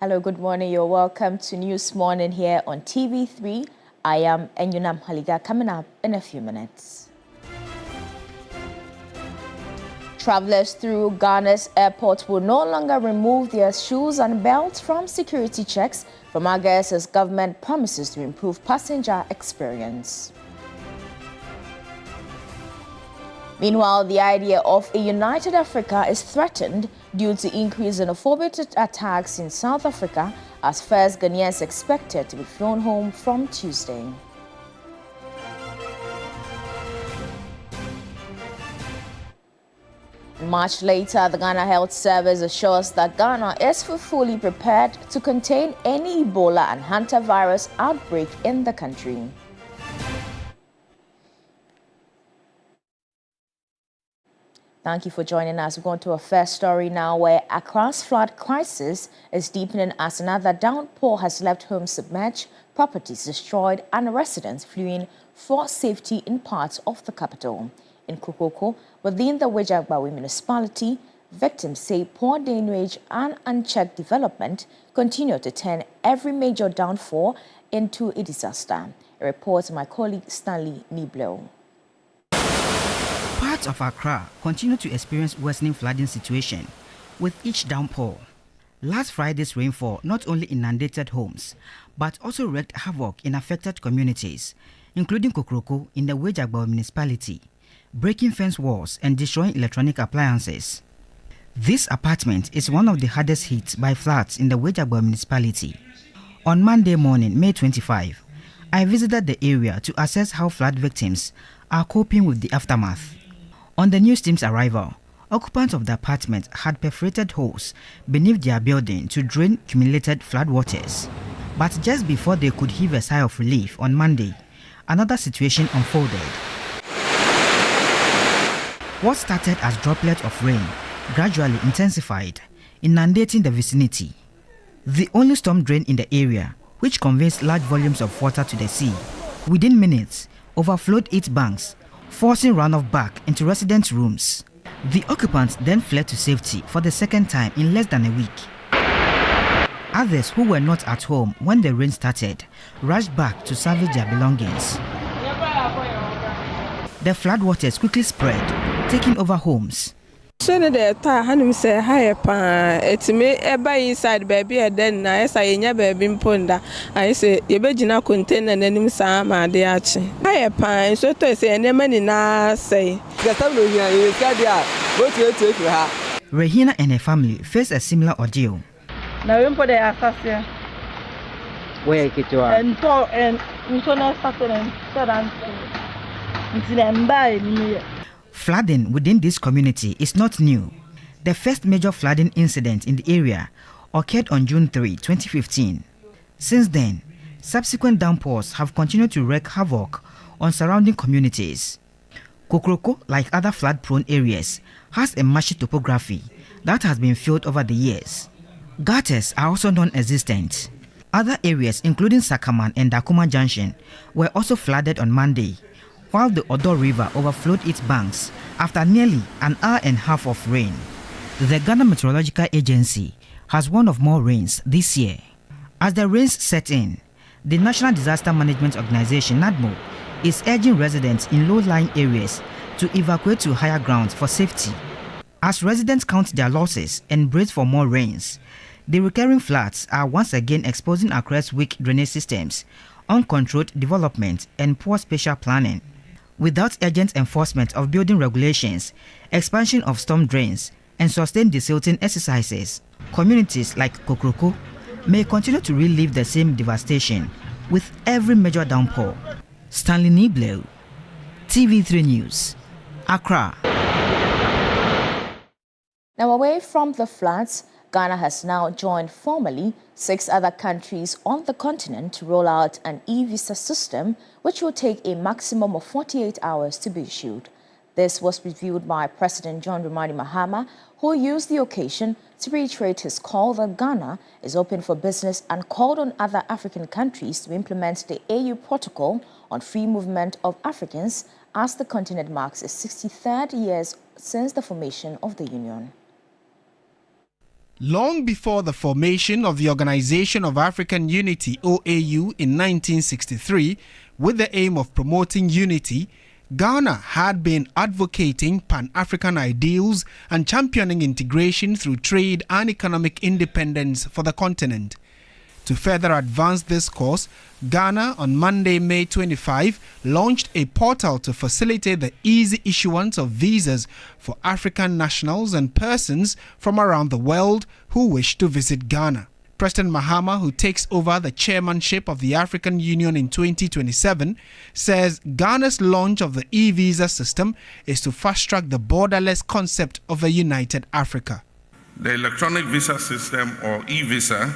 Hello, good morning. You're welcome to News Morning here on TV3. I am Enyunam Haliga, coming up in a few minutes. Travelers through Ghana's airports will no longer remove their shoes and belts from security checks from August as government promises to improve passenger experience. Meanwhile, the idea of a united Africa is threatened due to increase in xenophobic attacks in South Africa as first Ghanaians expected to be flown home from Tuesday. Much later, the Ghana Health Service assures that Ghana is fully prepared to contain any Ebola and hantavirus outbreak in the country. Thank you for joining us. We're going to a first story now where Accra's flood crisis is deepening as another downpour has left homes submerged, properties destroyed, and residents fleeing for safety in parts of the capital. In Kokoko, within the Wejagbawe municipality, victims say poor drainage and unchecked development continue to turn every major downfall into a disaster. A report from my colleague Stanley Niblo. Parts of Accra continue to experience worsening flooding situation with each downpour. Last Friday's rainfall not only inundated homes, but also wreaked havoc in affected communities, including Kokroko in the Wejagbawe municipality, breaking fence walls and destroying electronic appliances. This apartment is one of the hardest hit by floods in the Wejagbawe municipality. On Monday morning, May 25, I visited the area to assess how flood victims are coping with the aftermath. On the news team's arrival, occupants of the apartment had perforated holes beneath their building to drain accumulated floodwaters. But just before they could heave a sigh of relief on Monday, another situation unfolded. What started as droplets of rain gradually intensified, inundating the vicinity. The only storm drain in the area, which conveys large volumes of water to the sea, within minutes overflowed its banks, forcing runoff back into residents' rooms. The occupants then fled to safety for the second time in less than a week. Others who were not at home when the rain started rushed back to salvage their belongings. The floodwaters quickly spread, taking over homes. Inside baby then I say nya baby mponda I say yebegina container nanim saa ma de achi aye pan so to say enema ni na say Regina and her family face a similar ordeal. Na wempo de asase where kitwa and so na started so dan Flooding within this community is not new. The first major flooding incident in the area occurred on June 3, 2015. Since then, subsequent downpours have continued to wreak havoc on surrounding communities. Kokroko, like other flood-prone areas, has a marshy topography that has been filled over the years. Gutters are also non-existent. Other areas, including Sakaman and Dakuma Junction, were also flooded on Monday, while the Odo River overflowed its banks after nearly an hour and a half of rain. The Ghana Meteorological Agency has warned of more rains this year. As the rains set in, the National Disaster Management Organization (NADMO) is urging residents in low-lying areas to evacuate to higher grounds for safety. As residents count their losses and brace for more rains, the recurring floods are once again exposing Accra's weak drainage systems, uncontrolled development, and poor spatial planning. Without urgent enforcement of building regulations, expansion of storm drains, and sustained desilting exercises, communities like Kokroko may continue to relive the same devastation with every major downpour. Stanley Niblo, TV3 News, Accra. Now, away from the floods, Ghana has now joined formally 6 other countries on the continent to roll out an e-visa system, which will take a maximum of 48 hours to be issued. This was reviewed by President John Dramani Mahama, who used the occasion to reiterate his call that Ghana is open for business and called on other African countries to implement the AU Protocol on free movement of Africans as the continent marks its 63rd year since the formation of the Union. Long before the formation of the Organization of African Unity, OAU, in 1963, with the aim of promoting unity, Ghana had been advocating Pan-African ideals and championing integration through trade and economic independence for the continent. To further advance this cause, Ghana on Monday, May 25, launched a portal to facilitate the easy issuance of visas for African nationals and persons from around the world who wish to visit Ghana. President Mahama, who takes over the chairmanship of the African Union in 2027, says Ghana's launch of the e-visa system is to fast-track the borderless concept of a united Africa. The electronic visa system, or e-visa,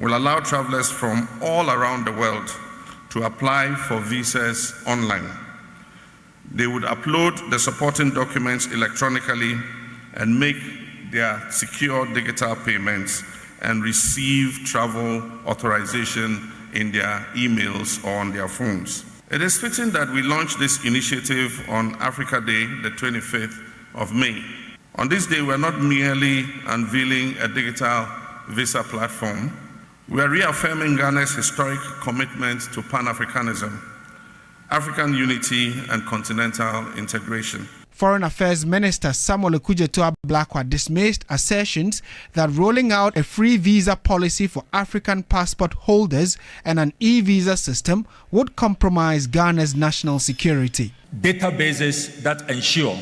will allow travelers from all around the world to apply for visas online. They would upload the supporting documents electronically and make their secure digital payments and receive travel authorization in their emails or on their phones. It is fitting that we launch this initiative on Africa Day, the 25th of May. On this day, we're not merely unveiling a digital visa platform, we are reaffirming Ghana's historic commitment to Pan-Africanism, African unity, and continental integration. Foreign Affairs Minister Samuel Okudzeto-Ablakwa dismissed assertions that rolling out a free visa policy for African passport holders and an e-visa system would compromise Ghana's national security. Databases that ensure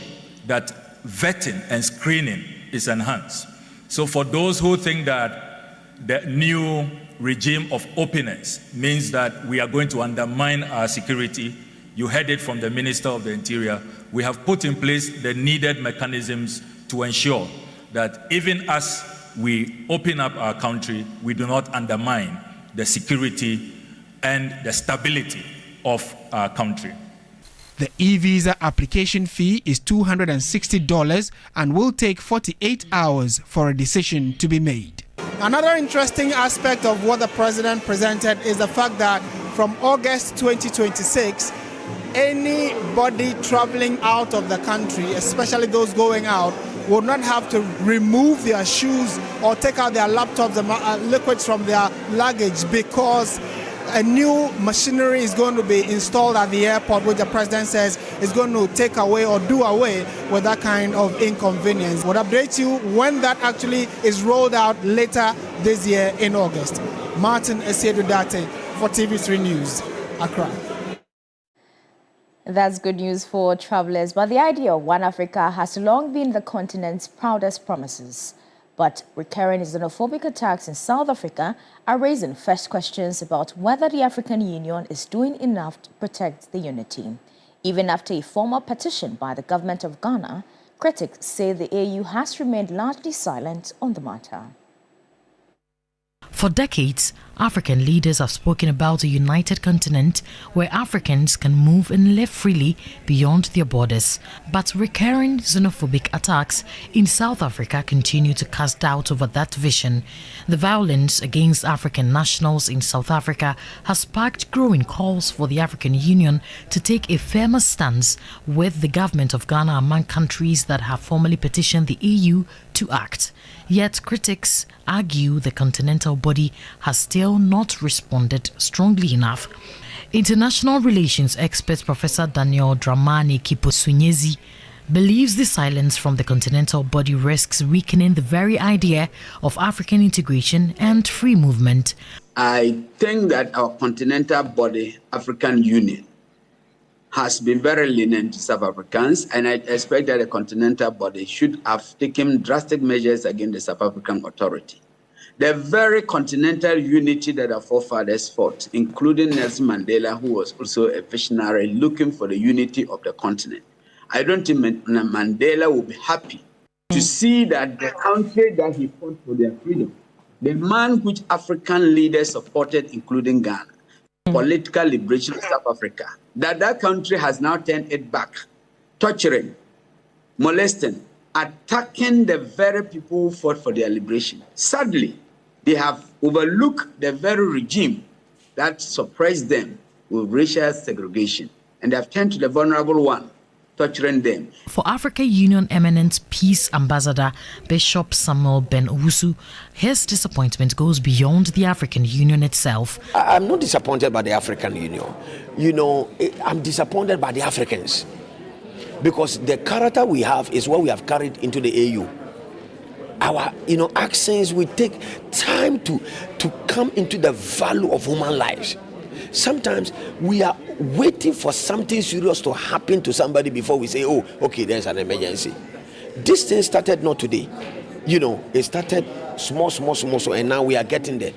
that vetting and screening is enhanced. So for those who think that the new regime of openness means that we are going to undermine our security, you heard it from the Minister of the Interior. We have put in place the needed mechanisms to ensure that even as we open up our country, we do not undermine the security and the stability of our country. The e-visa application fee is $260 and will take 48 hours for a decision to be made. Another interesting aspect of what the president presented is the fact that from August 2026, anybody traveling out of the country, especially those going out, will not have to remove their shoes or take out their laptops and liquids from their luggage, because a new machinery is going to be installed at the airport, which the president says is going to take away or do away with that kind of inconvenience. We'll update you when that actually is rolled out later this year in August. Martin Esiedudate for TV3 News, Accra. That's good news for travelers, but the idea of One Africa has long been the continent's proudest promises. But recurring xenophobic attacks in South Africa are raising fresh questions about whether the African Union is doing enough to protect the unity. Even after a formal petition by the government of Ghana, critics say the AU has remained largely silent on the matter. For decades, African leaders have spoken about a united continent where Africans can move and live freely beyond their borders. But recurring xenophobic attacks in South Africa continue to cast doubt over that vision. The violence against African nationals in South Africa has sparked growing calls for the African Union to take a firmer stance, with the government of Ghana among countries that have formally petitioned the EU to act. Yet critics argue the continental body has still not responded strongly enough. International relations expert Professor Daniel Dramani Kiposunyezi believes the silence from the continental body risks weakening the very idea of African integration and free movement. I think that our continental body, African Union, has been very lenient to South Africans, and I expect that the continental body should have taken drastic measures against the South African authority. The very continental unity that our forefathers fought, including Nelson Mandela, who was also a visionary looking for the unity of the continent. I don't think Mandela will be happy to see that the country that he fought for their freedom, the man which African leaders supported, including Ghana, political liberation of South Africa, that country has now turned it back, torturing, molesting, attacking the very people who fought for their liberation. Sadly, they have overlooked the very regime that suppressed them with racial segregation, and they have turned to the vulnerable one, torturing them. For African Union Eminent Peace Ambassador Bishop Samuel Ben Owusu, his disappointment goes beyond the African Union itself. I'm not disappointed by the African Union. You know, I'm disappointed by the Africans, because the character we have is what we have carried into the AU. Our, actions will take time to come into the value of human lives. Sometimes we are waiting for something serious to happen to somebody before we say, oh, okay, there's an emergency. This thing started not today. It started small, and now we are getting there.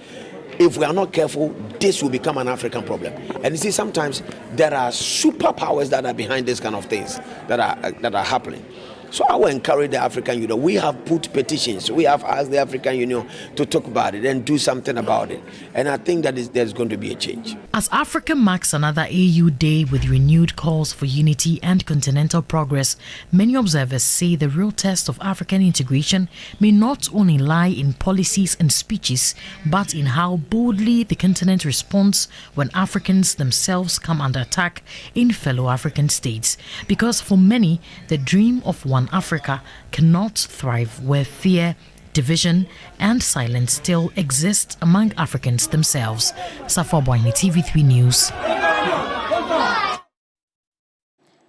If we are not careful, this will become an African problem. And you see, sometimes there are superpowers that are behind these kind of things that are happening. So I will encourage the African Union. We have put petitions. We have asked the African Union to talk about it and do something about it. And I think that there's going to be a change. As Africa marks another AU Day with renewed calls for unity and continental progress, many observers say the real test of African integration may not only lie in policies and speeches, but in how boldly the continent responds when Africans themselves come under attack in fellow African states. Because for many, the dream of one Africa cannot thrive where fear, division and silence still exist among Africans themselves. Safo Boyne, TV3 News.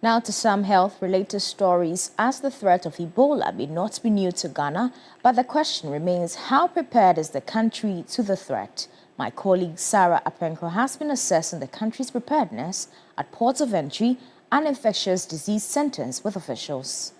Now to some health-related stories, as the threat of Ebola may not be new to Ghana, but the question remains, how prepared is the country to the threat? My colleague Sarah Apenko has been assessing the country's preparedness at ports of entry and infectious disease centers with officials.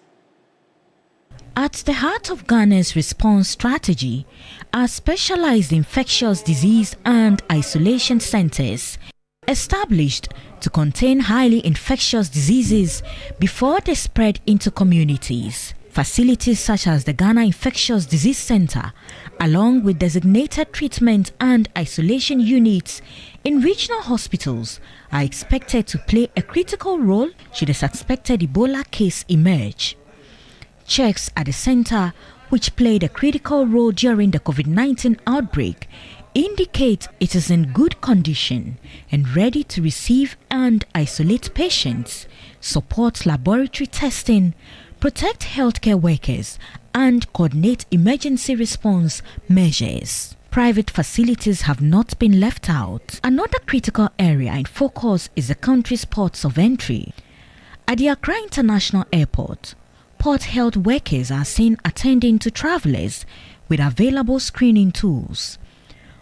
At the heart of Ghana's response strategy are specialized infectious disease and isolation centers established to contain highly infectious diseases before they spread into communities. Facilities such as the Ghana Infectious Disease Center, along with designated treatment and isolation units in regional hospitals, are expected to play a critical role should a suspected Ebola case emerge. Checks at the center, which played a critical role during the COVID-19 outbreak, indicate it is in good condition and ready to receive and isolate patients, support laboratory testing, protect healthcare workers, and coordinate emergency response measures. Private facilities have not been left out. Another critical area in focus is the country's ports of entry. At the Accra International Airport, port health workers are seen attending to travelers with available screening tools.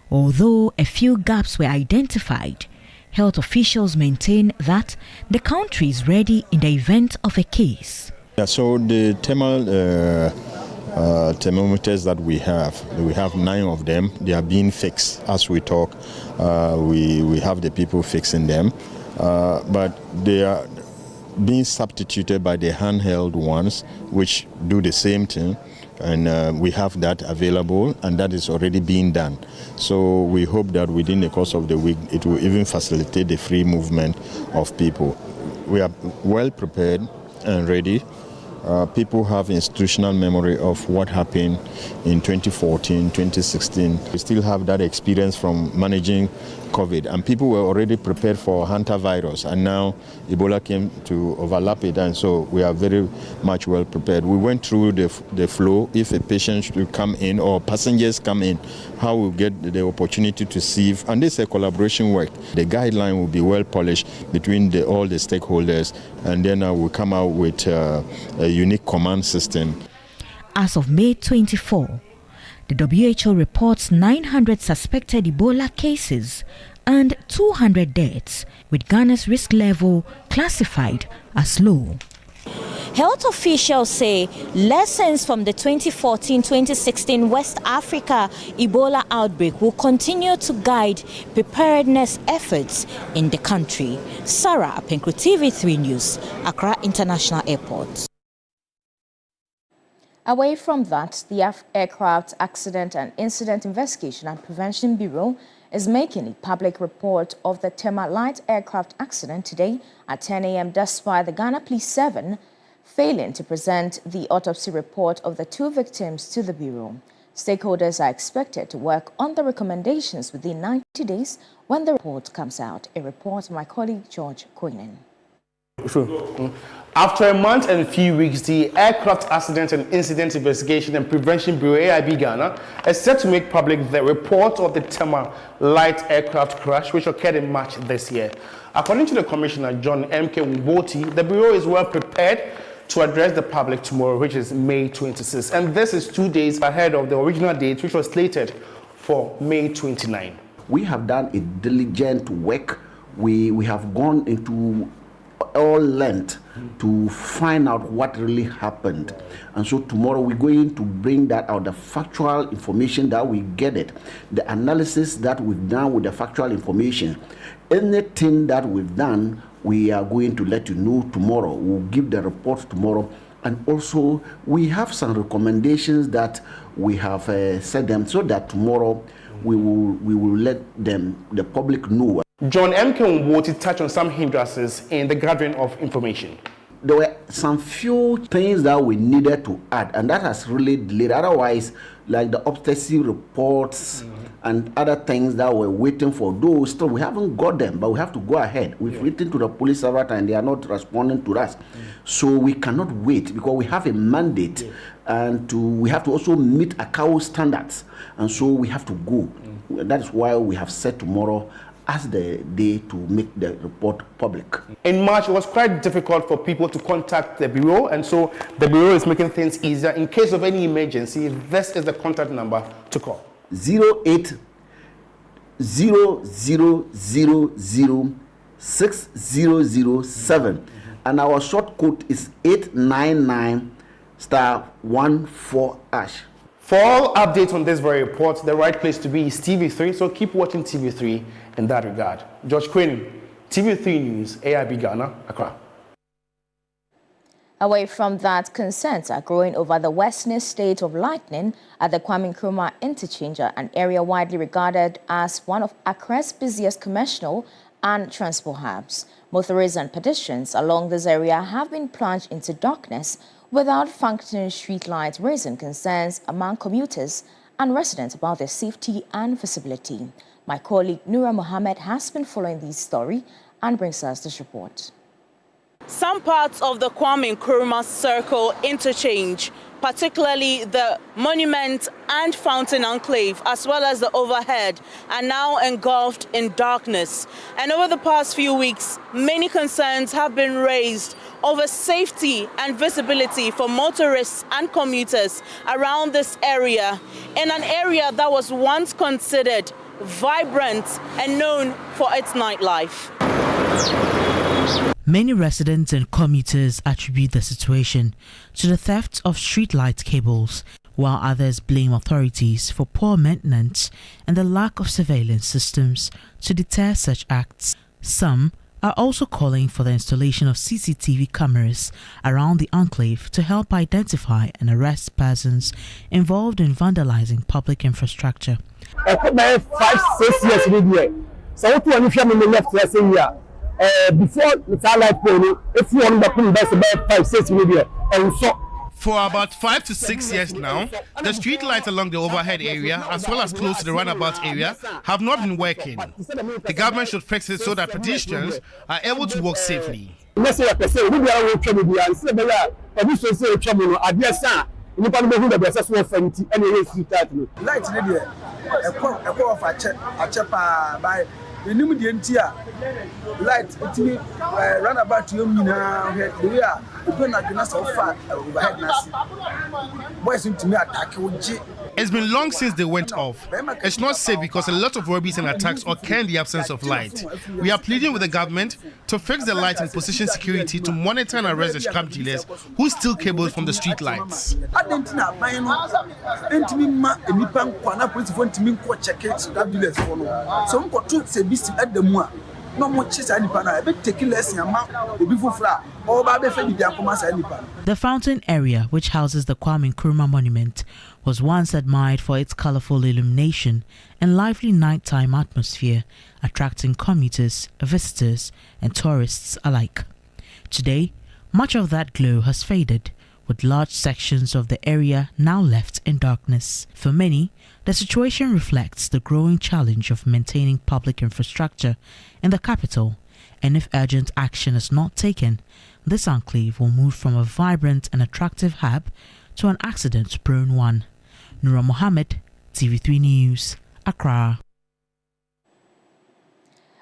Although a few gaps were identified, health officials maintain that the country is ready in the event of a case. So the thermal thermometers that we have 9 of them. They are being fixed as we talk. We have the people fixing them, but they are being substituted by the handheld ones, which do the same thing, and we have that available, and that is already being done. So we hope that within the course of the week it will even facilitate the free movement of people. We are well prepared and ready. People have institutional memory of what happened in 2014, 2016. We still have that experience from managing COVID, and people were already prepared for hantavirus, and now Ebola came to overlap it, and so we are very much well prepared. We went through the flow. If a patient should come in or passengers come in, how we get the opportunity to sieve, and this is a collaboration work. The guideline will be well polished between all the stakeholders, and then we'll come out with a unique command system. As of May 24, the WHO reports 900 suspected Ebola cases and 200 deaths, with Ghana's risk level classified as low. Health officials say lessons from the 2014-2016 West Africa Ebola outbreak will continue to guide preparedness efforts in the country. Sarah Apenko, TV3 News, Accra International Airport. Away from that, the Aircraft Accident and Incident Investigation and Prevention Bureau is making a public report of the Tema light aircraft accident today at 10 a.m. despite the Ghana Police 7 failing to present the autopsy report of the 2 victims to the Bureau. Stakeholders are expected to work on the recommendations within 90 days when the report comes out. A report from my colleague George Queenan. After a month and a few weeks, the Aircraft Accident and Incident Investigation and Prevention Bureau, AIB Ghana, is set to make public the report of the Tema light aircraft crash, which occurred in March this year. According to the Commissioner, John M.K. Mboti, the Bureau is well prepared to address the public tomorrow, which is May 26. And this is 2 days ahead of the original date, which was slated for May 29. We have done a diligent work. We have gone into all length to find out what really happened, and so tomorrow we're going to bring that out, the factual information that we get it, the analysis that we've done with the factual information, anything that we've done, we are going to let you know tomorrow. We'll give the report tomorrow, and also we have some recommendations that we have set them so that tomorrow we will let them, the public, know. John M.K. Nwoti touched on some hindrances in the gathering of information. There were some few things that we needed to add, and that has really delayed. Otherwise, like the autopsy reports and other things that we're waiting for, those still we haven't got them, but we have to go ahead. We've written to the police several times, and they are not responding to us. So we cannot wait because we have a mandate, and we have to also meet ICAO standards, and so we have to go. That is why we have said tomorrow as the day to make the report public. In March, it was quite difficult for people to contact the Bureau, and so the Bureau is making things easier. In case of any emergency, this is the contact number to call. 0800006007, and our short code is 899*14#. For all updates on this very report, the right place to be is TV3, so keep watching TV3 in that regard. George Quinn, TV3 News, AIB Ghana, Accra. Away from that, concerns are growing over the worsening state of lightning at the Kwame Nkrumah interchange, an area widely regarded as one of Accra's busiest commercial and transport hubs. Motorists and pedestrians along this area have been plunged into darkness without functioning street lights, raising concerns among commuters and residents about their safety and visibility. My colleague Noura Mohammed has been following this story and brings us this report. Some parts of the Kwame Nkrumah Circle interchange, particularly the Monument and Fountain Enclave, as well as the overhead, are now engulfed in darkness. And over the past few weeks, many concerns have been raised over safety and visibility for motorists and commuters around this area, in an area that was once considered vibrant and known for its nightlife. Many residents and commuters attribute the situation to the theft of streetlight cables, while others blame authorities for poor maintenance and the lack of surveillance systems to deter such acts. Some are also calling for the installation of CCTV cameras around the enclave to help identify and arrest persons involved in vandalizing public infrastructure. 5-6 years so what one if you left here before the light pole, if you want to put best about 5-6 years and so. For about 5 to 6 years now, the street lights along the overhead area, as well as close to the roundabout area, have not been working. The government should fix it so that pedestrians are able to walk safely. Light run about you now we are not so far overhead. Boys seem to me attack. It's been long since they went off. It's not safe because a lot of robberies and attacks occur in the absence of light. We are pleading with the government to fix the lights and position security to monitor and arrest the scrap dealers who steal cables from the street lights. The fountain area, which houses the Kwame Nkrumah Monument, was once admired for its colorful illumination and lively nighttime atmosphere, attracting commuters, visitors, and tourists alike. Today, much of that glow has faded, with large sections of the area now left in darkness. For many, the situation reflects the growing challenge of maintaining public infrastructure in the capital and if urgent action is not taken, this enclave will move from a vibrant and attractive hub to an accident-prone one. Nura Mohammed, TV3 News, Accra.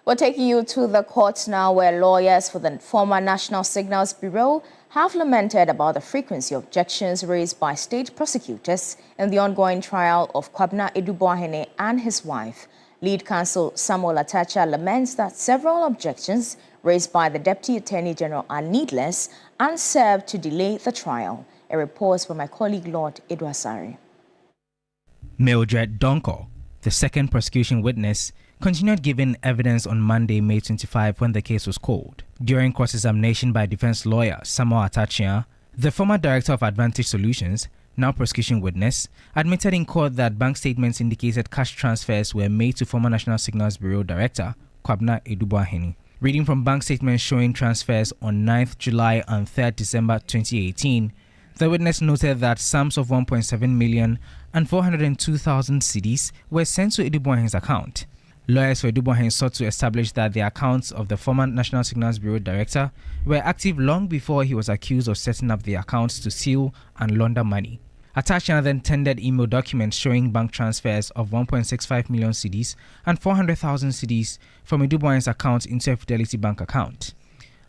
We're taking you to the courts now, where lawyers for the former National Signals Bureau have lamented about the frequency of objections raised by state prosecutors in the ongoing trial of Kwabena Eduboahene and his wife. Lead counsel Samuel Atacha laments that several objections raised by the Deputy Attorney General are needless and serve to delay the trial. A report from my colleague Lord Edwasari. Mildred Donko, the second prosecution witness, continued giving evidence on Monday, May 25, when the case was called. During cross-examination by defense lawyer Samuel Atachia, the former director of Advantage Solutions, now prosecution witness, admitted in court that bank statements indicated cash transfers were made to former National Signals Bureau director Kwabena Eduboahene. Reading from bank statements showing transfers on 9th July and 3rd December 2018, the witness noted that sums of 1.7 million and 402,000 cedis were sent to Eduboahene's account. Lawyers for Eduboahene sought to establish that the accounts of the former National Signals Bureau director were active long before he was accused of setting up the accounts to steal and launder money. Atachia then tendered email documents showing bank transfers of 1.65 million cedis and 400,000 cedis from Eduboahene's account into a Fidelity Bank account.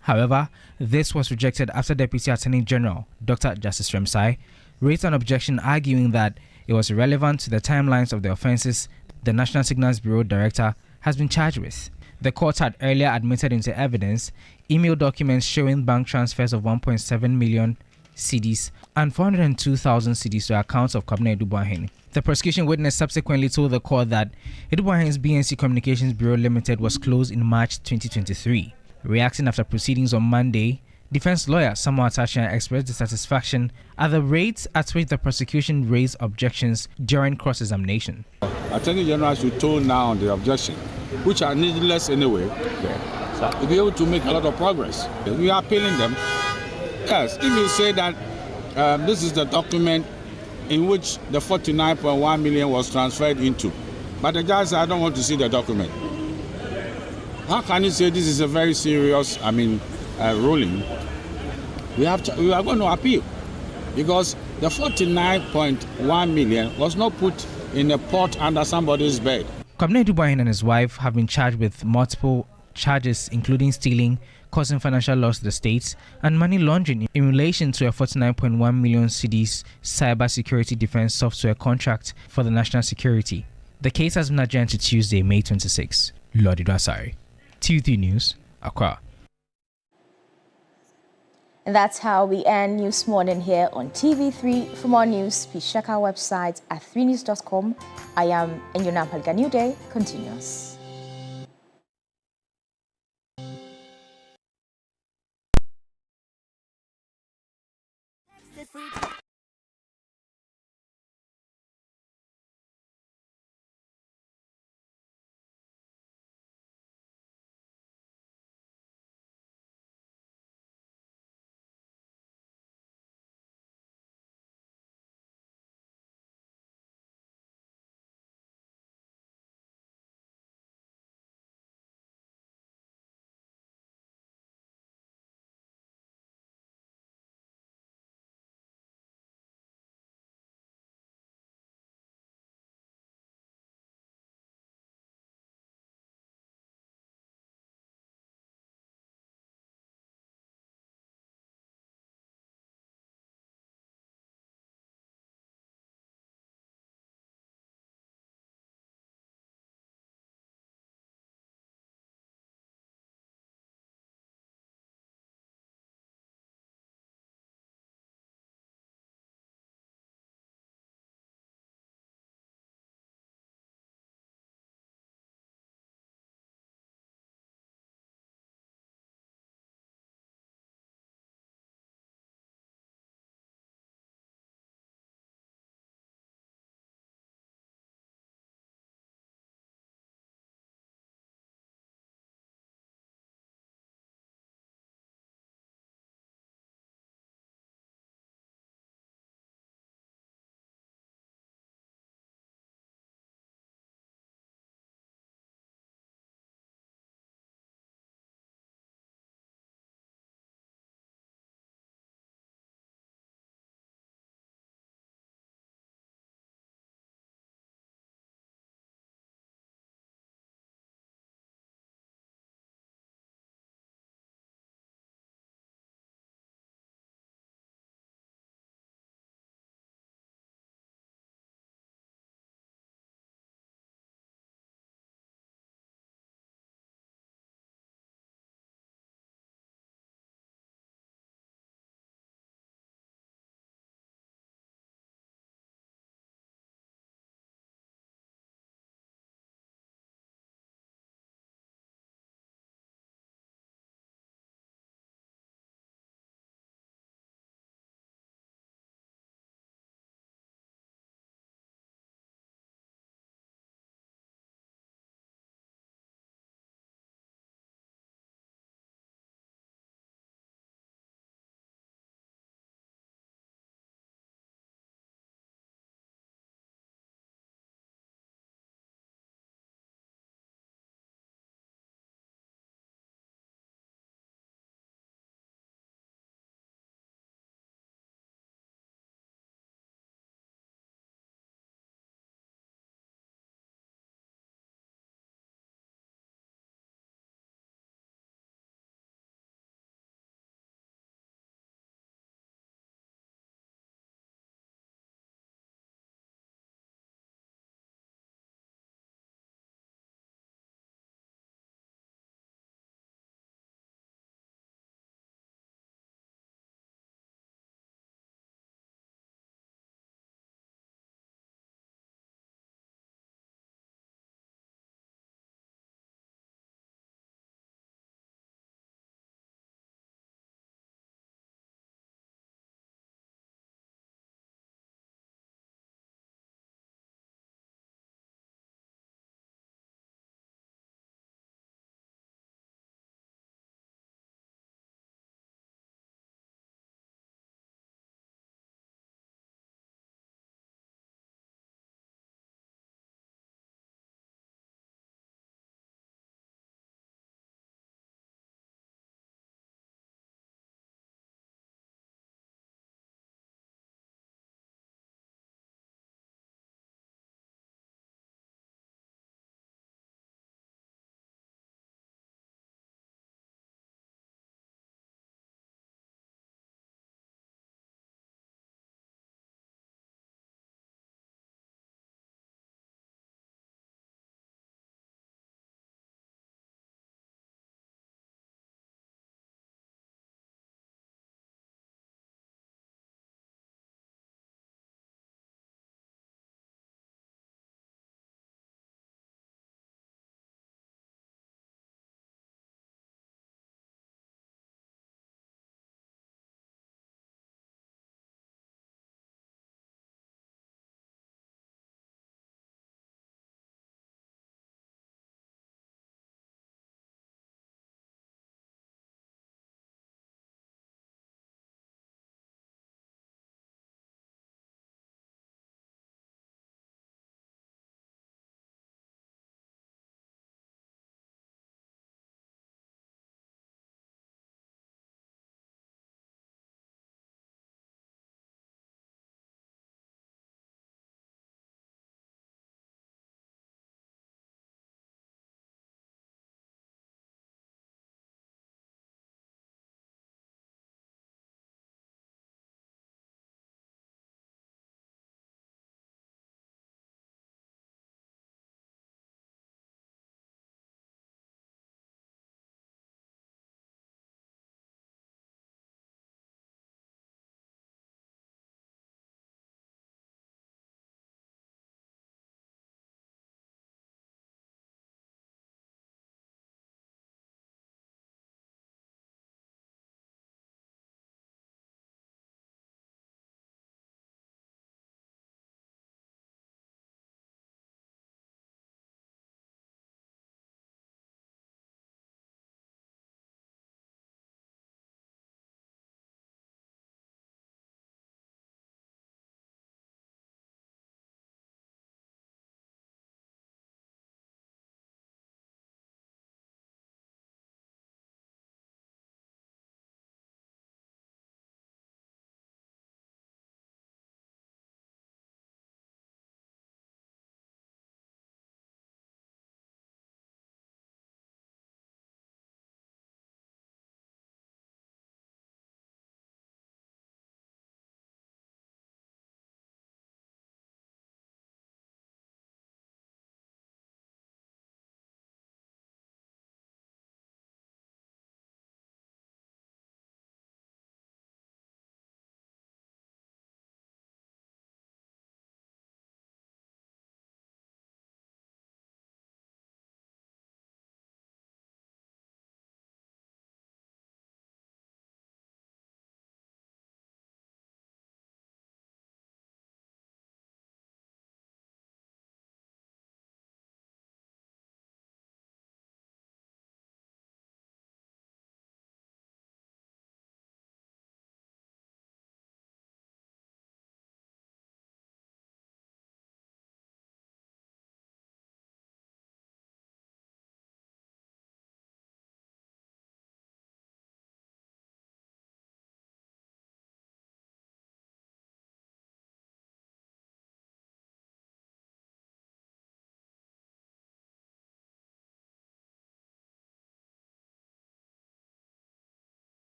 However, this was rejected after Deputy Attorney General Dr. Justice Remsai raised an objection arguing that it was irrelevant to the timelines of the offences the National Signals Bureau director has been charged with. The court had earlier admitted into evidence email documents showing bank transfers of 1.7 million cedis and 402,000 cedis to accounts of Kwabena Eduboahene. The prosecution witness subsequently told the court that Eduboahene's BNC Communications Bureau Limited was closed in March 2023. Reacting after proceedings on Monday, defense lawyer Samuel Atachia expressed dissatisfaction at the rates at which the prosecution raised objections during cross-examination. Attorney General should tone down the objection, which are needless anyway, to be able to make a lot of progress. We are appealing them. Yes, if you say that this is the document in which the 49.1 million was transferred into, but the guy said, I don't want to see the document. How can you say this is a very serious, ruling? We are going to appeal because the 49.1 million was not put in a pot under somebody's bed. Kwabena Eduboahene and his wife have been charged with multiple charges, including stealing, causing financial loss to the states, and money laundering in relation to a 49.1 million cedis cyber security defense software contract for the national security. The case has been adjourned to Tuesday, May 26. Lord Idwasari, TV3 News, Accra. And that's how we end News Morning here on TV3. For more news, please check our website at 3news.com. I am Enyuna Newday. Continues.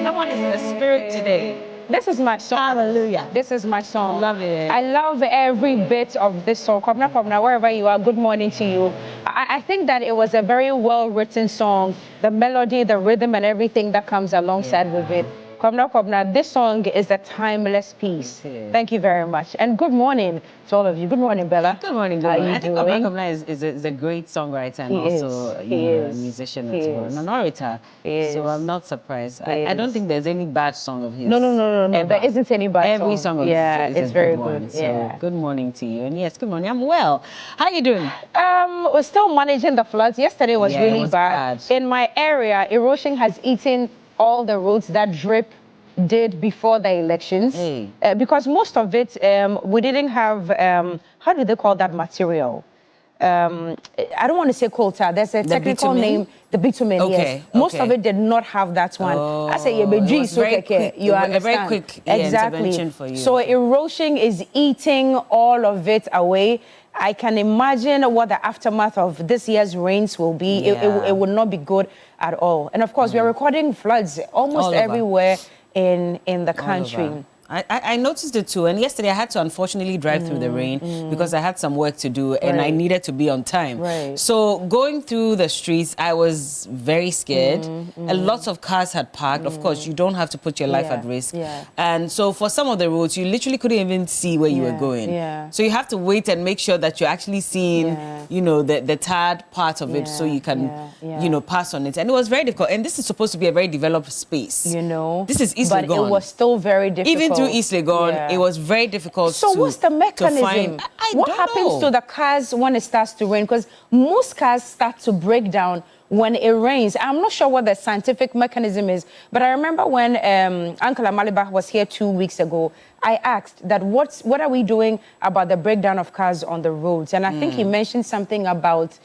Someone is in the spirit today. This is my song. Hallelujah. This is my song. Love it. I love every bit of this song. Komna, wherever you are, good morning to you. I think that it was a very well-written song. The melody, the rhythm, and everything that comes alongside with it. Komna, this song is a timeless piece. Thank you very much. And good morning to all of you. Good morning, Bella. Good morning, How are you I think doing? Komna is a great songwriter and He also is. a musician as well, and an orator. So I'm not surprised. I don't think there's any bad song of his. No. There isn't any bad Every song of his is it's a very good one. good. So good morning to you. And yes, good morning. I'm well. How are you doing? We're still managing the floods. Yesterday was Yeah, really it was bad. In my area, erosion has eaten all the roads that DRIP did before the elections. Because most of it, we didn't have, how do they call that material? I don't want to say coal tar. There's a technical name, the bitumen. Okay, Yes. Most of it did not have that one. I say, it was very quick. You understand? A very quick intervention for you. So erosion is eating all of it away. I can imagine what the aftermath of this year's rains will be. It would not be good at all. And of course, we are recording floods almost everywhere in the country. I noticed it too. And yesterday I had to unfortunately drive through the rain because I had some work to do and I needed to be on time. Right. So going through the streets, I was very scared. A lot of cars had parked. Of course, you don't have to put your life at risk. Yeah. And so for some of the roads, you literally couldn't even see where you were going. Yeah. So you have to wait and make sure that you're actually seeing, you know, the tarred part of it so you can, you know, pass on it. And it was very difficult. And this is supposed to be a very developed space. You know. This is East Legon. But it was still very difficult. Even through East Legon, it was very difficult So what's the mechanism? find. What happens to the cars when it starts to rain? Because most cars start to break down when it rains. I'm not sure what the scientific mechanism is, but I remember when Uncle Amaliba was here 2 weeks ago, I asked that what are we doing about the breakdown of cars on the roads? And I think he mentioned something about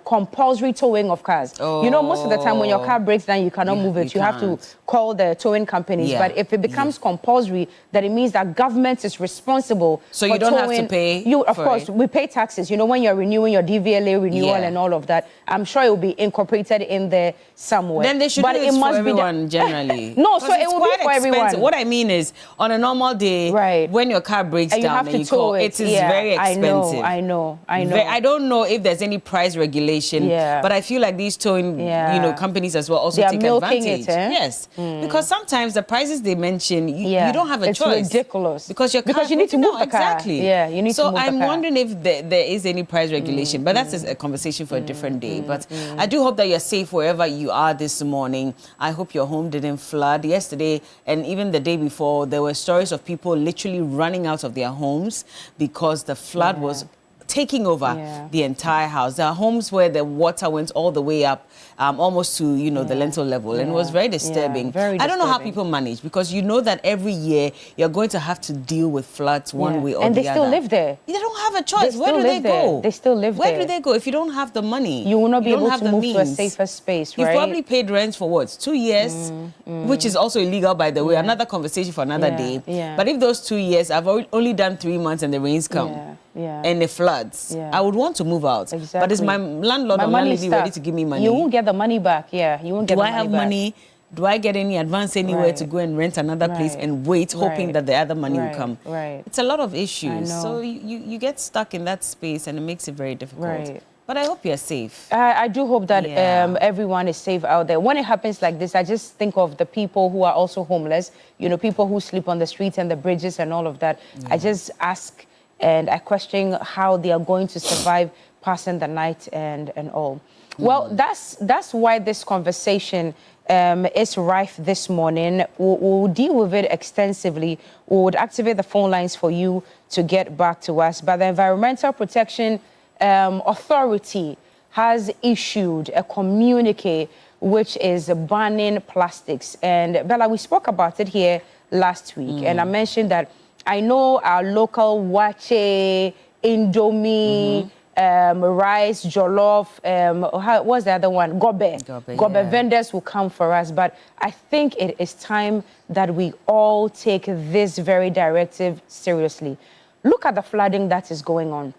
compulsory towing of cars. You know, most of the time when your car breaks down, you cannot move it. You have to call the towing companies. But if it becomes compulsory, then it means that government is responsible. So for you don't towing. have to pay. Of course, we pay taxes. You know, when you're renewing your DVLA renewal and all of that, I'm sure it will be incorporated in there somewhere. Then they should do this for everyone generally. No, so it will be for everyone. What I mean is, on a normal day, when your car breaks down you have to you tow call, it. it is very expensive. I know. I don't know if there's any price regulation, but I feel like these towing, you know, companies as well also take advantage. Yes, because sometimes the prices they mention, you don't have a choice. It's ridiculous because your car you need to move the car. Exactly. Yeah, you need to move the car. So I'm wondering if there is any price regulation, but that's a conversation for a different day. But I do hope that you're safe wherever you are this morning. I hope your home didn't flood. Yesterday and even the day before, there were stories of people literally running out of their homes because the flood was taking over the entire house. There are homes where the water went all the way up, almost to, you know, the lintel level. And it was very disturbing. I don't know how people manage, because you know that every year you're going to have to deal with floods one way or the other. And they still live there. They don't have a choice. Where do they go? They still live there. Where do they go if you don't have the money? You will not be able to move to a safer space, right? You've probably paid rent for what, 2 years, which is also illegal, by the way. Another conversation for another day. But if those 2 years, I've only done 3 months and the rains come and the floods, I would want to move out. Exactly. But is my landlord or landlady ready to give me money? You won't get the money back. You won't get the money back. Do I have money? Do I get any advance anywhere to go and rent another place and wait, hoping that the other money will come? It's a lot of issues. So you get stuck in that space and it makes it very difficult. But I hope you're safe. I do hope that everyone is safe out there. When it happens like this, I just think of the people who are also homeless, you know, people who sleep on the streets and the bridges and all of that. I just ask and I question how they are going to survive passing the night and all. Well, that's why this conversation is rife this morning. We'll deal with it extensively. We would activate the phone lines for you to get back to us. But the Environmental Protection Authority has issued a communique which is banning plastics. And Bella, we spoke about it here last week, and I mentioned that I know our local wache, indomie, rice, jollof, what's the other one? Gobe vendors will come for us. But I think it is time that we all take this very directive seriously. Look at the flooding that is going on.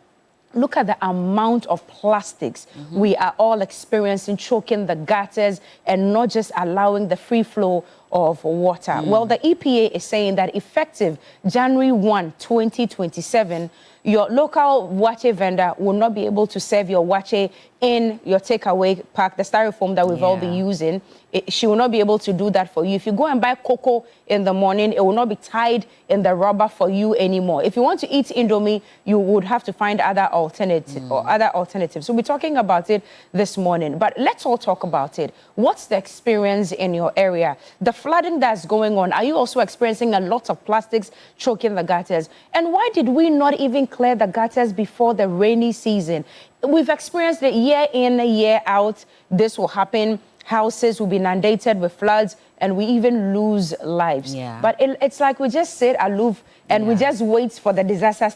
Look at the amount of plastics we are all experiencing, choking the gutters and not just allowing the free flow of water. Well, the EPA is saying that effective January 1, 2027, your local wache vendor will not be able to serve your wache in your takeaway pack, the styrofoam that we've all been using. She will not be able to do that for you. If you go and buy cocoa in the morning, it will not be tied in the rubber for you anymore. If you want to eat indomie, you would have to find other alternatives. So we're talking about it this morning. But let's all talk about it. What's the experience in your area? The flooding that's going on, are you also experiencing a lot of plastics choking the gutters? And why did we not even clear the gutters before the rainy season? We've experienced it year in, year out. This will happen. Houses will be inundated with floods, and we even lose lives. But it's like we just sit aloof and we just wait for the disasters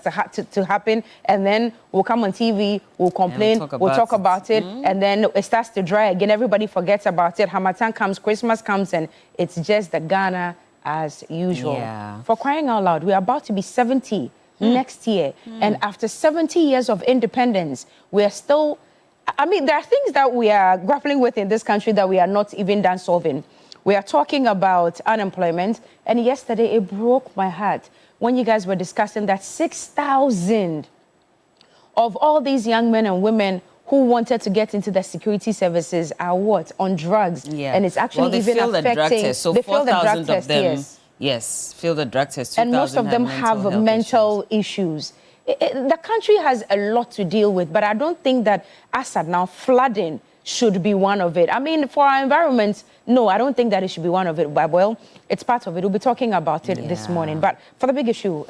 to happen, and then we'll come on TV, we'll complain, we'll talk about it, and then it starts to dry again. Everybody forgets about it. Hamatan comes, Christmas comes, and it's just the Ghana as usual. For crying out loud, we're about to be 70 next year. And after 70 years of independence, we are still, I mean, there are things that we are grappling with in this country that we are not even done solving. we are talking about unemployment, and yesterday it broke my heart when you guys were discussing that 6,000 of all these young men and women who wanted to get into the security services are what? On drugs. Yeah. And it's actually even failed affecting... the drug test. So they failed the drug 4,000 of test, them, yes, failed the drug test. And most of them have mental issues. The country has a lot to deal with, but I don't think that Assad now flooding should be one of it. I mean, for our environment, no, I don't think that it should be one of it. But, well, it's part of it. We'll be talking about it this morning. But for the big issue...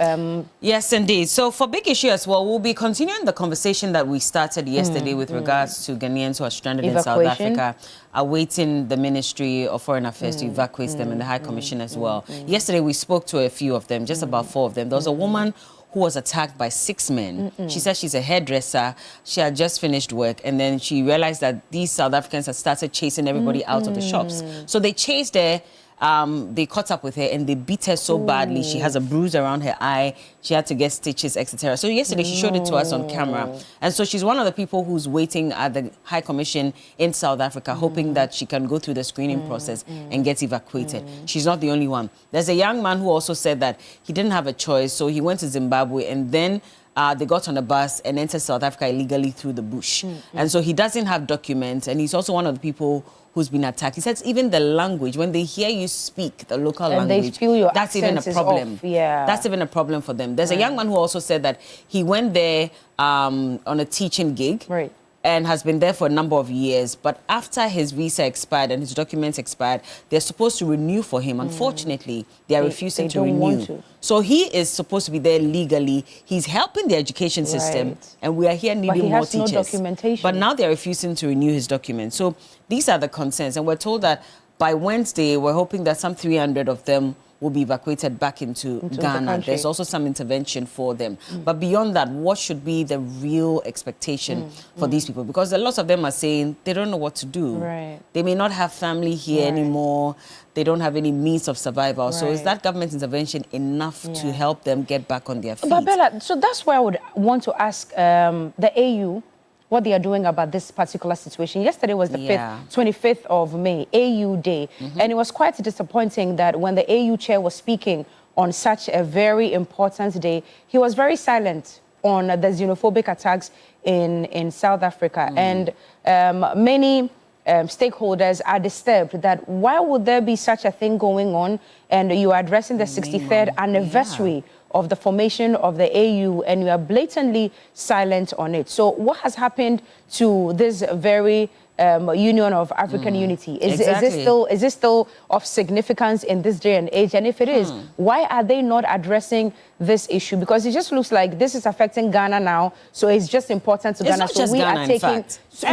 yes, indeed. So for big issue as well, we'll be continuing the conversation that we started yesterday with regards to Ghanaians who are stranded in South Africa, awaiting the Ministry of Foreign Affairs to evacuate them and the High Commission as well. Yesterday, we spoke to a few of them, just about 4 of them. There was a woman who was attacked by 6 men. She said she's a hairdresser. She had just finished work, and then she realized that these South Africans had started chasing everybody out of the shops. So they chased her. They caught up with her and they beat her so badly. She has a bruise around her eye. She had to get stitches, etc. So yesterday she showed it to us on camera. And so she's one of the people who's waiting at the High Commission in South Africa, hoping that she can go through the screening process and get evacuated. She's not the only one. There's a young man who also said that he didn't have a choice, so he went to Zimbabwe and then they got on a bus and entered South Africa illegally through the bush. And so he doesn't have documents, and he's also one of the people who's been attacked. He says even the language, when they hear you speak the local language, they feel your that's even a problem. That's even a problem for them. There's a young man who also said that he went there on a teaching gig. And has been there for a number of years. But after his visa expired and his documents expired, they're supposed to renew for him. Unfortunately, they are refusing to renew. So he is supposed to be there legally. He's helping the education system. And we are here needing more teachers. No documentation. But now they're refusing to renew his documents. So these are the concerns. And we're told that by Wednesday, we're hoping that some 300 of them will be evacuated back into Ghana. There's also some intervention for them. But beyond that, what should be the real expectation for these people? Because a lot of them are saying they don't know what to do. They may not have family here anymore. They don't have any means of survival. So is that government intervention enough to help them get back on their feet? But Bella, so that's why I would want to ask the AU what they are doing about this particular situation. Yesterday was the 25th of May, AU Day. And it was quite disappointing that when the AU chair was speaking on such a very important day, he was very silent on the xenophobic attacks in South Africa. And many stakeholders are disturbed that why would there be such a thing going on and you are addressing the 63rd anniversary of the formation of the AU and you are blatantly silent on it. So what has happened to this very Union of African Unity? Is it still of significance in this day and age? And if it is, why are they not addressing this issue? Because it just looks like this is affecting Ghana now, so it's just important to Ghana. So we are taking,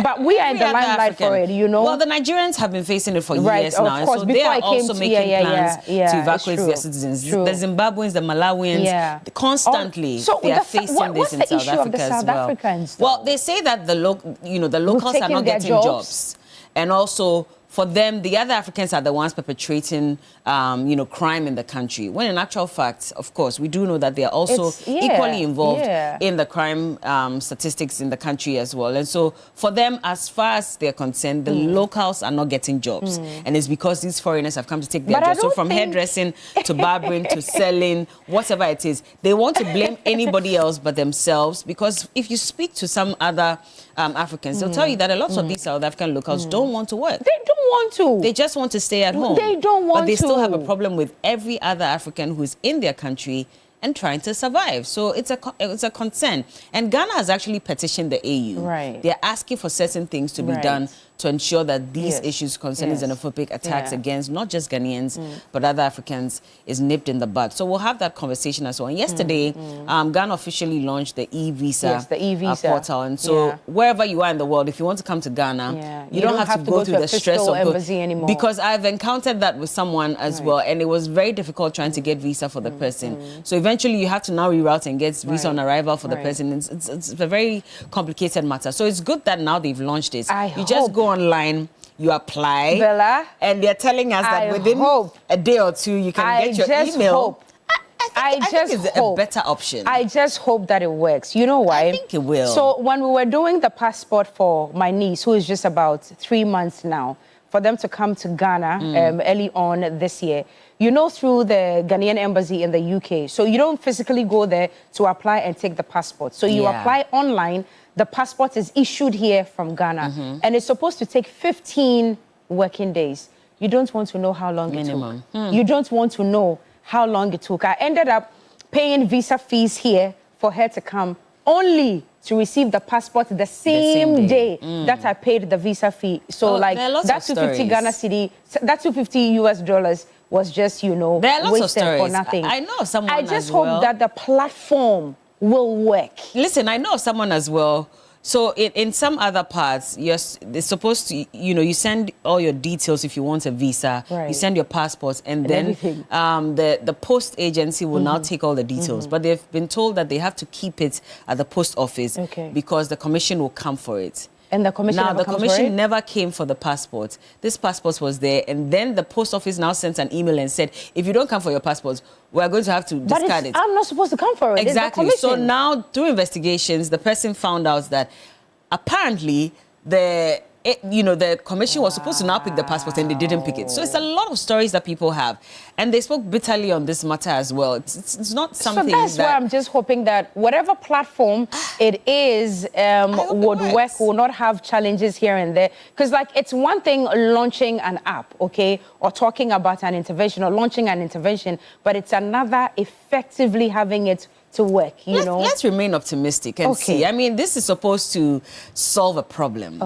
but we are in the limelight for it, you know. Well, the Nigerians have been facing it for years now, and so they are also making plans to evacuate their citizens. The Zimbabweans, the Malawians, constantly they are facing this in South Africa as well. Well, they say that the locals are not getting jobs, and also for them, the other Africans are the ones perpetrating, crime in the country. When in actual fact, of course, we do know that they are also equally involved in the crime statistics in the country as well. And so for them, as far as they're concerned, the locals are not getting jobs. And it's because these foreigners have come to take their jobs. So from hairdressing to barbering to selling, whatever it is, they want to blame anybody else but themselves. Because if you speak to some other Africans, they'll tell you that a lot of these South African locals don't want to work. They don't want to. They just want to stay at home. They don't want to. But they still have a problem with every other African who's in their country and trying to survive. So it's a concern. And Ghana has actually petitioned the AU. They're asking for certain things to be done to ensure that these issues concerning xenophobic attacks against not just Ghanaians, but other Africans is nipped in the bud. So we'll have that conversation as well. And yesterday, Ghana officially launched the e-visa, portal. And so wherever you are in the world, if you want to come to Ghana, you don't have to go through the stress of embassy anymore. Because I've encountered that with someone as well, and it was very difficult trying to get visa for the person. So eventually you have to now reroute and get visa on arrival for the person. It's a very complicated matter. So it's good that now they've launched it. You just go online, you apply, Bella, and they're telling us that within a day or two you can get your email. I think it's a better option. I just hope that it works. You know why? I think it will. So when we were doing the passport for my niece, who is just about 3 months now, for them to come to Ghana early on this year, you know, through the Ghanaian embassy in the UK. So you don't physically go there to apply and take the passport. So you apply online. The passport is issued here from Ghana. And it's supposed to take 15 working days. You don't want to know how long it took. You don't want to know how long it took. I ended up paying visa fees here for her to come, only to receive the passport the same day that I paid the visa fee. So like that 250 Ghana cedi, that 250 US dollars was just, you know, wasted for nothing. I know someone I just hope that the platform will work. Listen, I know someone as well. So in some other parts, they're supposed to, you know, you send all your details if you want a visa. You send your passports, and then the post agency will now take all the details. But they've been told that they have to keep it at the post office because the commission will come for it. And the commission never came for the passport. This passport was there, and then the post office now sent an email and said, if you don't come for your passport, we're going to have to discard it. I'm not supposed to come for it. Exactly. So now, through investigations, the person found out that apparently the commission was supposed to now pick the passport and they didn't pick it. So it's a lot of stories that people have. And they spoke bitterly on this matter as well. It's not something so that's why I'm just hoping that whatever platform it is would work, will not have challenges here and there. Because like it's one thing launching an app, okay, or talking about an intervention or launching an intervention, but it's another effectively having it to work, you know. Let's remain optimistic and see. I mean, this is supposed to solve a problem.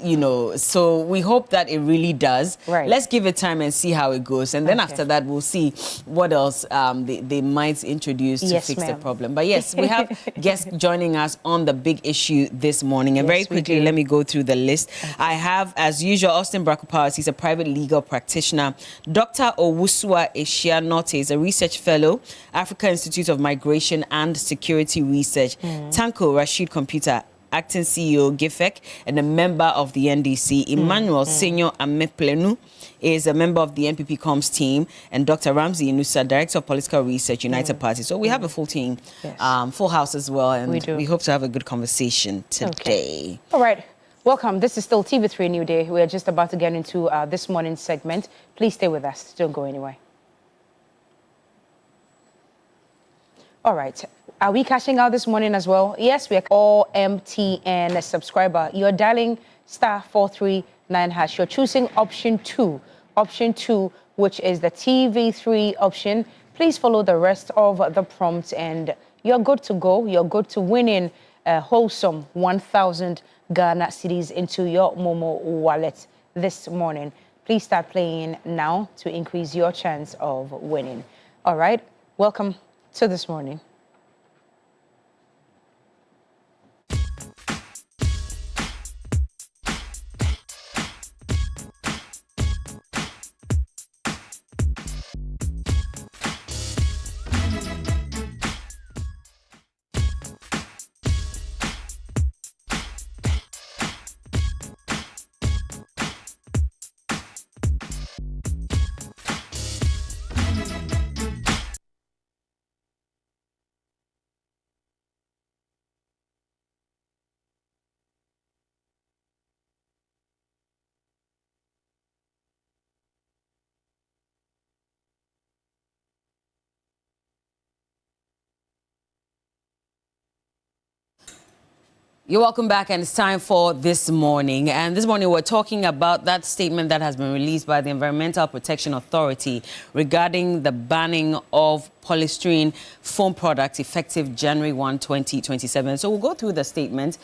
You know, so we hope that it really does. Let's give it time and see how it goes. And then after that, we'll see what else they might introduce to fix the problem. But yes, we have guests joining us on the big issue this morning. And very quickly, let me go through the list. I have, as usual, Austin Braco-Powers. He's a private legal practitioner. Dr. Owusua Eshianote is a research fellow, Africa Institute of Migration and Security Research. Tanko Rashid Computer, acting CEO, GIFEC, and a member of the NDC. Emmanuel Senyo Ameplenu is a member of the NPP Comms team, and Dr. Ramsey Inusa, Director of Political Research, United Party. So we have a full team, full house as well, and we hope to have a good conversation today. All right. Welcome. This is still TV3 Newday. We are just about to get into this morning's segment. Please stay with us. Don't go anywhere. All right. Are we cashing out this morning as well? Yes, we are all MTN subscriber. You're dialing *439#. You're choosing option 2. Option 2, which is the TV3 option. Please follow the rest of the prompts and you're good to go. You're good to win in a wholesome 1,000 Ghana cedis into your Momo wallet this morning. Please start playing now to increase your chance of winning. All right. Welcome to this morning. You're welcome back, and it's time for This Morning. And this morning, we're talking about that statement that has been released by the Environmental Protection Authority regarding the banning of polystyrene foam products effective January 1, 2027. So we'll go through the statement,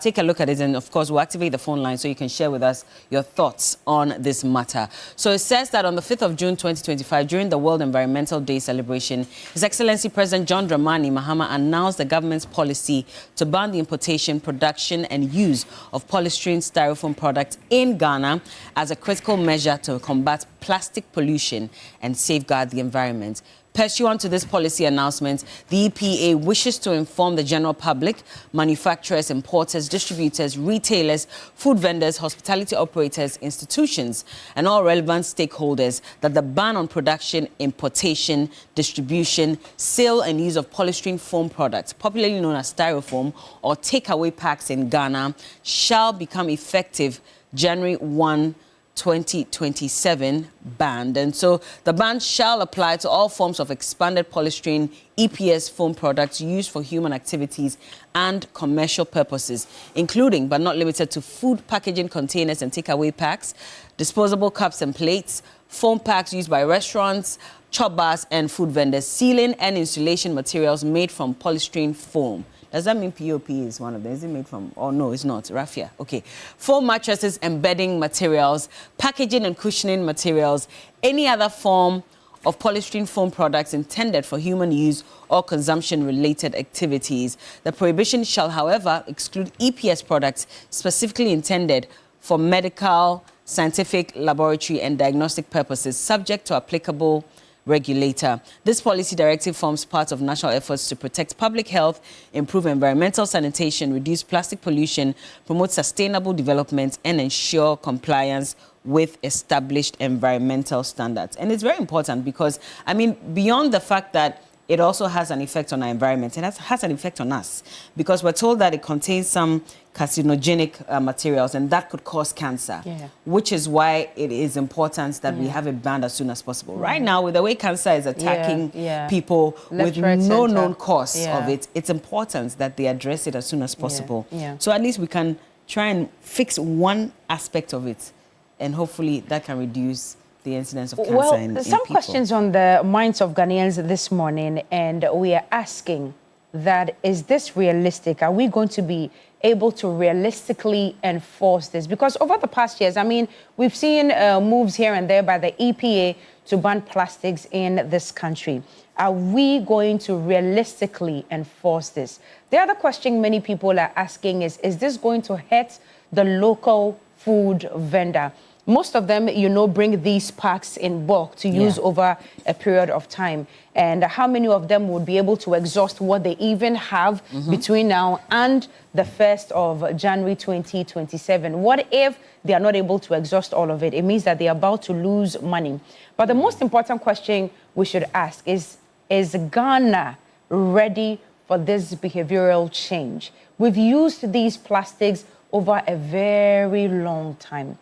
take a look at it, and of course, we'll activate the phone line so you can share with us your thoughts on this matter. So it says that on the 5th of June, 2025, during the World Environmental Day celebration, His Excellency President John Dramani Mahama announced the government's policy to ban the importation, production and use of polystyrene styrofoam products in Ghana as a critical measure to combat plastic pollution and safeguard the environment. Pursuant to this policy announcement, the EPA wishes to inform the general public, manufacturers, importers, distributors, retailers, food vendors, hospitality operators, institutions, and all relevant stakeholders that the ban on production, importation, distribution, sale, and use of polystyrene foam products, popularly known as styrofoam or takeaway packs in Ghana, shall become effective January 1, 2027 banned. And so the ban shall apply to all forms of expanded polystyrene EPS foam products used for human activities and commercial purposes, including but not limited to food packaging containers and takeaway packs, disposable cups and plates, foam packs used by restaurants, chop bars and food vendors, ceiling and insulation materials made from polystyrene foam. Does that mean POP is one of them? Is it made from, oh no, it's not, raffia. Okay. Foam mattresses and bedding materials, packaging and cushioning materials, any other form of polystyrene foam products intended for human use or consumption-related activities. The prohibition shall, however, exclude EPS products specifically intended for medical, scientific, laboratory, and diagnostic purposes, subject to applicable regulator. This policy directive forms part of national efforts to protect public health, improve environmental sanitation, reduce plastic pollution, promote sustainable development, and ensure compliance with established environmental standards. And it's very important because, I mean, beyond the fact that it also has an effect on our environment, it has an effect on us because we're told that it contains some carcinogenic materials and that could cause cancer, which is why it is important that we have it banned as soon as possible. Right now, with the way cancer is attacking people with no known cause of it, it's important that they address it as soon as possible. So at least we can try and fix one aspect of it and hopefully that can reduce the incidence of cancer in people. Some questions on the minds of Ghanaians this morning, and we are asking that, is this realistic? Are we going to be able to realistically enforce this? Because over the past years, I mean, we've seen moves here and there by the EPA to ban plastics in this country. Are we going to realistically enforce this? The other question many people are asking is this going to hurt the local food vendor? Most of them, you know, bring these packs in bulk to use over a period of time. And how many of them would be able to exhaust what they even have between now and the 1st of January 2027? What if they are not able to exhaust all of it? It means that they are about to lose money. But the most important question we should ask is Ghana ready for this behavioral change? We've used these plastics over a very long time.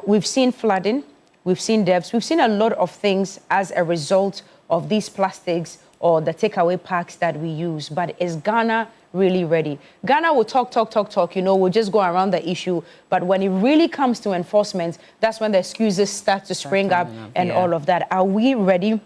We've seen flooding, we've seen deaths, we've seen a lot of things as a result of these plastics or the takeaway packs that we use. But is Ghana really ready? Ghana will talk, you know, we'll just go around the issue. But when it really comes to enforcement, that's when the excuses start to spring up and all of that. Are we ready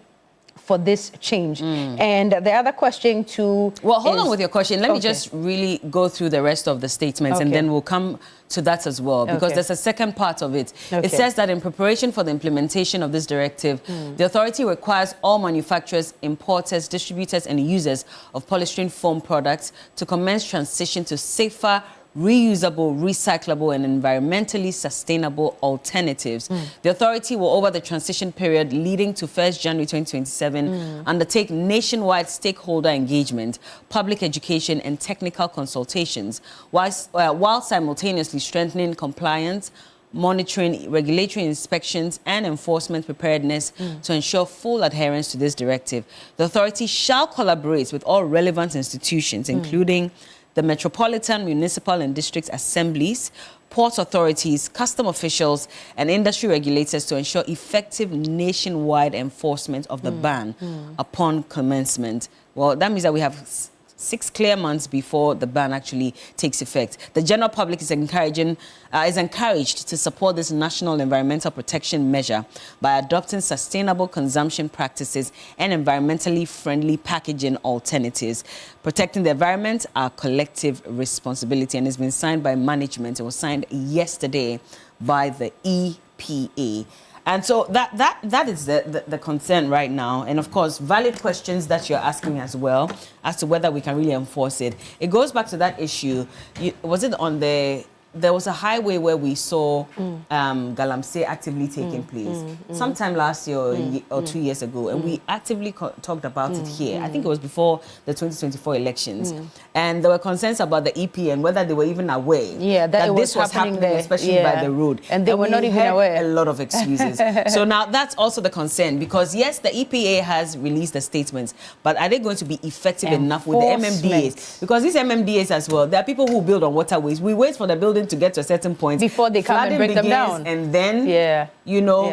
for this change? And the other question too. Well, hold on with your question. Let me just really go through the rest of the statements and then we'll come to that as well, because there's a second part of it. It says that in preparation for the implementation of this directive, the authority requires all manufacturers, importers, distributors, and users of polystyrene foam products to commence transition to safer, reusable, recyclable, and environmentally sustainable alternatives. The authority will, over the transition period leading to 1st January 2027, undertake nationwide stakeholder engagement, public education, and technical consultations, while simultaneously strengthening compliance, monitoring, regulatory inspections, and enforcement preparedness to ensure full adherence to this directive. The authority shall collaborate with all relevant institutions, including the Metropolitan, Municipal, and District Assemblies, port authorities, custom officials, and industry regulators to ensure effective nationwide enforcement of the ban upon commencement. Well, that means that we have 6 clear months before the ban actually takes effect. The general public is encouraged to support this national environmental protection measure by adopting sustainable consumption practices and environmentally friendly packaging alternatives. Protecting the environment, our collective responsibility, and it's been signed by management. It was signed yesterday by the EPA. And so that is the concern right now. And of course, valid questions that you're asking as well as to whether we can really enforce it. It goes back to that issue. Was it on there was a highway where we saw Galamsey actively taking place sometime last year or 2 years ago, and we actively talked about it here. I think it was before the 2024 elections, and there were concerns about the EP and whether they were even aware that this was happening there, especially by the road, and they were not even aware. A lot of excuses. So now that's also the concern, because yes, the EPA has released the statements, but are they going to be effective enough with the MMDAs? Because these MMDAs as well, there are people who build on waterways. We wait for the building building to get to a certain point. Before they come and break them down. And then,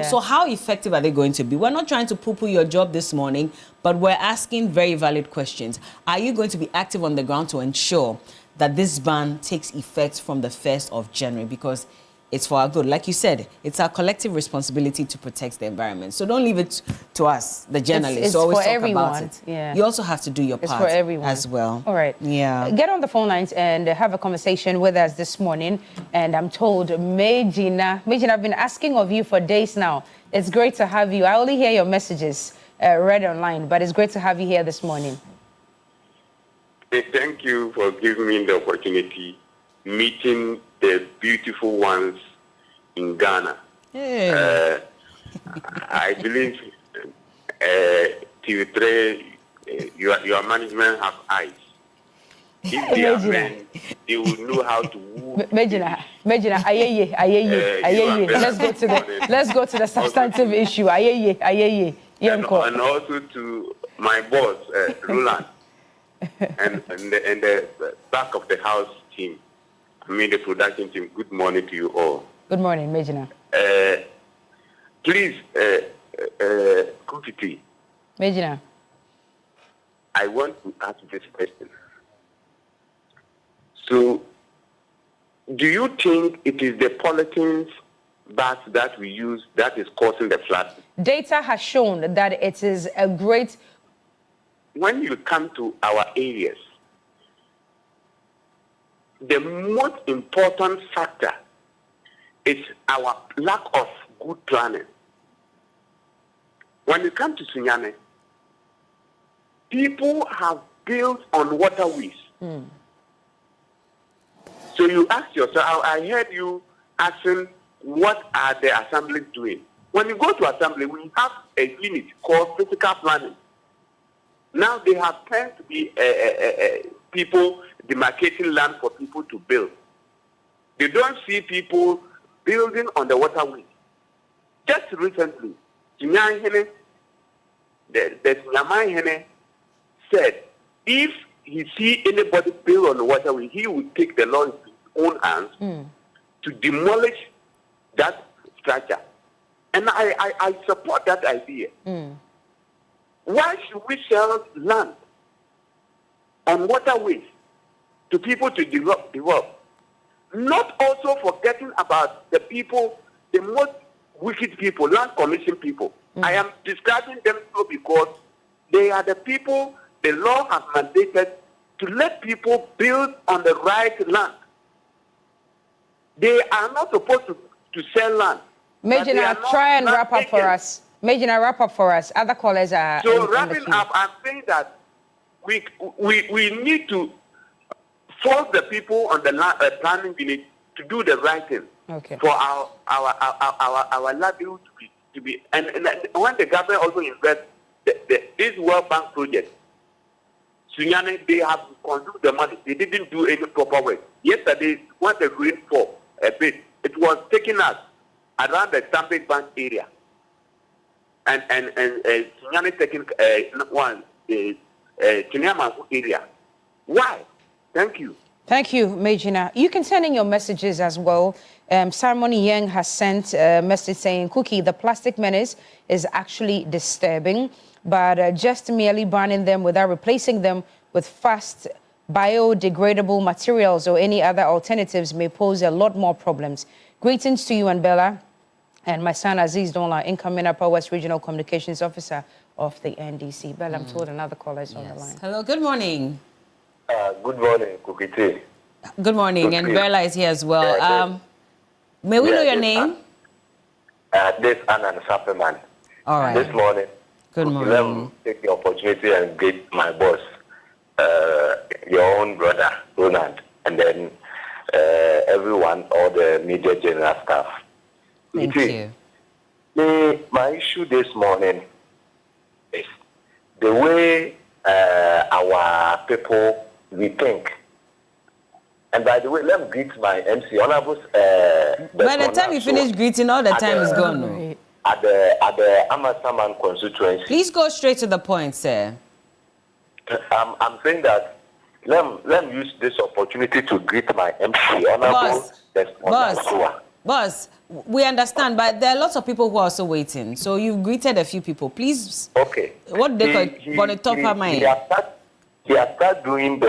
so how effective are they going to be? We're not trying to poo-poo your job this morning, but we're asking very valid questions. Are you going to be active on the ground to ensure that this ban takes effect from the 1st of January? Because it's for our good. Like you said, it's our collective responsibility to protect the environment. So don't leave it to us, the journalists. It's always for talk everyone. about it. Yeah. You also have to do your part for everyone as well. All right. Yeah. Get on the phone lines and have a conversation with us this morning. And I'm told, Megina, I've been asking of you for days now. It's great to have you. I only hear your messages read online, but it's great to have you here this morning. Thank you for giving me the opportunity meeting the beautiful ones in Ghana. Hey. I believe TV3, your management have eyes. If they are men, they will know how to woo. Megina, ayeye. Let's go to the substantive issue. Ayeye. And also to my boss, Roland, and the back of the house team. I mean the production team. Good morning to you all. Good morning, Megina. Please, Kukiti. Megina. I want to ask this question. So, do you think it is the polythene bags that we use that is causing the flood? Data has shown that it is a great... When you come to our areas, the most important factor is our lack of good planning. When you come to Sunyane, people have built on waterways. So you ask yourself, I heard you asking, what are the assemblies doing? When you go to assembly, we have a unit called physical planning. Now they have turned to be people demarcating land for people to build. They don't see people building on the waterway. Just recently, the Nyamai said, if he see anybody build on the waterway, he would take the law into his own hands to demolish that structure. And I support that idea. Why should we sell land on waterways to people to develop? Not also forgetting about the people, the most wicked people, land commission people. I am describing them so because they are the people the law has mandated to let people build on the right land. They are not supposed to sell land. Major, try and wrap up for us. Major, wrap up for us. Other callers are... So wrapping up, I'm saying that we need to force the people on the planning unit to do the right thing for our livelihood to be and when the government also invests this World Bank project, Sunyane, they have consumed the money. They didn't do any proper work. Yesterday, when the rain fell a bit, it was taking us around the Stanbic Bank area. And Sunyane taking Chinyama area. Why? Thank you. Thank you, Majina. You can send in your messages as well. Simon Yang has sent a message saying, Cookie, the plastic menace is actually disturbing, but just merely banning them without replacing them with fast biodegradable materials or any other alternatives may pose a lot more problems. Greetings to you and Bella, and my son Aziz Donla, incoming Upper West Regional Communications Officer of the NDC. Bella, I'm told another caller is on the line. Hello, good morning. Good morning, Kukiti. Good morning, and Bella is here as well. May we know your name? This Anand Sapperman. All right. This morning. Good morning. Let me take the opportunity and greet my boss, your own brother, Ronald, and then everyone, all the media general staff. Thank you. My issue this morning is the way our people rethink. And by the way, let me greet my MC, Honorable. By the time you finish greeting, all the time is gone. No? At the Amasaman constituency. Please go straight to the point, sir. I'm saying that let me use this opportunity to greet my MC, Honorable Boss, we understand, but there are lots of people who are also waiting. So you've greeted a few people. Please. Okay. What they call top of my He has started doing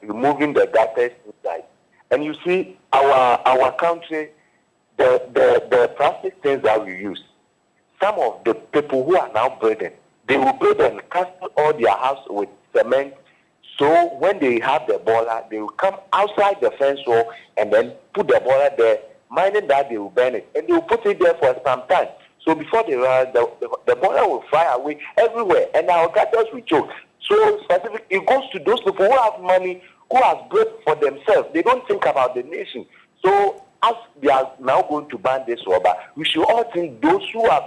removing the gutters inside. And you see, our country, the plastic things that we use, some of the people who are now building, they will build and cast all their house with cement. So when they have the boiler, they will come outside the fence wall and then put the boiler there, minding that they will burn it. And they will put it there for some time. So before they run, the boiler will fly away everywhere, and our gutters will choke. So specifically, it goes to those people who have money, who have built for themselves. They don't think about the nation. So as they are now going to ban this rubber, we should all think those who are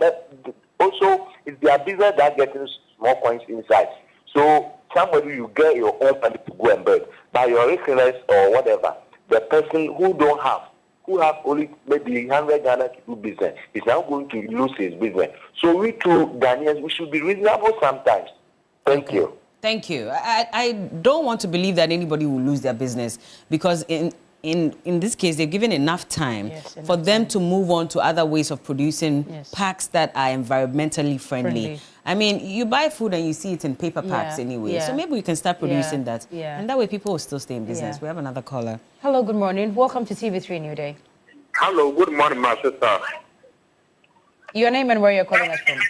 also, it's their business that getting small coins inside. So somebody, you get your own money to go and build. By your reckless or whatever, the person who have only maybe 100 Ghana to do business is now going to lose his business. So we too, Ghanaians, we should be reasonable sometimes. Thank you. Thank you. I don't want to believe that anybody will lose their business, because in this case, they've given enough time for them to move on to other ways of producing packs that are environmentally friendly. I mean, you buy food and you see it in paper packs anyway. So maybe we can start producing that. And that way people will still stay in business. We have another caller. Hello, good morning. Welcome to TV3 Newday. Hello, good morning, my sister. Your name and where you're calling us from?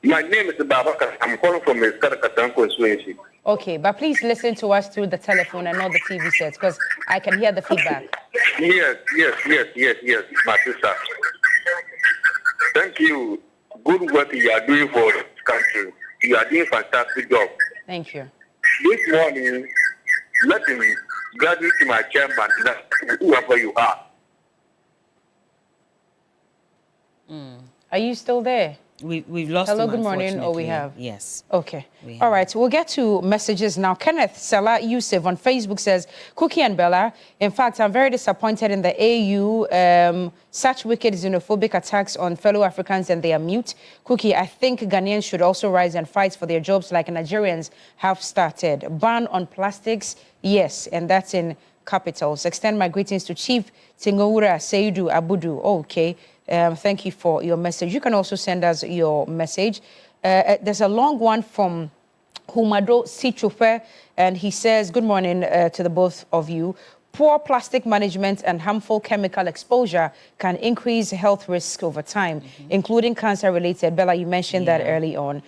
My name is Babaka. I'm calling from Katanko, Swayze. Okay, but please listen to us through the telephone and not the TV sets, because I can hear the feedback. Yes, my sister. Thank you. Good work you are doing for the country. You are doing a fantastic job. Thank you. This morning, let me graduate to my chairman, whoever you are. Are you still there? We've lost Hello, him, good morning. Oh, we unfortunately. have. Yes. Okay. All right. We'll get to messages now. Kenneth Salah Yusuf on Facebook says, Cookie and Bella, in fact, I'm very disappointed in the AU. Such wicked xenophobic attacks on fellow Africans, and they are mute. Cookie, I think Ghanaians should also rise and fight for their jobs like Nigerians have started. Ban on plastics, yes, and that's in capitals. Extend my greetings to Chief Tingowura Seidu Abudu. Okay. Thank you for your message. You can also send us your message. There's a long one from Humado Sichupe, and he says, good morning to the both of you. Poor plastic management and harmful chemical exposure can increase health risks over time, including cancer-related. Bella, you mentioned that early on.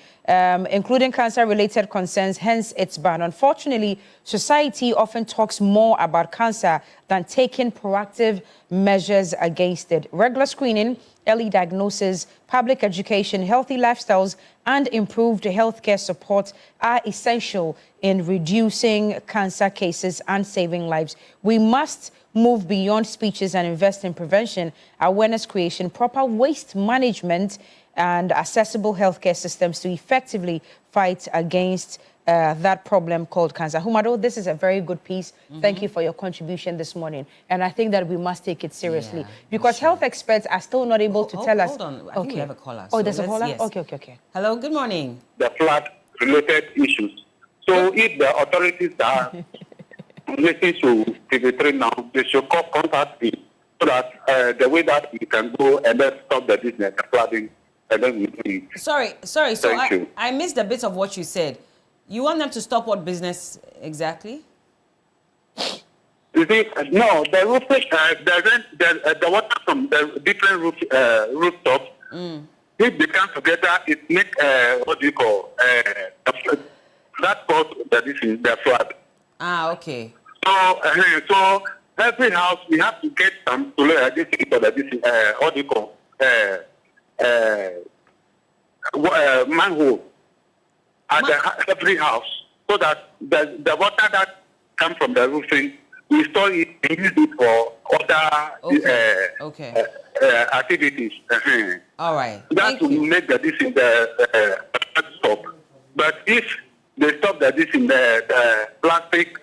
Including cancer-related concerns, hence its ban. Unfortunately, society often talks more about cancer than taking proactive measures against it. Regular screening, early diagnosis, public education, healthy lifestyles, and improved healthcare support are essential in reducing cancer cases and saving lives. We must move beyond speeches and invest in prevention, awareness creation, proper waste management, and accessible healthcare systems to effectively fight against that problem called cancer. Humado, this is a very good piece. Thank you for your contribution this morning. And I think that we must take it seriously because health experts are still not able to tell us. Hold on, I think we have a caller. Oh, there's a caller? Yes. Okay. Hello, good morning. The flood-related issues. So if the authorities are listening to TV3 now, they should contact me so that the way that we can go and then stop the business, the flooding, and then we do it. Sorry. So I missed a bit of what you said. You want them to stop what business exactly? You see, no, the roofing, the water from the different rooftops, if they come together, it makes, what do you call, that caused the flood. Ah, okay. So every house, we have to get some what do you call, manhole at every house, so that the water that comes from the roofing, we store it and use it for other activities. All right. That will make the stop. But if they stop the plastic,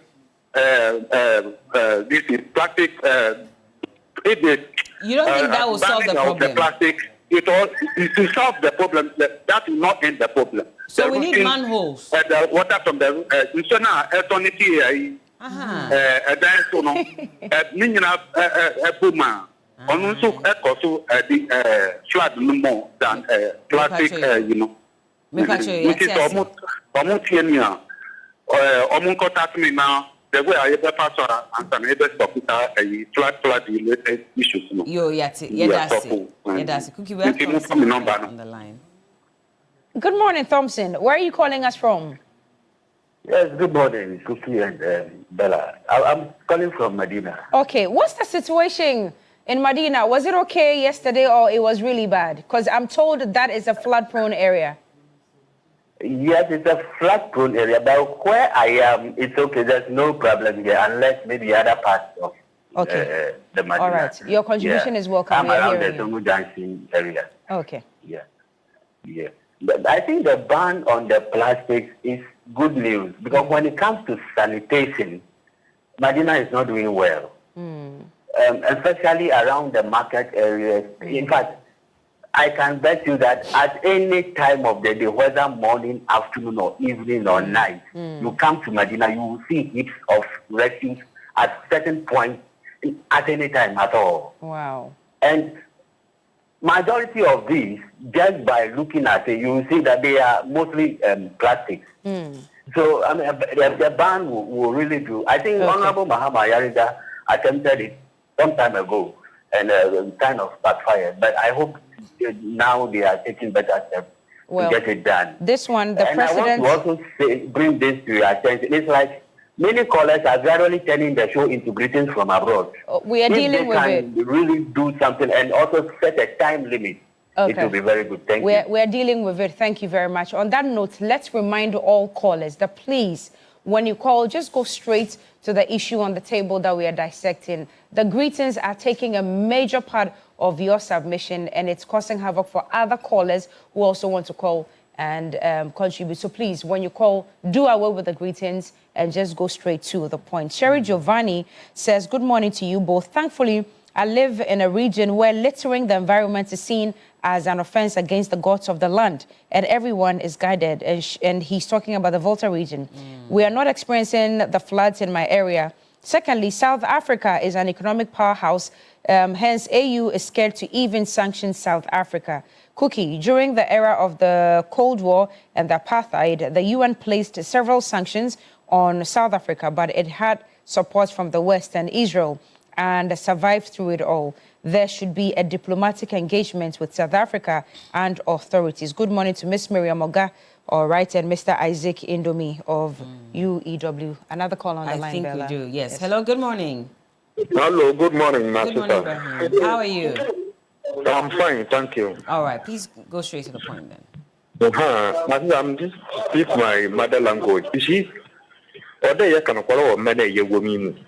if they you don't think that will solve the problem? The plastic, it will solve the problem. That will not end the problem. So we need manholes. The water from the dan so no ni nyina ebuma onu so ekoso the flood no more than plastic you know me pacho ya omo tie ni a omo contact me now the way I ever pass and some able stop flood related issues no yo that's Cookie welcome on the line. Good morning, Thompson. Where are you calling us from? Yes, good morning, Cookie and Bella. I'm calling from Medina. Okay, what's the situation in Medina? Was it okay yesterday or it was really bad? Because I'm told that is a flood-prone area. Yes, it's a flood-prone area, but where I am, it's okay. There's no problem here, unless maybe other parts of the Medina. All right, your contribution is welcome. I'm around the Songo Junction area. Okay. Yeah. But I think the ban on the plastics is good news because when it comes to sanitation, Medina is not doing well, especially around the market areas. In fact, I can bet you that at any time of the day, whether morning, afternoon, or evening, or night, you come to Medina, you will see heaps of refuse at certain points at any time at all. Wow. And majority of these, just by looking at it, you will see that they are mostly plastics. So I mean, the ban will really do. I think Honorable Mahama Yarida attempted it some time ago and kind of backfired. But I hope now they are taking better steps to get it done. This one, the president. I want to also bring this to your attention. It's like many callers are gradually turning the show into greetings from abroad. We are dealing with it. If they can really do something and also set a time limit, it will be very good. Thank you. We're dealing with it. Thank you very much. On that note, let's remind all callers that please, when you call, just go straight to the issue on the table that we are dissecting. The greetings are taking a major part of your submission, and it's causing havoc for other callers who also want to call and contribute. So please, when you call, do away with the greetings and just go straight to the point. Sherry Giovanni says, good morning to you both. Thankfully, I live in a region where littering the environment is seen as an offense against the gods of the land, and everyone is guided. And he's talking about the Volta region. We are not experiencing the floods in my area. Secondly, South Africa is an economic powerhouse. Hence, AU is scared to even sanction South Africa. Cookie, during the era of the Cold War and the apartheid, the UN placed several sanctions on South Africa, but it had support from the West and Israel and survived through it all. There should be a diplomatic engagement with South Africa and authorities. Good morning to Miss Miriam Oga, all right, and Mr. Isaac Indomi of UEW. Another call on the line, I think Bella. we do, yes. Hello, good morning. Hello, good morning, my Good morning, Ibrahim. How are you? I'm fine, thank you. All right, please go straight to the point then. I'm just speak my mother language. You see, other you can follow many you women.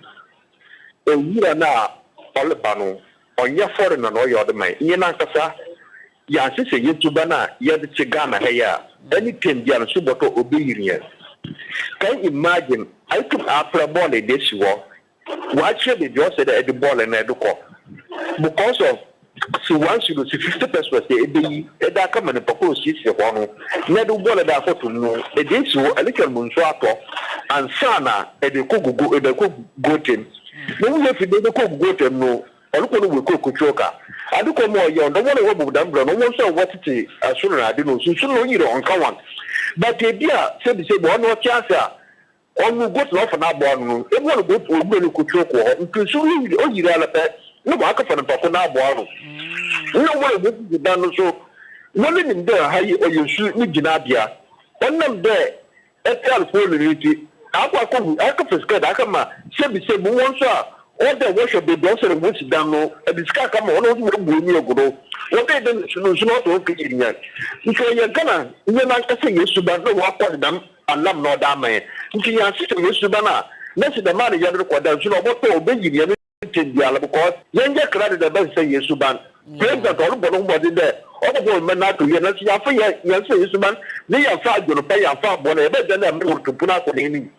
You are now all about on your foreign and all your other man. You know, ya sisi YouTubana ya the Chigana here. Anything you are super obedience. Can you imagine? I took after a ball in this war. Why should they just say that the ball and the call? Because of so once you go to 50%, they come and propose this one. Never ball that for to know. It is so a little monsuato and Sana and the cook go team. No, if you don't cook go team, no. I look on the cook choker. I look on more young. The one who would have done, no one saw what it is as soon as I didn't know. So soon you don't come on. But the idea said, one more chance. On the good love for that one, it won't go to a really good choke or to soon you develop. No, I can find a papa now. No one will be done so. One in there, how you shoot me, Janabia. One of there, at California, I can forget. I come, say, one sir. All the worship the blessed and which down low, and the sky come on over the go. What they done is not okay in yet. If you're gonna, you're not saying you should not walk on them and love no damn man. If you are sitting with Subana, let's the money you're required, you know what to obey you because young credit the best say yes, Suban. Praise the God, but nobody there. All the women not to hear, let's say, yes, Suban, they are far going to pay a far bonnet, but then I'm going to put out on any.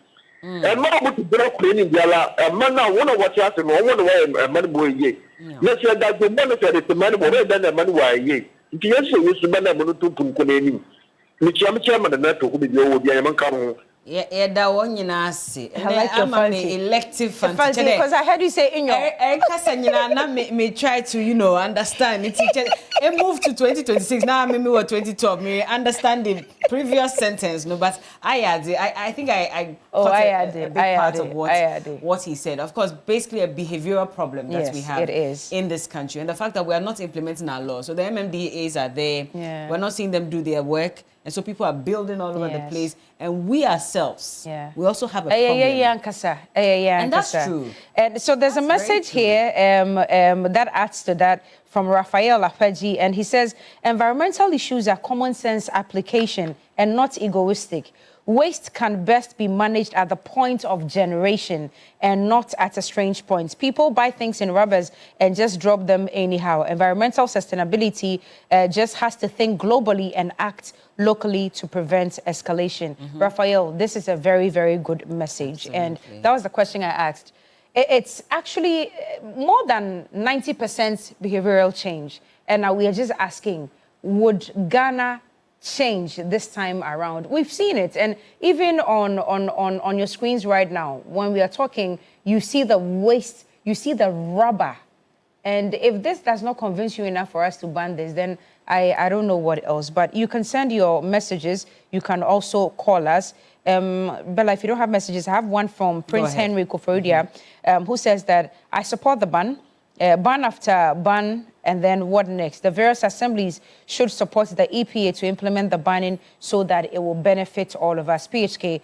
And now to block cleaning the a man now one of what's happening, or one way a man boy ye. Let's say that the monetary the money more than a man why ye. If you say you should be able to put in which I'm chairman and that to be the old Yaman. Yeah, that one you know see. I like your fancy. Elective fancy. Because I heard you say in your. Me try to understand it. It moved to 2026. Now I'm what 2012. Me understand the previous sentence. No, but I think I caught a big part of what he said. Of course, basically a behavioral problem that we have in this country, and the fact that we are not implementing our law. So the MMDAs are there. Yeah. We're not seeing them do their work. And so people are building all over the place. And we ourselves, we also have a problem. And that's true. And so there's a message here that adds to that from Raphael Apeji. And he says, environmental issues are common sense application and not egoistic. Waste can best be managed at the point of generation and not at a strange point. People buy things in rubbers and just drop them anyhow. Environmental sustainability just has to think globally and act locally to prevent escalation. Raphael, this is a very, very good message. And that was the question I asked. It's actually more than 90% behavioral change. And now we are just asking, would Ghana change this time around? We've seen it, and even on your screens right now, when we are talking, you see the waste, you see the rubber, and if this does not convince you enough for us to ban this, then I don't know what else. But you can send your messages. You can also call us. Bella, if you don't have messages, I have one from Prince Henry Koforidia, who says that I support the ban. Ban after ban, and then what next? The various assemblies should support the EPA to implement the banning so that it will benefit all of us. PHK,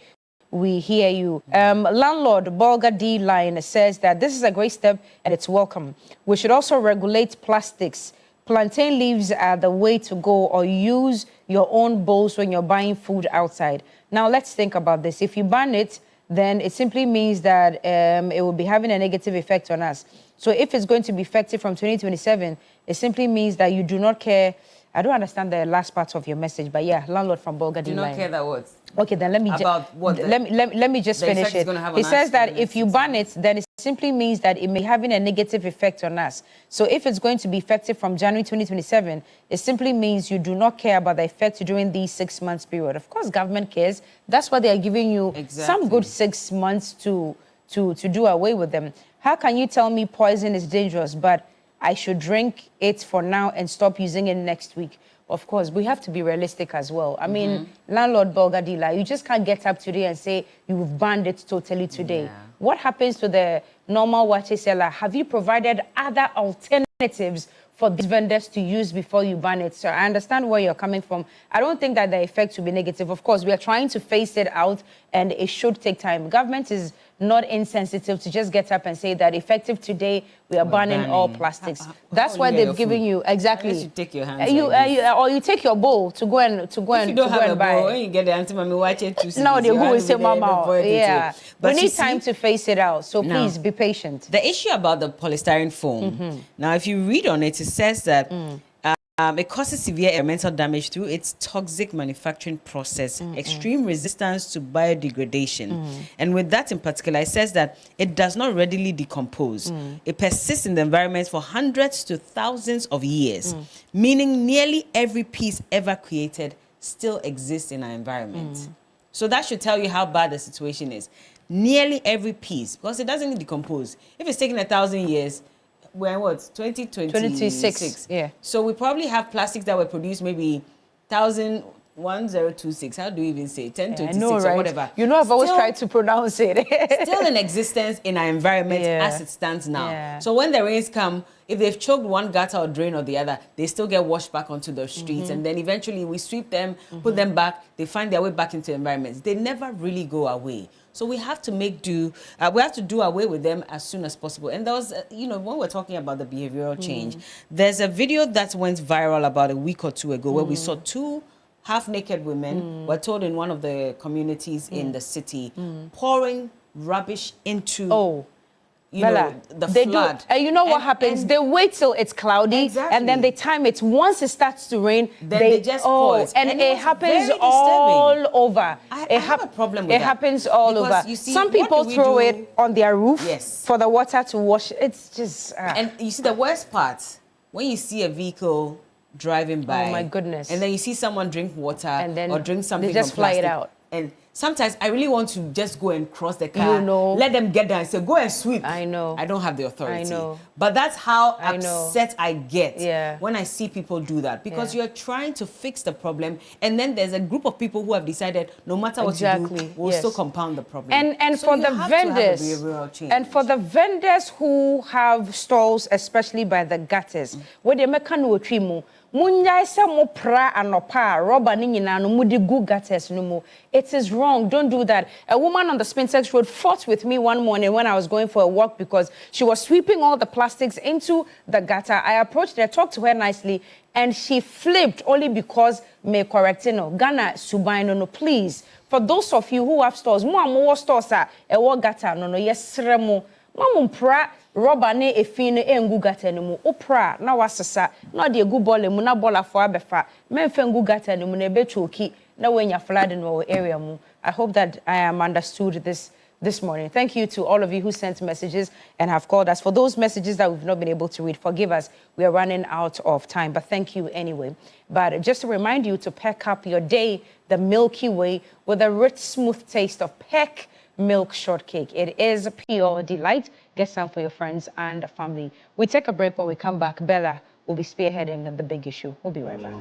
we hear you. Landlord Bolga D. Line says that this is a great step and it's welcome. We should also regulate plastics. Plantain leaves are the way to go, or use your own bowls when you're buying food outside. Now, let's think about this. If you ban it, then it simply means that it will be having a negative effect on us. So if it's going to be effective from 2027, it simply means that you do not care. I don't understand the last part of your message, but yeah, landlord from Bulgaria. Do you not care that what? Okay, then let me just finish it. He says that if you ban it, then it simply means that it may having a negative effect on us. So if it's going to be effective from January 2027, it simply means you do not care about the effect during these 6 months period. Of course, government cares. That's why they are giving you some good 6 months to do away with them. How can you tell me poison is dangerous, but I should drink it for now and stop using it next week? Of course, we have to be realistic as well. I mean, landlord Bolgadila, you just can't get up today and say you've banned it totally today. What happens to the normal water seller? Have you provided other alternatives for these vendors to use before you ban it? So I understand where you're coming from. I don't think that the effect will be negative. Of course, we are trying to phase it out, and it should take time. Government is not insensitive to just get up and say that effective today, we are banning all plastics. That's why they've given you exactly. You take your hands. Or you take your bowl to go and if you don't have a bowl, when you get the anti-mommy watch it too. No, they go and say mama. Yeah, but we need time to phase it out. So please be patient. The issue about the polystyrene foam. Now, if you read on it, it says that. It causes severe environmental damage through its toxic manufacturing process, extreme resistance to biodegradation. And with that in particular, it says that it does not readily decompose. It persists in the environment for hundreds to thousands of years, meaning nearly every piece ever created still exists in our environment. So that should tell you how bad the situation is. Nearly every piece, because it doesn't decompose. If it's taking 1,000 years, we're in what? 2026. Yeah. So we probably have plastics that were produced maybe 1026. How do you even say 1026 or whatever? You know, I've always tried to pronounce it. Still in existence in our environment as it stands now. Yeah. So when the rains come, if they've choked one gutter or drain or the other, they still get washed back onto the streets. And then eventually we sweep them, put them back. They find their way back into the environment. They never really go away. So we have to make do. We have to do away with them as soon as possible. And there was, when we're talking about the behavioral change, there's a video that went viral about a week or two ago where we saw two half-naked women, were told in one of the communities in the city, pouring rubbish into the flood. And you know what happens? They wait till it's cloudy and then they time it. Once it starts to rain, then they just pour it. And it happens all over. I have a problem with that. It happens all over. You see, some people throw it on their roof for the water to wash. It's just... And you see the worst part, when you see a vehicle driving by. Oh my goodness. And then you see someone drink water and then or drink something they just from plastic, fly it out. And sometimes I really want to just go and cross the car, let them get down and say, go and sweep. I know. I don't have the authority. I know. But that's how I know. upset I get Yeah. when I see people do that. Because Yeah. you're trying to fix the problem, and then there's a group of people who have decided no matter what you do, we'll yes. still compound the problem. And So for you the have to have a vendors, behavioral change. and for the vendors who have stalls, especially by the gutters, where they make no trimu, munya se mo pra anopa rubber ni nyina no mudi gu gutters no mo. It is wrong. Don't do that. A woman on the Spintex Road fought with me one morning when I was going for a walk because she was sweeping all the plastics into the gutter. I approached her, talked to her nicely, and she flipped only because me correcting no. Ghana subaino no, please. For those of you who have stores, more stores are a walk gutter no yes remo. Mamu pra rubber ne efin engu gata ne mu opra na wasesa na de egu ball mu na ball afo abefa memfa engu gata ne mu na ebechoki na wenya flood in our area mu. I hope that I am understood this morning. Thank you to all of you who sent messages and have called us. For those messages that we've not been able to read, forgive us. We are running out of time, but thank you anyway. But just to remind you to pack up your day the Milky Way with a rich, smooth taste of Peck milk shortcake. It is a pure delight. Get some for your friends and family. We take a break. When we come back, Bella will be spearheading the big issue. We'll be right back.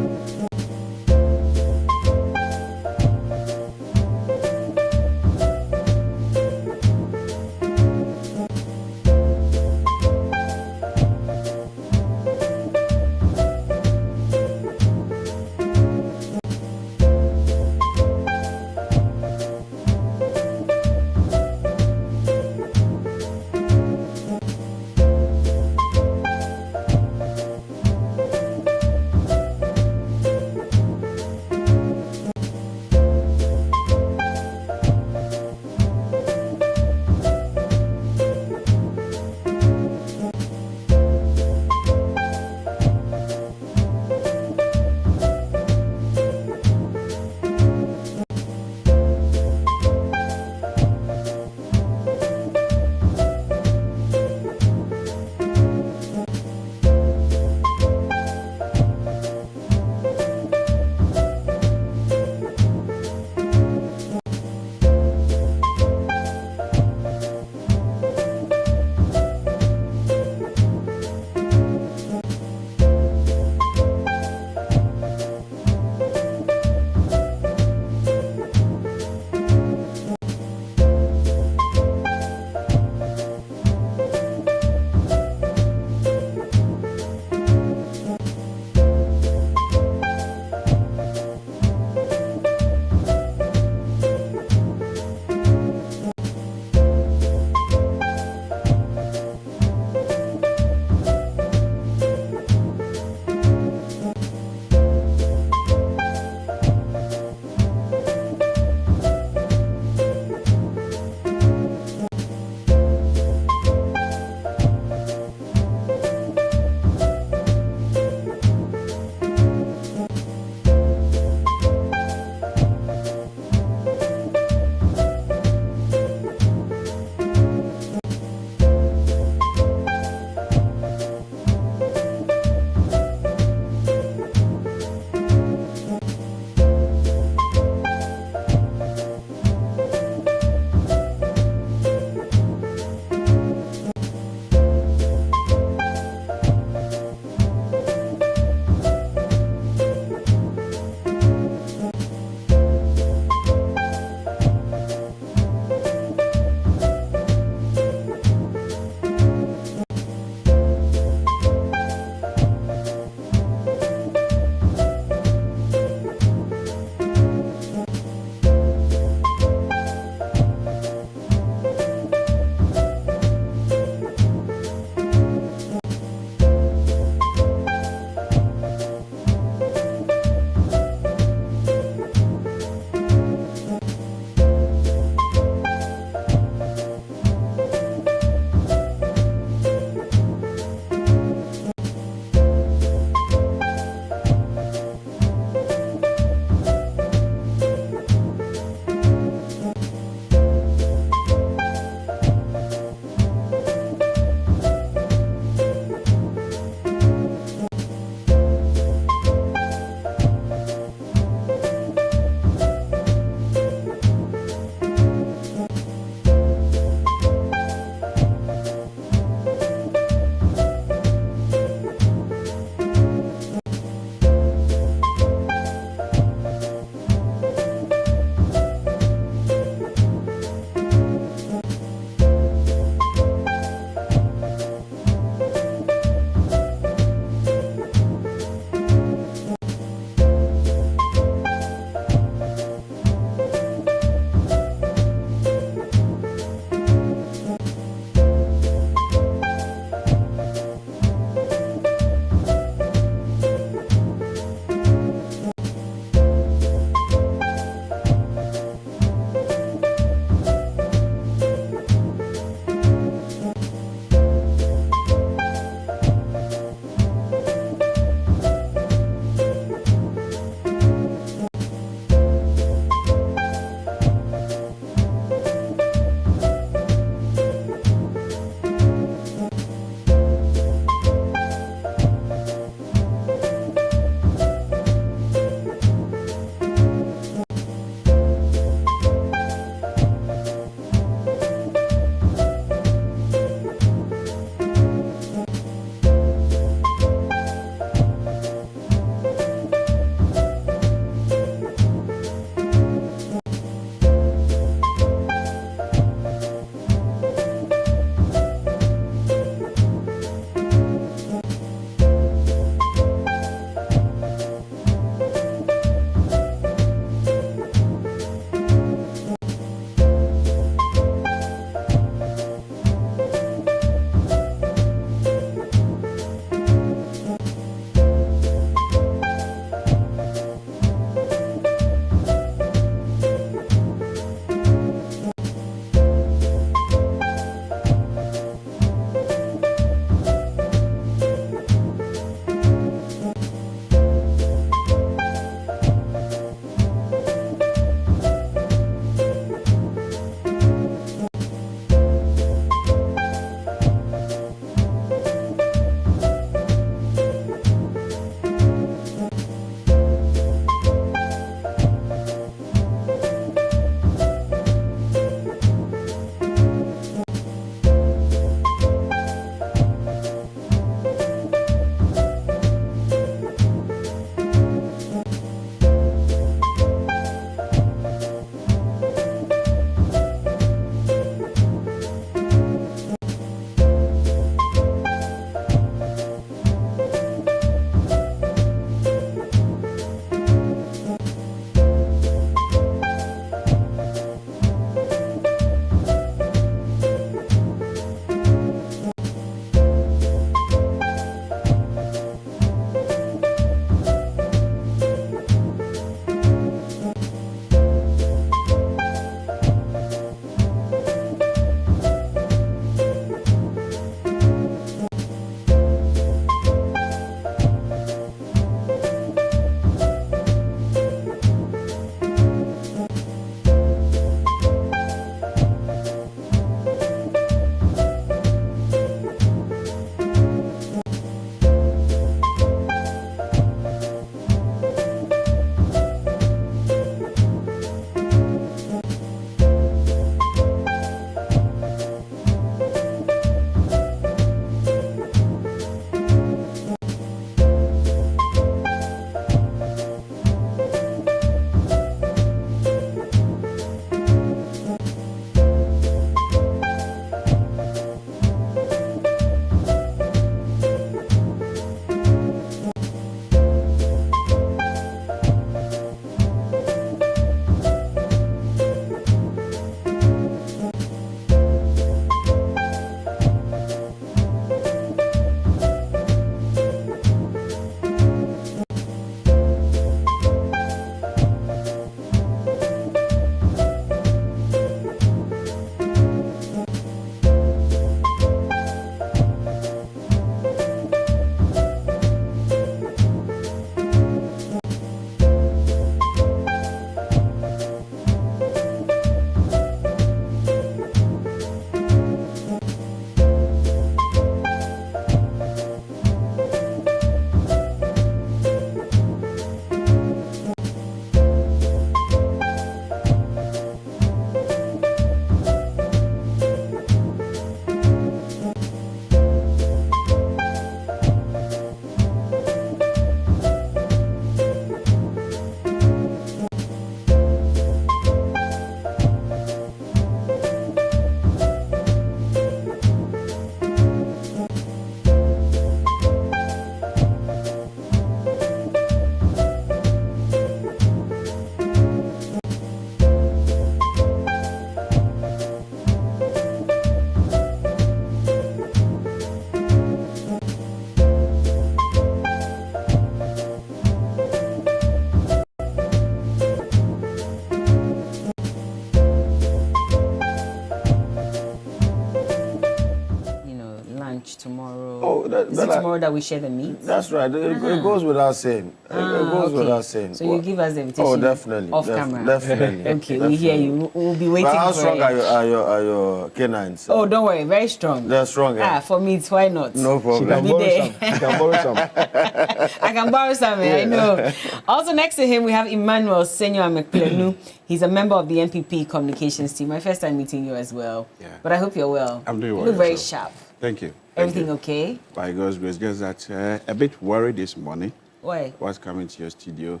lunch tomorrow? Oh, is it tomorrow that we share the meat? That's right. It goes without saying. It goes without saying. So you give us the invitation. Oh, definitely. Off camera. Definitely. Okay, we hear you. We'll be waiting. But how for strong it. are your canines? Oh, don't worry, very strong. They're strong. Yeah. For meat, why not? No problem. She can borrow some. I can borrow some. I know. Also, next to him we have Emmanuel Senyo Ameklenu. He's a member of the NPP communications team. My first time meeting you as well. Yeah. But I hope you're well. I'm doing well. You look very sharp. Thank you. Everything okay? By God's grace, just that a bit worried this morning. Why? Was coming to your studio.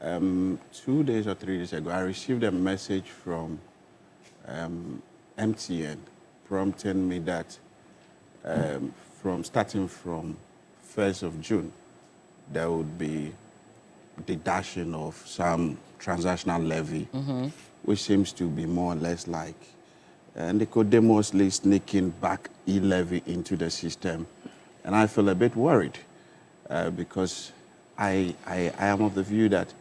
2 days or 3 days ago, I received a message from MTN prompting me that starting from 1st of June, there would be deduction of some transactional levy, which seems to be more or less like Nicodemously sneaking back e-levy into the system. And I feel a bit worried because I am of the view that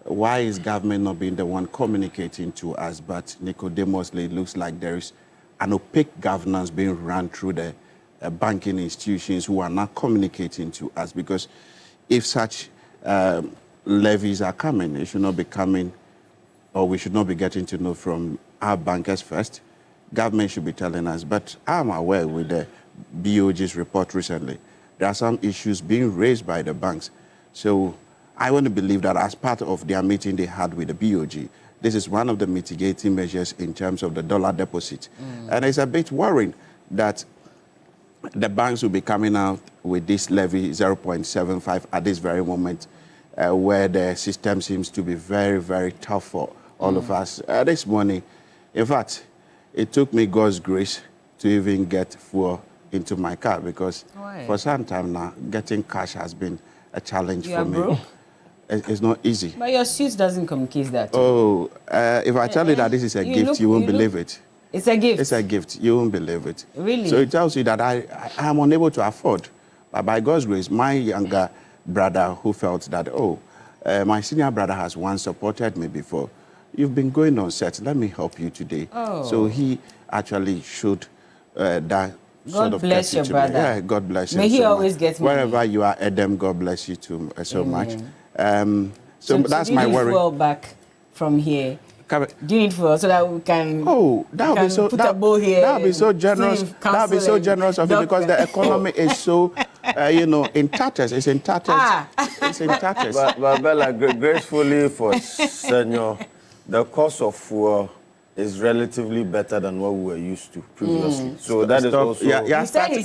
why is government not being the one communicating to us, but Nicodemously it looks like there is an opaque governance being run through the banking institutions who are not communicating to us, because if such levies are coming, it should not be coming, or we should not be getting to know from our bankers first. Government should be telling us. But I'm aware with the BOG's report recently, there are some issues being raised by the banks. So I want to believe that as part of their meeting they had with the BOG, this is one of the mitigating measures in terms of the dollar deposit. And it's a bit worrying that the banks will be coming out with this levy 0.75 at this very moment, where the system seems to be very, very tough for all of us. This morning, in fact, it took me God's grace to even get fuel into my car, because for some time now, getting cash has been a challenge for me. Broke? It's not easy. But your suit doesn't communicate that. Oh, if I tell you that this is a gift, you won't believe it. It's a gift? It's a gift. You won't believe it. Really? So it tells you that I am unable to afford. But by God's grace, my younger brother who felt that, my senior brother has once supported me before. You've been going on set. Let me help you today. So he actually showed that sort of bless your brother. Yeah, God bless him. May he always get money. Wherever you are, Adam, God bless you too so much. So that's my worry. Do you need fuel back from here? Do you need fuel so that we can? Oh, that would be so. Put a bow here. That would be so generous. That would be so generous of you, because the economy is so, in tatters. It's in tatters. It's in tatters. But Bella, gracefully for Senor, the cost of fuel is relatively better than what we were used to previously. So that is also... Yeah, started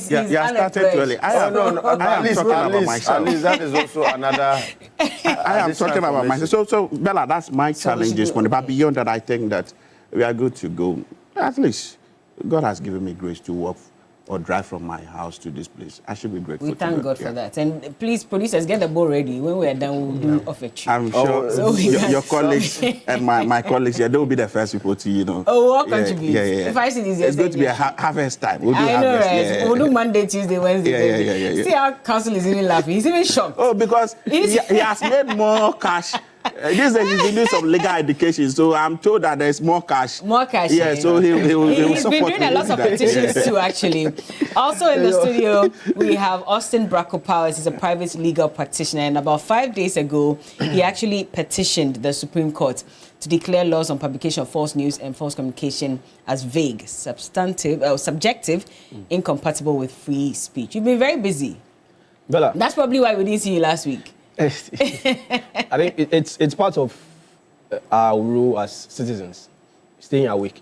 early. I am talking about myself. At least that is also another... I am talking about myself. So Bella, that's my challenge this morning. But beyond that, I think that we are good to go. At least God has given me grace to walk or drive from my house to this place. I should be grateful. We thank God for that. And please, producers, get the bowl ready. When we are done, we'll do off a tree. I'm sure your colleagues and my colleagues, they will be the first people to, we'll contribute. Yeah. If I see this, it's going to be a harvest time. We'll do I know, harvest. right? Yeah. We'll do Monday, Tuesday, Wednesday. Yeah. See how council is even laughing. He's even shocked. Oh, because he has made more cash. These days he's doing some legal education, so I'm told that there's more cash. More cash. Yeah, so he's been doing a lot of petitions too, actually. Also in the studio, we have Austin Bracco Powers. He's a private legal practitioner, and about 5 days ago, he actually petitioned the Supreme Court to declare laws on publication of false news and false communication as vague, subjective, incompatible with free speech. You've been very busy. Bella. That's probably why we didn't see you last week. I think it's part of our role as citizens, staying awake.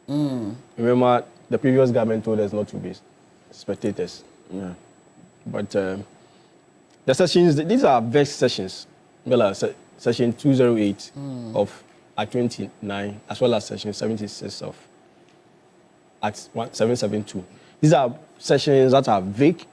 Remember, the previous government told us not to be spectators. Yeah. But the sessions, these are vexed sessions. Bella, session 208 of Act 29, as well as session 76 of Act 772. These are sessions that are vague,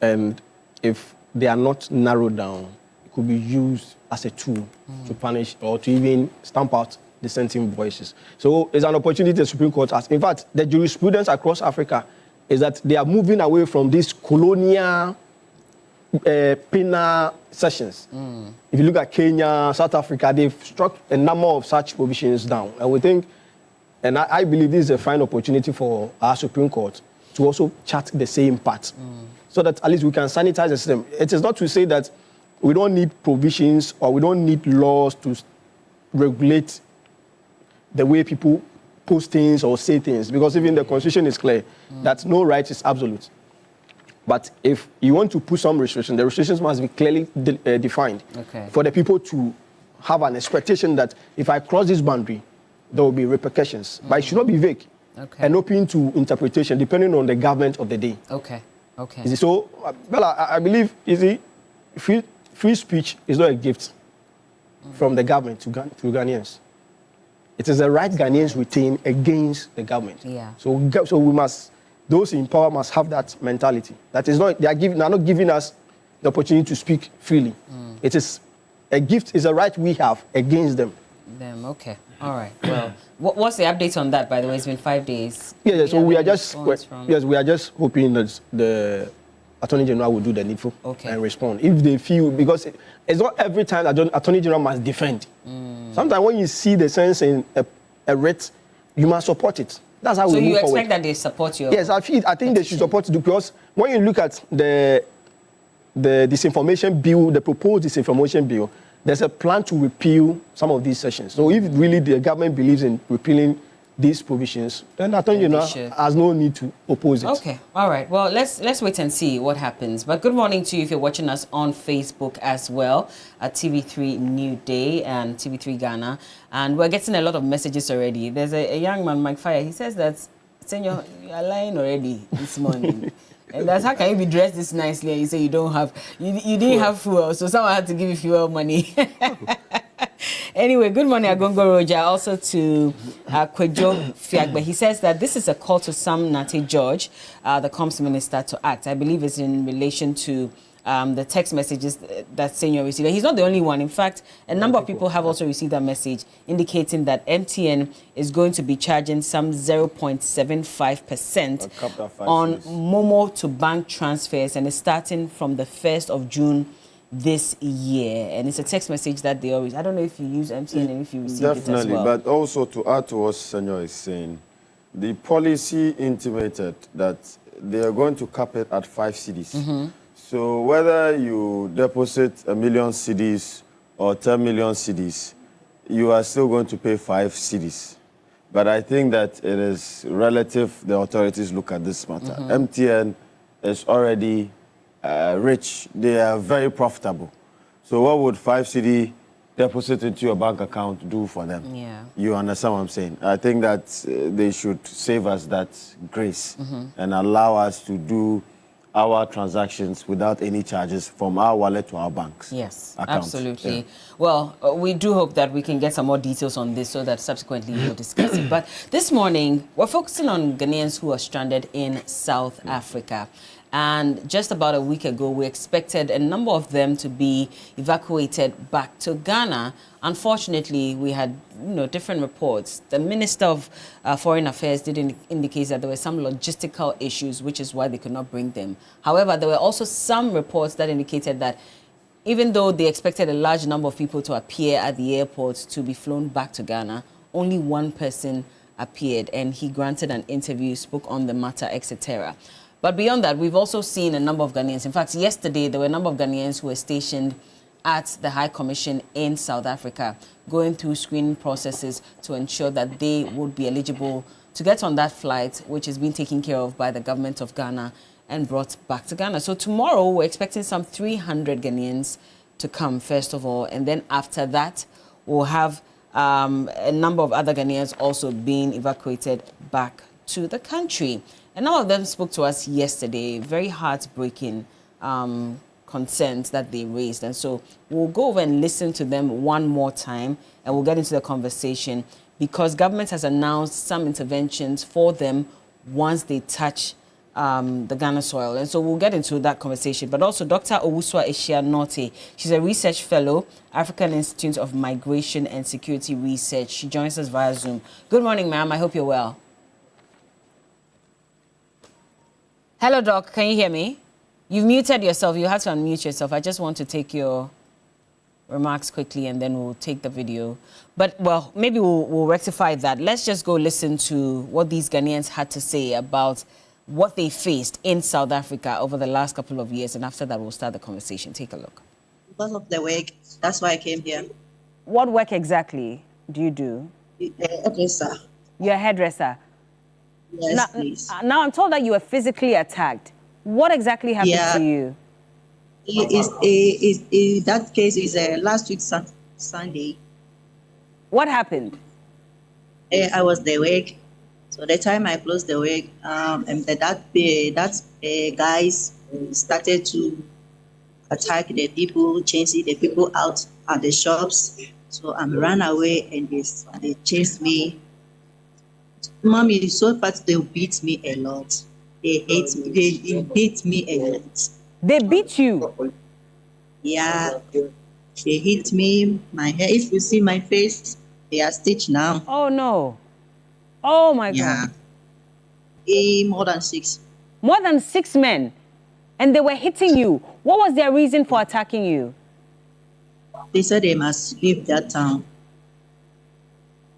and if they are not narrowed down, it could be used as a tool to punish or to even stamp out dissenting voices. So it's an opportunity the Supreme Court has. In fact, the jurisprudence across Africa is that they are moving away from these colonial penal sessions. If you look at Kenya, South Africa, they've struck a number of such provisions down. And we think, and I believe this is a fine opportunity for our Supreme Court to also chart the same path, so that at least we can sanitize the system. It is not to say that we don't need provisions or we don't need laws to regulate the way people post things or say things, because even the Constitution is clear that no right is absolute. But if you want to put some restrictions, the restrictions must be clearly defined for the people to have an expectation that if I cross this boundary, there will be repercussions. But it should not be vague and open to interpretation depending on the government of the day. Okay. So, Bella, I believe, free speech is not a gift from the government to Ghanaians. It is the right Ghanaians retain against the government. Yeah. So we must, those in power must have that mentality. That is not, they are not giving us the opportunity to speak freely. It is a gift, is a right we have against them. Okay. All right. Well, what's the update on that, by the way? It's been 5 days. Yeah, so we are just, we are just hoping that the Attorney General will do the needful and respond. If they feel, because it's not every time that Attorney General must defend. Sometimes when you see the sense in a writ, you must support it. That's how we move forward. So you expect that they support you? Yes, I think they should support it, because when you look at the disinformation bill, the proposed disinformation bill, there's a plan to repeal some of these sections. So if really the government believes in repealing these provisions, then Attorney General has no need to oppose it. Okay, all right. Well, let's wait and see what happens. But good morning to you if you're watching us on Facebook as well at TV3 Newday and TV3 Ghana. And we're getting a lot of messages already. There's a young man, Mike Fire. He says that, Senor, you are lying already this morning. And that's how can you be dressed this nicely and you say you don't have, you didn't have fuel, so someone had to give you fuel money. Anyway, good morning, Agongo Roger. Also to Kwejo Fiagbe. He says that this is a call to Sam Nate George, the comms minister, to act. I believe it's in relation to the text messages that Senior received. He's not the only one. In fact, a number of people have also received that message indicating that MTN is going to be charging some 0.75% on Momo to bank transfers, and it's starting from the 1st of June this year. And it's a text message that they always, I don't know if you use MTN and if you receive it as well. But also to add to what Senor is saying, the policy intimated that they are going to cap it at 5 cedis. So whether you deposit 1 million cedis or 10 million cedis, you are still going to pay 5 cedis. But I think that it is relative, the authorities look at this matter. MTN is already rich. They are very profitable. So what would 5 cedi deposit into your bank account do for them? Yeah. You understand what I'm saying? I think that they should save us that grace and allow us to do our transactions without any charges from our wallet to our bank's Yes, account. absolutely. Yeah. Well, we do hope that we can get some more details on this so that subsequently we'll discuss it. But this morning, we're focusing on Ghanaians who are stranded in South Africa. And just about a week ago, we expected a number of them to be evacuated back to Ghana. Unfortunately, we had different reports. The Minister of Foreign Affairs did indicate that there were some logistical issues, which is why they could not bring them. However, there were also some reports that indicated that even though they expected a large number of people to appear at the airport to be flown back to Ghana, only one person appeared, and he granted an interview, spoke on the matter, etc. But beyond that, we've also seen a number of Ghanaians. In fact, yesterday, there were a number of Ghanaians who were stationed at the High Commission in South Africa, going through screening processes to ensure that they would be eligible to get on that flight, which is being taken care of by the government of Ghana and brought back to Ghana. So tomorrow, we're expecting some 300 Ghanaians to come, first of all. And then after that, we'll have a number of other Ghanaians also being evacuated back to the country. And all of them spoke to us yesterday, very heartbreaking concerns that they raised. And so we'll go over and listen to them one more time, and we'll get into the conversation, because government has announced some interventions for them once they touch the Ghana soil. And so we'll get into that conversation. But also Dr. Owusua Eshianote, she's a research fellow, African Institute of Migration and Security Research. She joins us via Zoom. Good morning, ma'am. I hope you're well. Hello, Doc. Can you hear me? You've muted yourself. You have to unmute yourself. I just want to take your remarks quickly, and then we'll take the video. But, well, maybe we'll rectify that. Let's just go listen to what these Ghanaians had to say about what they faced in South Africa over the last couple of years, and after that, we'll start the conversation. Take a look. Because of the work, that's why I came here. What work exactly do you do? Hairdresser. You're a hairdresser? Yes, now, please. Now I'm told that you were physically attacked. What exactly happened to you? That case is last week Sunday. What happened? I was the work. So the time I closed the work, and that guys started to attack the people, chasing the people out at the shops. So I ran away and they chased me. Mommy, so fast they beat me a lot. They hate me. They beat me a lot. They beat you? Yeah. They hit me. My hair. If you see my face, they are stitched now. Oh no. Oh my God. More than 6. More than 6 men? And they were hitting you. What was their reason for attacking you? They said they must leave that town.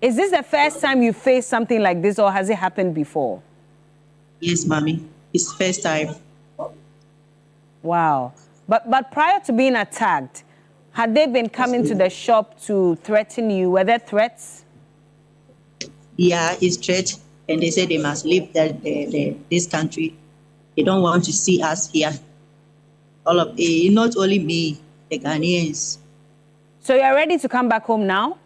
Is this the first time you faced something like this, or has it happened before? Yes, mommy. It's first time. Wow. But prior to being attacked, had they been coming to the shop to threaten you? Were there threats? Yeah, it's threat, and they said they must leave this country. They don't want to see us here. All of not only me, the Ghanaians. So you're ready to come back home now?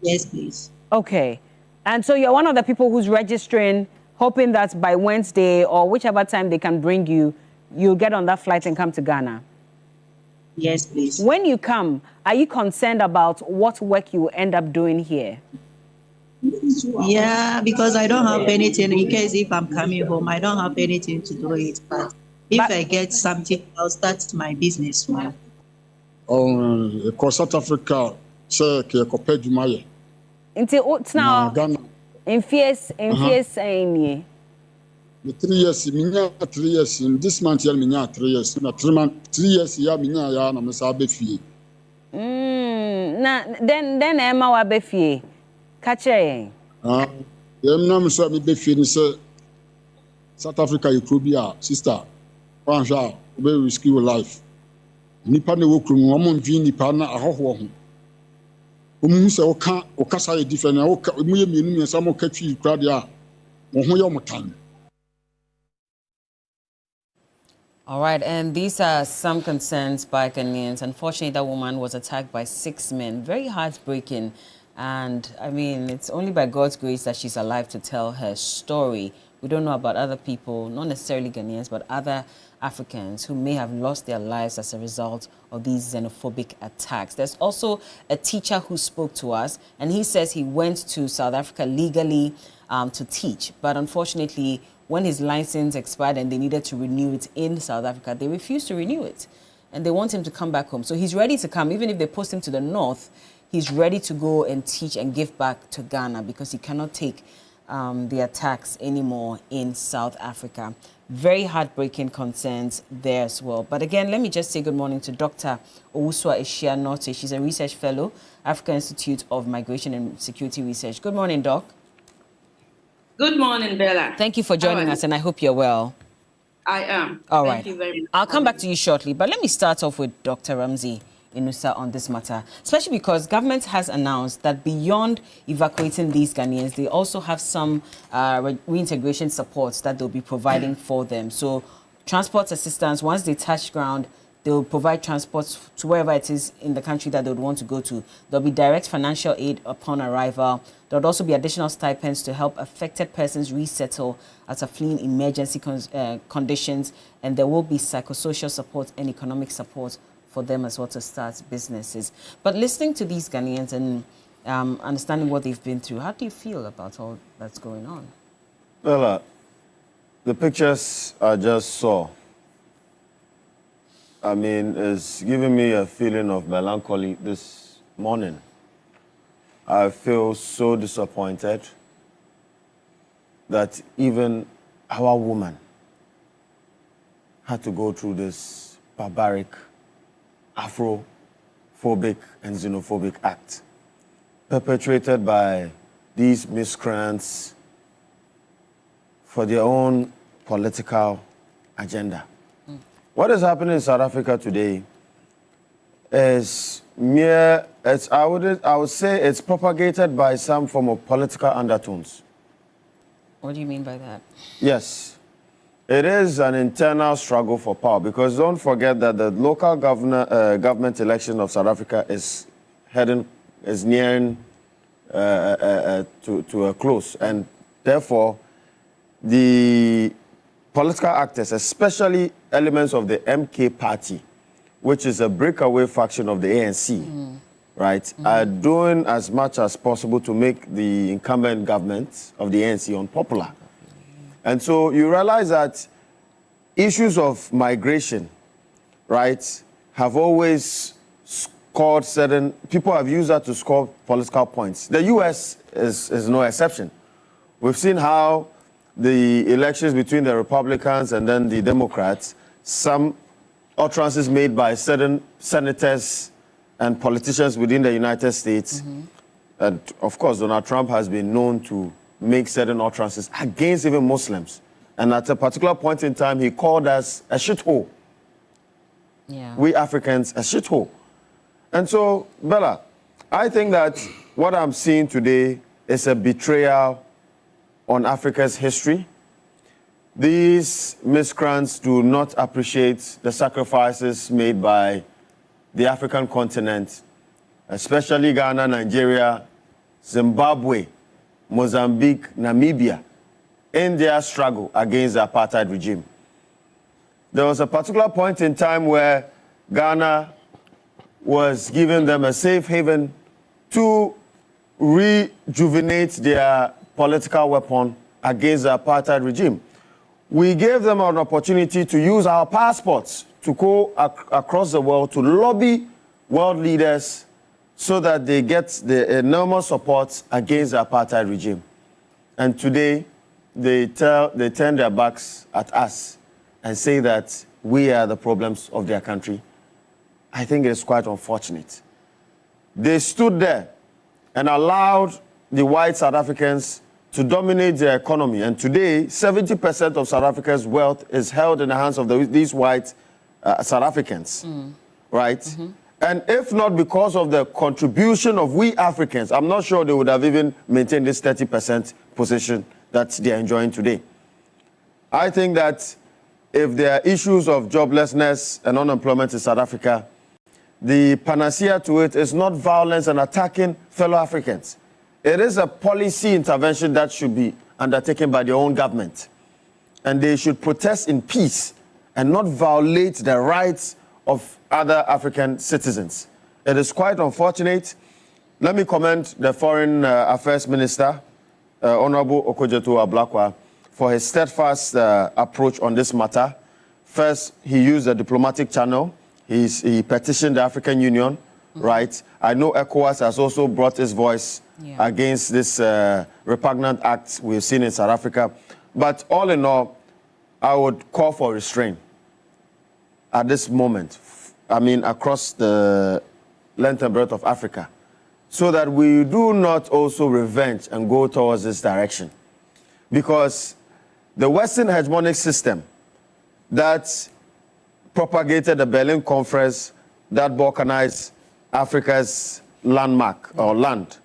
Yes, please. Okay. And so you're one of the people who's registering, hoping that by Wednesday or whichever time they can bring you, you'll get on that flight and come to Ghana. Yes, please. When you come, are you concerned about what work you will end up doing here? Yeah, because I don't have anything. In case if I'm coming home, I don't have anything to do it. But if I get something, I'll start my business. South Africa, say Kope Jumaye. It's now in fierce any. The 3 years, minya 3 years. In this month, minya 3 years. Na 3 years, minya ya na mesabe fie. Then Emma wa be fie. Kache. Na meso mi be fie ni say South Africa Ethiopia sister. Wanhwa we risk your life. Nipa ne wokru mu omo ndwi nipa na ahoho ho. Omu se oka say different na oka mu ye mienu mi sam oka twi kra de a wo ho ye omotan. All right, and these are some concerns by Ghanaians. Unfortunately, that woman was attacked by 6 men. Very heartbreaking. And, I mean, it's only by God's grace that she's alive to tell her story. We don't know about other people, not necessarily Ghanaians, but other Africans who may have lost their lives as a result of these xenophobic attacks. There's also a teacher who spoke to us, and he says he went to South Africa legally to teach. But unfortunately, when his license expired and they needed to renew it in South Africa, they refused to renew it. And they want him to come back home. So he's ready to come. Even if they post him to the north, he's ready to go and teach and give back to Ghana because he cannot take the attacks anymore in South Africa. Very heartbreaking concerns there as well. But again, let me just say good morning to Dr. Owusua Ishia-Norte. She's a research fellow, African Institute of Migration and Security Research. Good morning, Doc. Good morning, Bella. Thank you for joining us, and I hope you're well. I am. All right. Thank you very much. I'll come back to you shortly, but let me start off with Dr. Ramsey Inusa on this matter, especially because government has announced that beyond evacuating these Ghanaians, they also have some reintegration supports that they'll be providing for them. So transport assistance, once they touch ground, they'll provide transport to wherever it is in the country that they would want to go to. There'll be direct financial aid upon arrival. There'll also be additional stipends to help affected persons resettle after fleeing emergency conditions. And there will be psychosocial support and economic support for them as well to start businesses. But listening to these Ghanaians and understanding what they've been through, how do you feel about all that's going on? Well, the pictures I just saw, I mean, it's giving me a feeling of melancholy this morning. I feel so disappointed that even our woman had to go through this barbaric, Afrophobic and xenophobic act perpetrated by these miscreants for their own political agenda. What is happening in South Africa today is I would say it's propagated by some form of political undertones. What do you mean by that? Yes. It is an internal struggle for power because don't forget that the local government election of South Africa is nearing to a close, and therefore the political actors, especially elements of the MK party, which is a breakaway faction of the ANC, right, are doing as much as possible to make the incumbent government of the ANC unpopular. And so you realize that issues of migration, right, have always scored people have used that to score political points. The US is no exception. We've seen how the elections between the Republicans and then the Democrats, some utterances made by certain senators and politicians within the United States, and of course Donald Trump has been known to make certain utterances against even Muslims. And at a particular point in time, he called us a shithole. Yeah. We Africans, a shithole. And so, Bella, I think that what I'm seeing today is a betrayal on Africa's history. These miscreants do not appreciate the sacrifices made by the African continent, especially Ghana, Nigeria, Zimbabwe, Mozambique, Namibia, in their struggle against the apartheid regime. There was a particular point in time where Ghana was giving them a safe haven to rejuvenate their political weapon against the apartheid regime. We gave them an opportunity to use our passports to go across the world to lobby world leaders so that they get the enormous support against the apartheid regime. And today, they turn their backs at us and say that we are the problems of their country. I think it's quite unfortunate. They stood there and allowed the white South Africans to dominate their economy. And today, 70% of South Africa's wealth is held in the hands of these white South Africans, right? And if not because of the contribution of we Africans, I'm not sure they would have even maintained this 30% position that they're enjoying today. I think that if there are issues of joblessness and unemployment in South Africa, the panacea to it is not violence and attacking fellow Africans. It is a policy intervention that should be undertaken by their own government. And they should protest in peace and not violate the rights of other African citizens. It is quite unfortunate. Let me commend the Foreign Affairs Minister, Honorable Okudzeto Ablakwa, for his steadfast approach on this matter. First, he used a diplomatic channel. He petitioned the African Union, right? I know ECOWAS has also brought his voice against this repugnant act we've seen in South Africa. But all in all, I would call for restraint at this moment, I mean, across the length and breadth of Africa, so that we do not also revenge and go towards this direction. Because the Western hegemonic system that propagated the Berlin Conference, that balkanized Africa's landmark or land,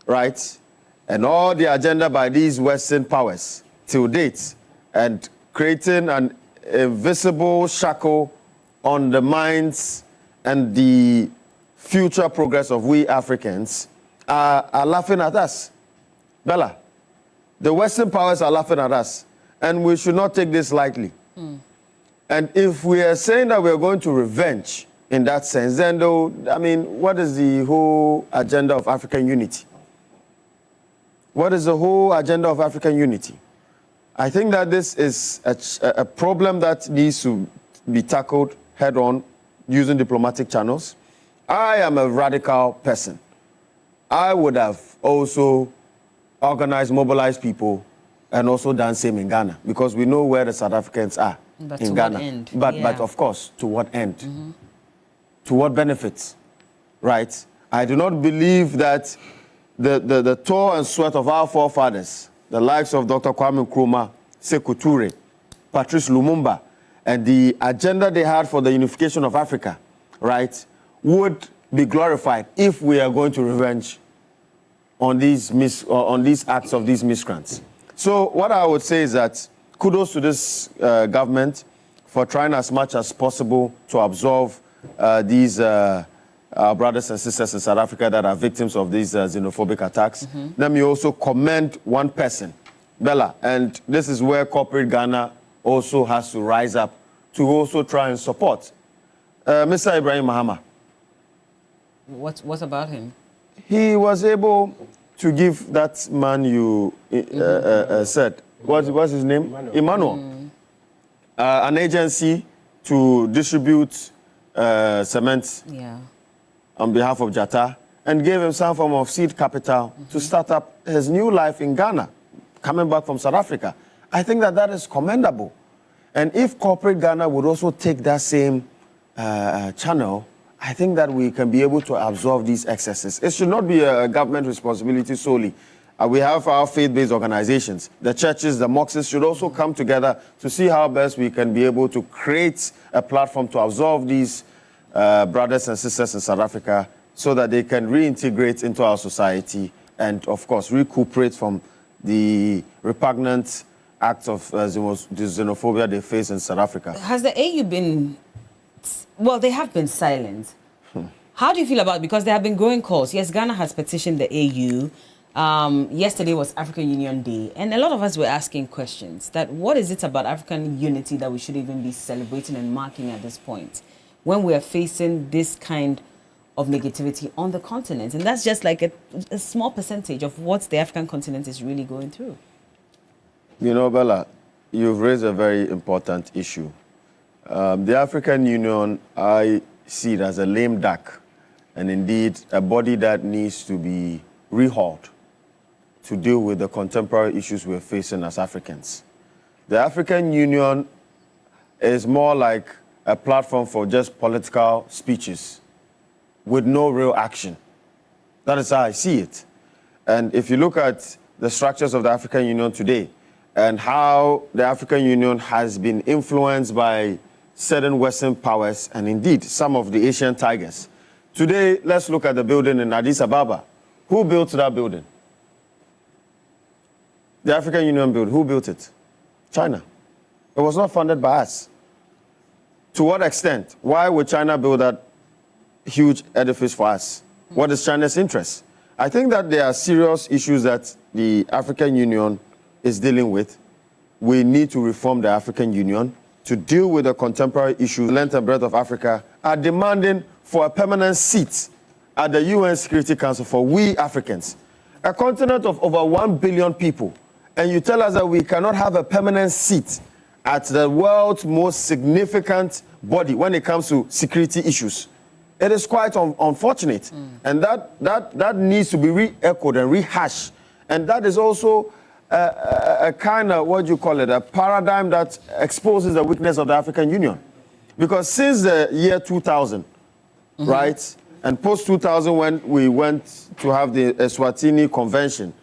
right? And all the agenda by these Western powers till date, and creating an invisible shackle on the minds and the future progress of we Africans are laughing at us. Bella, the Western powers are laughing at us, and we should not take this lightly. And if we are saying that we are going to revenge in that sense, then though, I mean, what is the whole agenda of African unity? What is the whole agenda of African unity? I think that this is a problem that needs to be tackled head on using diplomatic channels. I am a radical person. I would have also organized, mobilized people, and also done same in Ghana, because we know where the South Africans are in Ghana. What end? But of course, to what end? To what benefits, right? I do not believe that the toil and sweat of our forefathers, the likes of Dr. Kwame Nkrumah, Sekou Toure, Patrice Lumumba and the agenda they had for the unification of Africa, right, would be glorified if we are going to revenge on these acts of these miscreants. So what I would say is that kudos to this government for trying as much as possible to absolve these brothers and sisters in South Africa that are victims of these xenophobic attacks. Let me also commend one person, Bella, and this is where corporate Ghana also has to rise up to also try and support Mr. Ibrahim Mahama. What about him? He was able to give that man you said, what's his name? Emmanuel. An agency to distribute cement on behalf of Jatta, and gave him some form of seed capital to start up his new life in Ghana, coming back from South Africa. I think that is commendable. And if corporate Ghana would also take that same channel, I think that we can be able to absorb these excesses. It should not be a government responsibility solely. We have our faith-based organizations. The churches, the mosques should also come together to see how best we can be able to create a platform to absorb these brothers and sisters in South Africa so that they can reintegrate into our society and, of course, recuperate from the repugnant acts of xenophobia they face in South Africa. Has the AU been... Well, they have been silent. How do you feel about it? Because there have been growing calls. Yes, Ghana has petitioned the AU. Yesterday was African Union Day. And a lot of us were asking questions that what is it about African unity that we should even be celebrating and marking at this point when we are facing this kind of negativity on the continent? And that's just like a small percentage of what the African continent is really going through. You know, Bella, you've raised a very important issue. The African Union, I see it as a lame duck, and indeed a body that needs to be rehauled to deal with the contemporary issues we're facing as Africans. The African Union is more like a platform for just political speeches with no real action. That is how I see it. And if you look at the structures of the African Union today and how the African Union has been influenced by certain Western powers, and indeed some of the Asian tigers. Today, let's look at the building in Addis Ababa. Who built that building? The African Union built. Who built it? China. It was not funded by us. To what extent? Why would China build that huge edifice for us? What is China's interest? I think that there are serious issues that the African Union is dealing with. We need to reform the African Union to deal with the contemporary issues. The length and breadth of Africa are demanding for a permanent seat at the UN Security Council for we Africans, a continent of over 1 billion people. And you tell us that we cannot have a permanent seat at the world's most significant body when it comes to security issues. It is quite unfortunate. And that needs to be re-echoed and rehashed. And that is also a kind of, what do you call it, a paradigm that exposes the weakness of the African Union. Because since the year 2000, right, and post-2000 when we went to have the Eswatini Convention,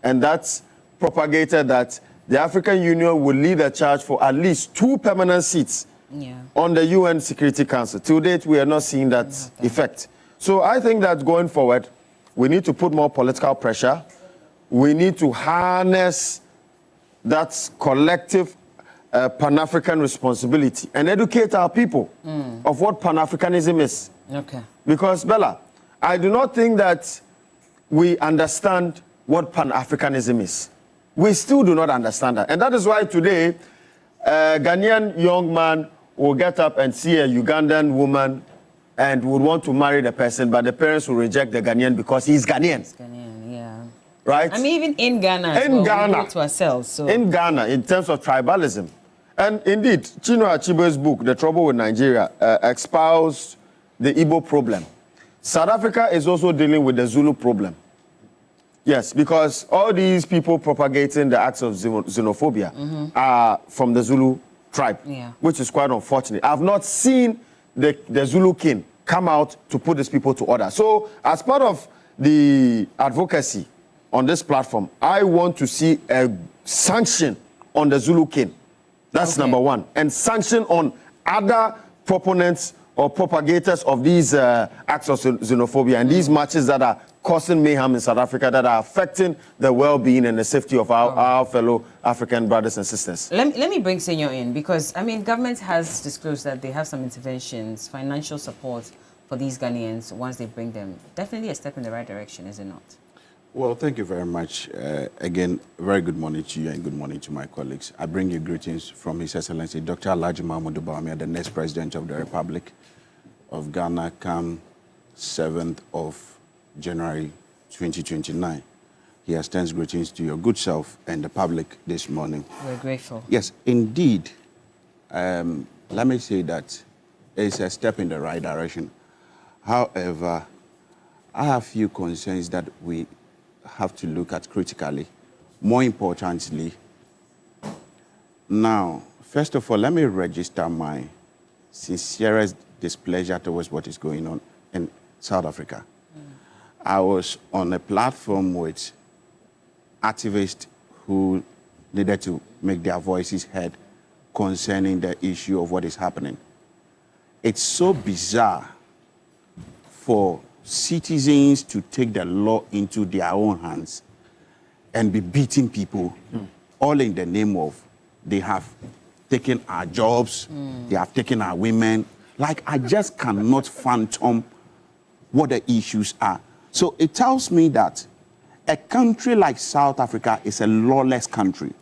and that's propagated that the African Union will lead a charge for at least 2 permanent seats on the UN Security Council. To date, we are not seeing that effect. So I think that going forward, we need to put more political pressure. We need to harness that collective Pan-African responsibility and educate our people of what Pan-Africanism is. Okay. Because, Bella, I do not think that we understand what Pan-Africanism is. We still do not understand that. And that is why today, a Ghanaian young man will get up and see a Ugandan woman and would want to marry the person, but the parents will reject the Ghanaian because he's Ghanaian. He's Ghanaian, yeah. Right? I mean, even in Ghana, in Ghana, we do it to ourselves. So. In Ghana, in terms of tribalism. And indeed, Chinua Achebe's book, The Trouble with Nigeria, espoused the Igbo problem. South Africa is also dealing with the Zulu problem. Yes, because all these people propagating the acts of xenophobia are from the Zulu tribe, which is quite unfortunate. I've not seen the Zulu king come out to put these people to order. So as part of the advocacy on this platform, I want to see a sanction on the Zulu king That's number one. And sanction on other proponents or propagators of these acts of xenophobia and these marches that are causing mayhem in South Africa, that are affecting the well-being and the safety of our fellow African brothers and sisters. Let me bring Senior in, because, I mean, government has disclosed that they have some interventions, financial support for these Ghanaians once they bring them. Definitely a step in the right direction, is it not? Well, thank you very much. Again, very good morning to you and good morning to my colleagues. I bring you greetings from His Excellency Dr. Alhaji Mahmoud Bawumia, the next President of the Republic of Ghana, come 7th of January 2029. He extends greetings to your good self and the public this morning. We're grateful. Yes, indeed. Let me say that it's a step in the right direction. However, I have few concerns that we have to look at critically. More importantly, now, first of all, let me register my sincerest displeasure towards what is going on in South Africa. I was on a platform with activists who needed to make their voices heard concerning the issue of what is happening. It's so bizarre for citizens to take the law into their own hands and be beating people, all in the name of they have taken our jobs, they have taken our women. Like, I just cannot fathom what the issues are. So it tells me that a country like South Africa is a lawless country.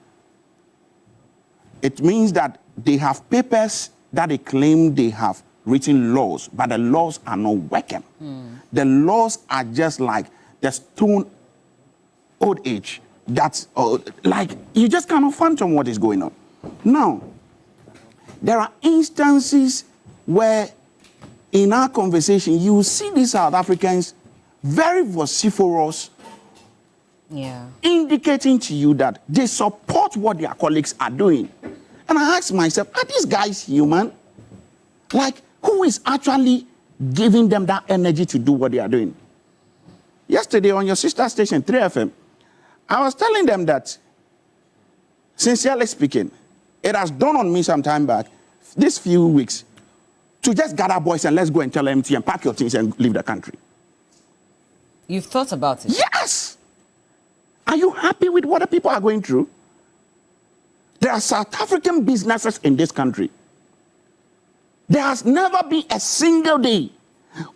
It means that they have papers that they claim they have written laws, but the laws are not working. The laws are just like the stone old age. That's like, you just cannot fathom what is going on. Now, there are instances where in our conversation, you see these South Africans very vociferous, indicating to you that they support what their colleagues are doing. And I ask myself, are these guys human? Like, who is actually giving them that energy to do what they are doing? Yesterday on your sister station, 3FM, I was telling them that, sincerely speaking, it has dawned on me some time back, these few weeks, to just gather boys and let's go and tell MT and pack your things and leave the country. You've thought about it? Yes! Are you happy with what the people are going through? There are South African businesses in this country. There has never been a single day,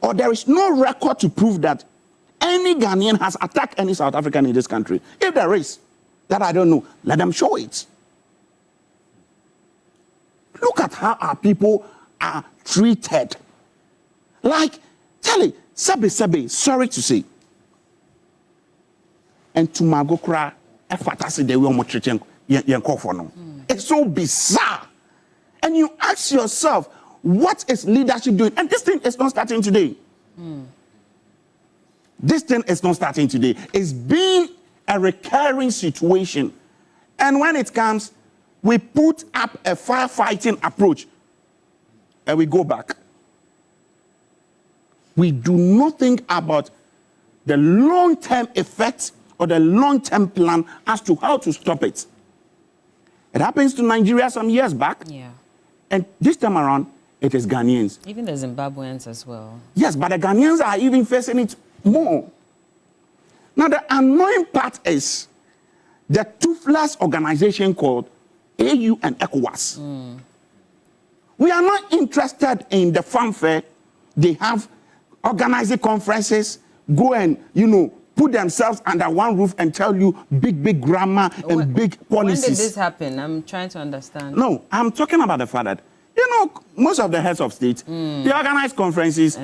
or there is no record to prove that any Ghanaian has attacked any South African in this country. If there is, that I don't know, let them show it. Look at how our people are treated. Like, Charlie, Sebe, sorry to say. And to Magokra, it's so bizarre. And you ask yourself, what is leadership doing? And this thing is not starting today. This thing is not starting today. It's been a recurring situation. And when it comes, we put up a firefighting approach and we go back. We do not think about the long-term effects or the long-term plan as to how to stop it. It happens to Nigeria some years back. And this time around, it is Ghanaians. Even the Zimbabweans as well. Yes, but the Ghanaians are even facing it more. Now, the annoying part is the toothless organization called AU and ECOWAS. We are not interested in the fanfare. They have organizing conferences, go and, put themselves under one roof and tell you big grammar and big policies. When did this happen? I'm trying to understand. No, I'm talking about the fact that, most of the heads of state, they organize conferences,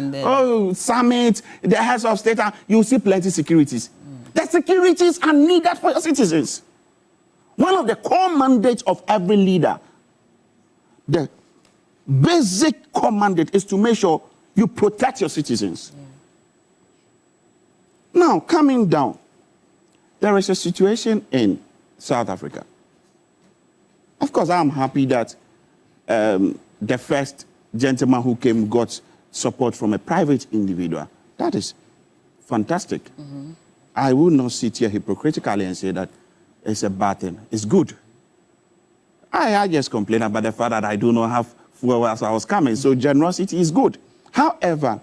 summits, the heads of state, you see plenty securities. The securities are needed for your citizens. One of the core mandates of every leader, the basic core mandate is to make sure you protect your citizens. Now, coming down, there is a situation in South Africa. Of course, I'm happy that the first gentleman who came got support from a private individual. That is fantastic. I will not sit here hypocritically and say that it's a bad thing. It's good. I just complain about the fact that I do not have fuel as I was coming. So generosity is good. However,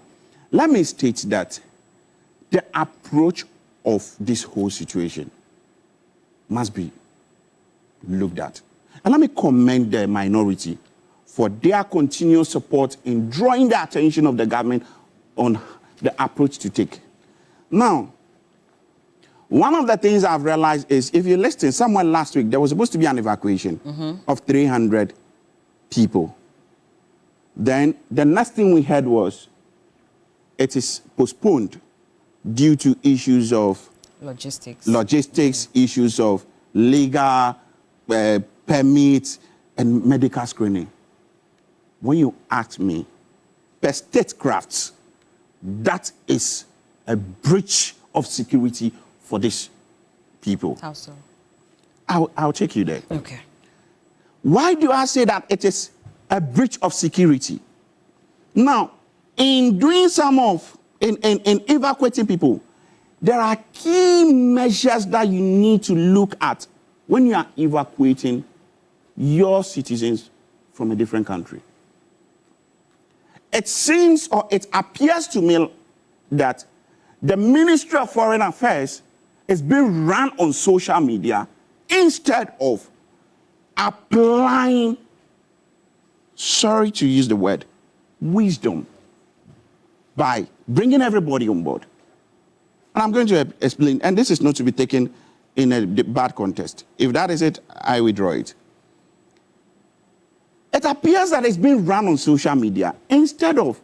let me state that the approach of this whole situation must be looked at. And let me commend the minority for their continued support in drawing the attention of the government on the approach to take. Now, one of the things I've realized is, if you listen, somewhere last week, there was supposed to be an evacuation of 300 people. Then the next thing we heard was it is postponed due to issues of logistics, issues of legal permits and medical screening. When you ask me, per statecraft, that is a breach of security for these people. How so? I'll take you there. Okay. Why do I say that it is a breach of security? Now, in doing in evacuating people, there are key measures that you need to look at when you are evacuating your citizens from a different country. It seems, or it appears to me, that the Ministry of Foreign Affairs is being run on social media instead of applying, sorry to use the word, wisdom by bringing everybody on board. And I'm going to explain, and this is not to be taken in a bad context. If that is it, I withdraw it. It appears that it's being run on social media instead of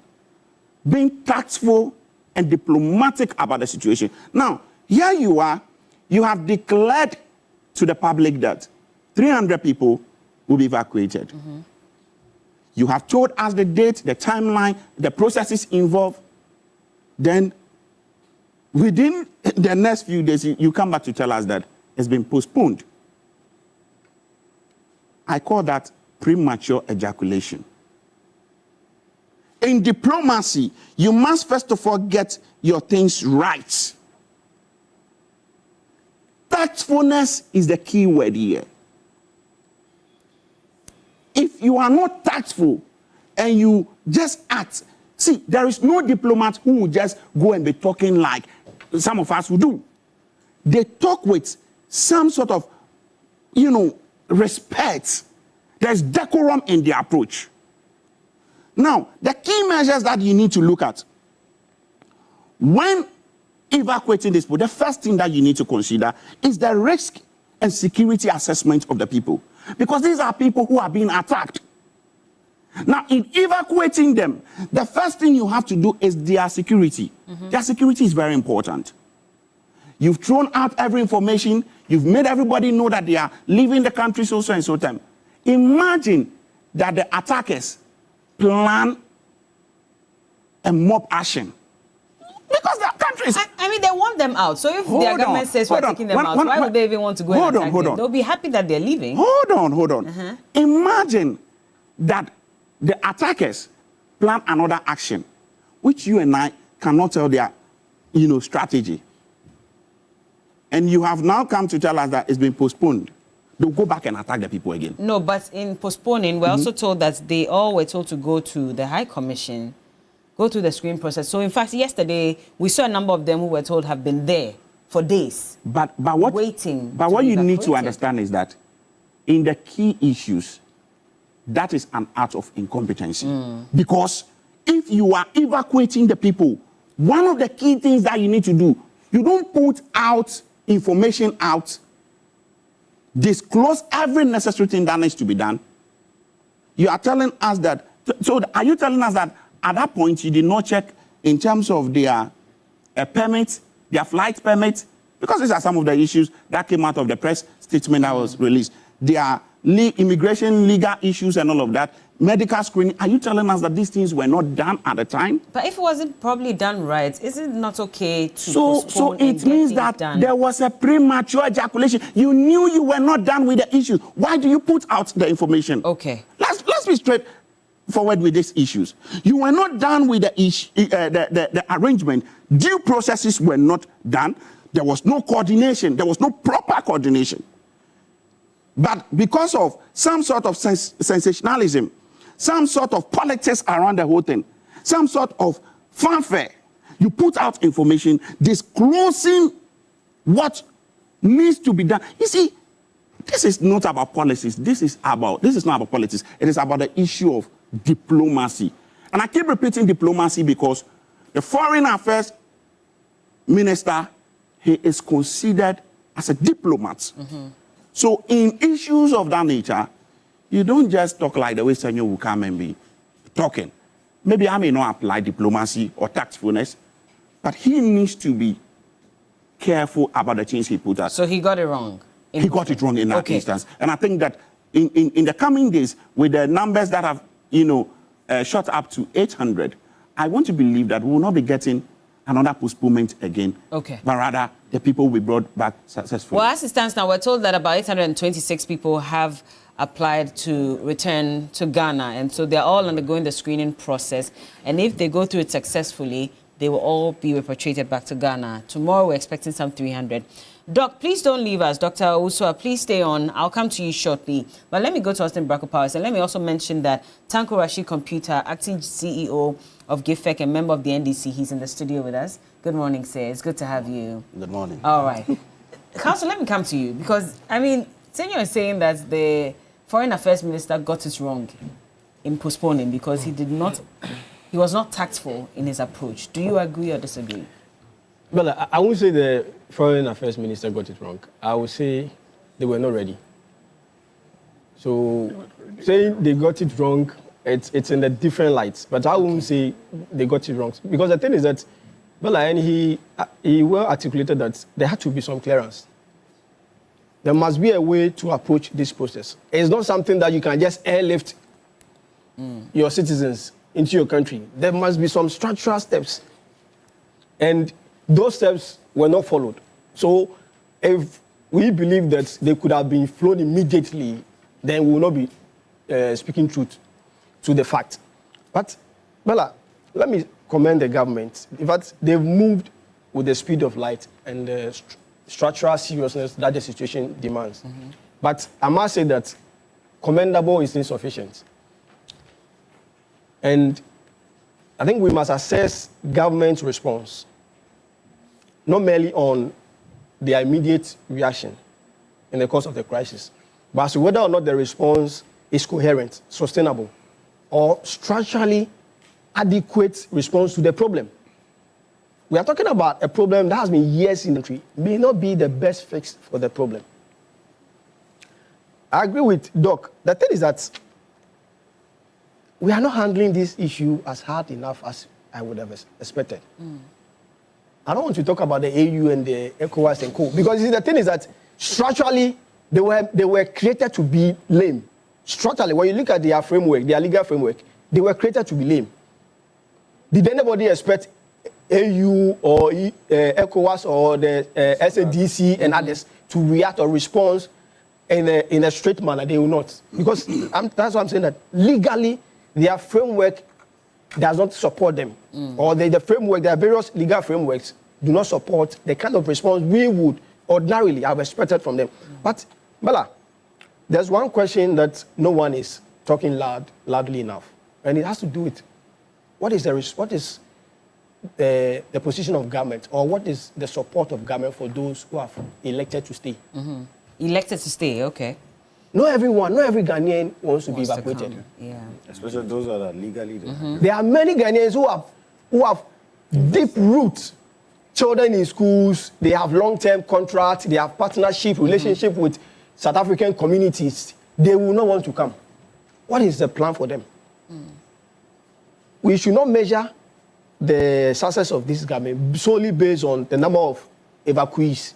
being tactful and diplomatic about the situation. Now, here you are, you have declared to the public that 300 people will be evacuated. You have told us the date, the timeline, the processes involved. Then, within the next few days, you come back to tell us that it's been postponed. I call that premature ejaculation. In diplomacy, you must first of all get your things right. Tactfulness is the key word here. If you are not tactful and you just act, see, there is no diplomat who will just go and be talking like some of us will do. They talk with some sort of, respect. There's decorum in their approach. Now, the key measures that you need to look at when evacuating this people, the first thing that you need to consider is the risk and security assessment of the people. Because these are people who are being attacked. Now, in evacuating them, the first thing you have to do is their security. Their security is very important. You've thrown out every information. You've made everybody know that they are leaving the country so and so time. Imagine that the attackers plan a mob action. Because the countries... I mean, they want them out. So if their government says we're taking them out, why would they even want to go and attack them? They'll be happy that they're leaving. Hold on. Imagine that the attackers plan another action, which you and I cannot tell their, strategy. And you have now come to tell us that it's been postponed. They'll go back and attack the people again. No, but in postponing, we're also told that they all were told to go to the High Commission, go through the screening process. So, in fact, yesterday, we saw a number of them who were told have been there for days, waiting. But what you need to understand is that in the key issues, that is an act of incompetency. Because if you are evacuating the people, one of the key things that you need to do, you don't put out information out, disclose every necessary thing that needs to be done. You are telling us that, so are you telling us that at that point you did not check in terms of their permits, their flight permits? Because these are some of the issues that came out of the press statement that was released. Their immigration, legal issues and all of that, medical screening. Are you telling us that these things were not done at the time? But if it wasn't probably done right, is it not okay to So it means that there was a premature ejaculation. You knew you were not done with the issues. Why do you put out the information? Okay. Let's be straightforward with these issues. You were not done with the arrangement. Due processes were not done. There was no coordination. There was no proper coordination. But because of some sort of sensationalism, some sort of politics around the whole thing, some sort of fanfare, you put out information disclosing what needs to be done. You see, this is not about policies. This is not about politics. It is about the issue of diplomacy. And I keep repeating diplomacy because the foreign affairs minister, he is considered as a diplomat. Mm-hmm. So in issues of that nature, you don't just talk like the way Senor will come and be talking. Maybe I may not apply diplomacy or tactfulness, but he needs to be careful about the things he put out. So he got it wrong. He got it wrong in that instance. And I think that in the coming days, with the numbers that have, shot up to 800, I want to believe that we will not be getting another postponement again. Okay. But rather, the people will be brought back successfully. Well, as it stands now, we're told that about 826 people have applied to return to Ghana. And so they're all undergoing the screening process. And if they go through it successfully, they will all be repatriated back to Ghana. Tomorrow, we're expecting some 300. Doc, please don't leave us. Dr. Usua, please stay on. I'll come to you shortly. But let me go to Austin Braco Powers. And let me also mention that Tanko Rashid Computer, acting CEO of GIFEC and member of the NDC, he's in the studio with us. Good morning, sir. It's good to have you. Good morning. All right. Council, let me come to you because, Senor is saying that the Foreign Affairs Minister got it wrong in postponing because he was not tactful in his approach. Do you agree or disagree? Well, I won't say the Foreign Affairs Minister got it wrong. I would say they were not ready. So saying they got it wrong, it's in a different light. But I won't say they got it wrong. Because the thing is that, well, and he well articulated that there had to be some clearance. There must be a way to approach this process. It's not something that you can just airlift your citizens into your country. There must be some structural steps. And those steps were not followed. So if we believe that they could have been flown immediately, then we will not be speaking truth to the fact. But, Bella, let me commend the government. In fact, they've moved with the speed of light and the structural seriousness that the situation demands. Mm-hmm. But I must say that commendable is insufficient. And I think we must assess government's response not merely on their immediate reaction in the course of the crisis, but as to whether or not the response is coherent, sustainable, or structurally adequate response to the problem. We are talking about a problem that has been years in the country, may not be the best fix for the problem. I agree with Doc. The thing is that we are not handling this issue as hard enough as I would have expected. I don't want to talk about the AU and the ECOWAS and co, because the thing is that structurally they were created to be lame. Structurally, when you look at their framework, their legal framework, they were created to be lame. Did anybody expect AU or ECOWAS or the SADC and others to react or respond in a straight manner? They will not, because that's what I'm saying, that legally their framework does not support them, or the framework, their various legal frameworks do not support the kind of response we would ordinarily have expected from them. But, Bella, there's one question that no one is talking loudly enough, and it has to do with what is the position of government, or what is the support of government for those who have elected to stay. Mm-hmm. Elected to stay, okay. Not every Ghanaian wants to be evacuated. Yeah. Especially those that are legally there. Mm-hmm. There are many Ghanaians who have deep roots, children in schools, they have long-term contracts, they have partnership, relationship with South African communities. They will not want to come. What is the plan for them? We should not measure the success of this government solely based on the number of evacuees,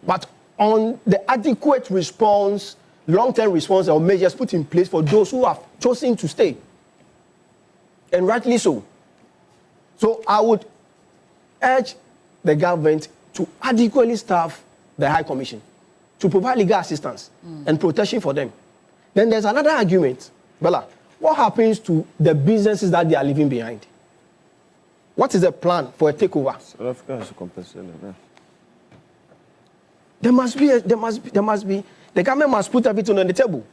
but on the adequate response, long-term response or measures put in place for those who have chosen to stay. And rightly so. So I would urge the government to adequately staff the High Commission, to provide legal assistance and protection for them. Then there's another argument, Bella. What happens to the businesses that they are leaving behind? What is the plan for a takeover? South Africa has to compensate them. There must be the government must put everything on the table.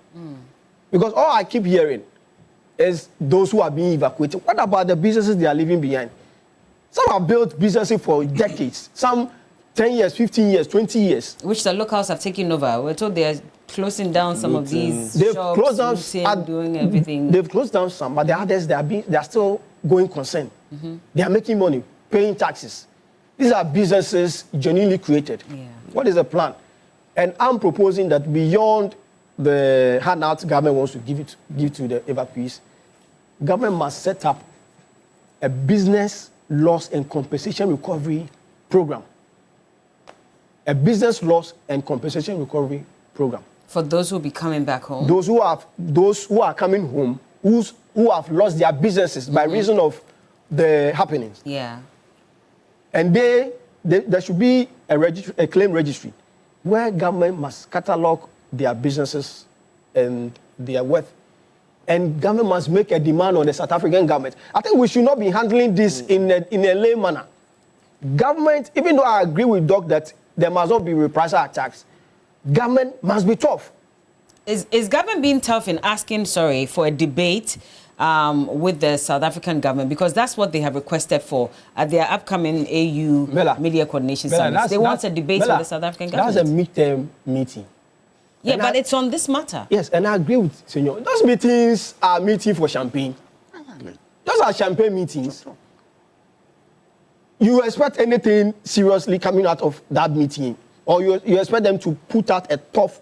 Because all I keep hearing is those who are being evacuated. What about the businesses they are leaving behind? Some have built businesses for decades. Some 10 years, 15 years, 20 years. Which the locals have taken over. We're told they are closing down some of these shops, closed down, doing everything. They've closed down some, but the others, they are still going concern. They are making money, paying taxes. These are businesses genuinely created. What is the plan? And I'm proposing that beyond the handout government wants to give to the evacuees, government must set up a business loss and compensation recovery program. A business loss and compensation recovery program. For those who will be coming back home? Those who are coming home, who have lost their businesses by reason of the happenings. Yeah. And there should be a claim registry where government must catalog their businesses and their worth. And government must make a demand on the South African government. I think we should not be handling this in a lay manner. Government, even though I agree with Doc that there must not be reprisal attacks, government must be tough. Is government being tough in asking, for a debate with the South African government? Because that's what they have requested for at their upcoming AU Media Coordination Summit. They want a debate with the South African government. That's a midterm meeting. Yeah, but it's on this matter. Yes, and I agree with Senor. Those meetings are meetings for champagne. Those are champagne meetings. You expect anything seriously coming out of that meeting, or you expect them to put out a tough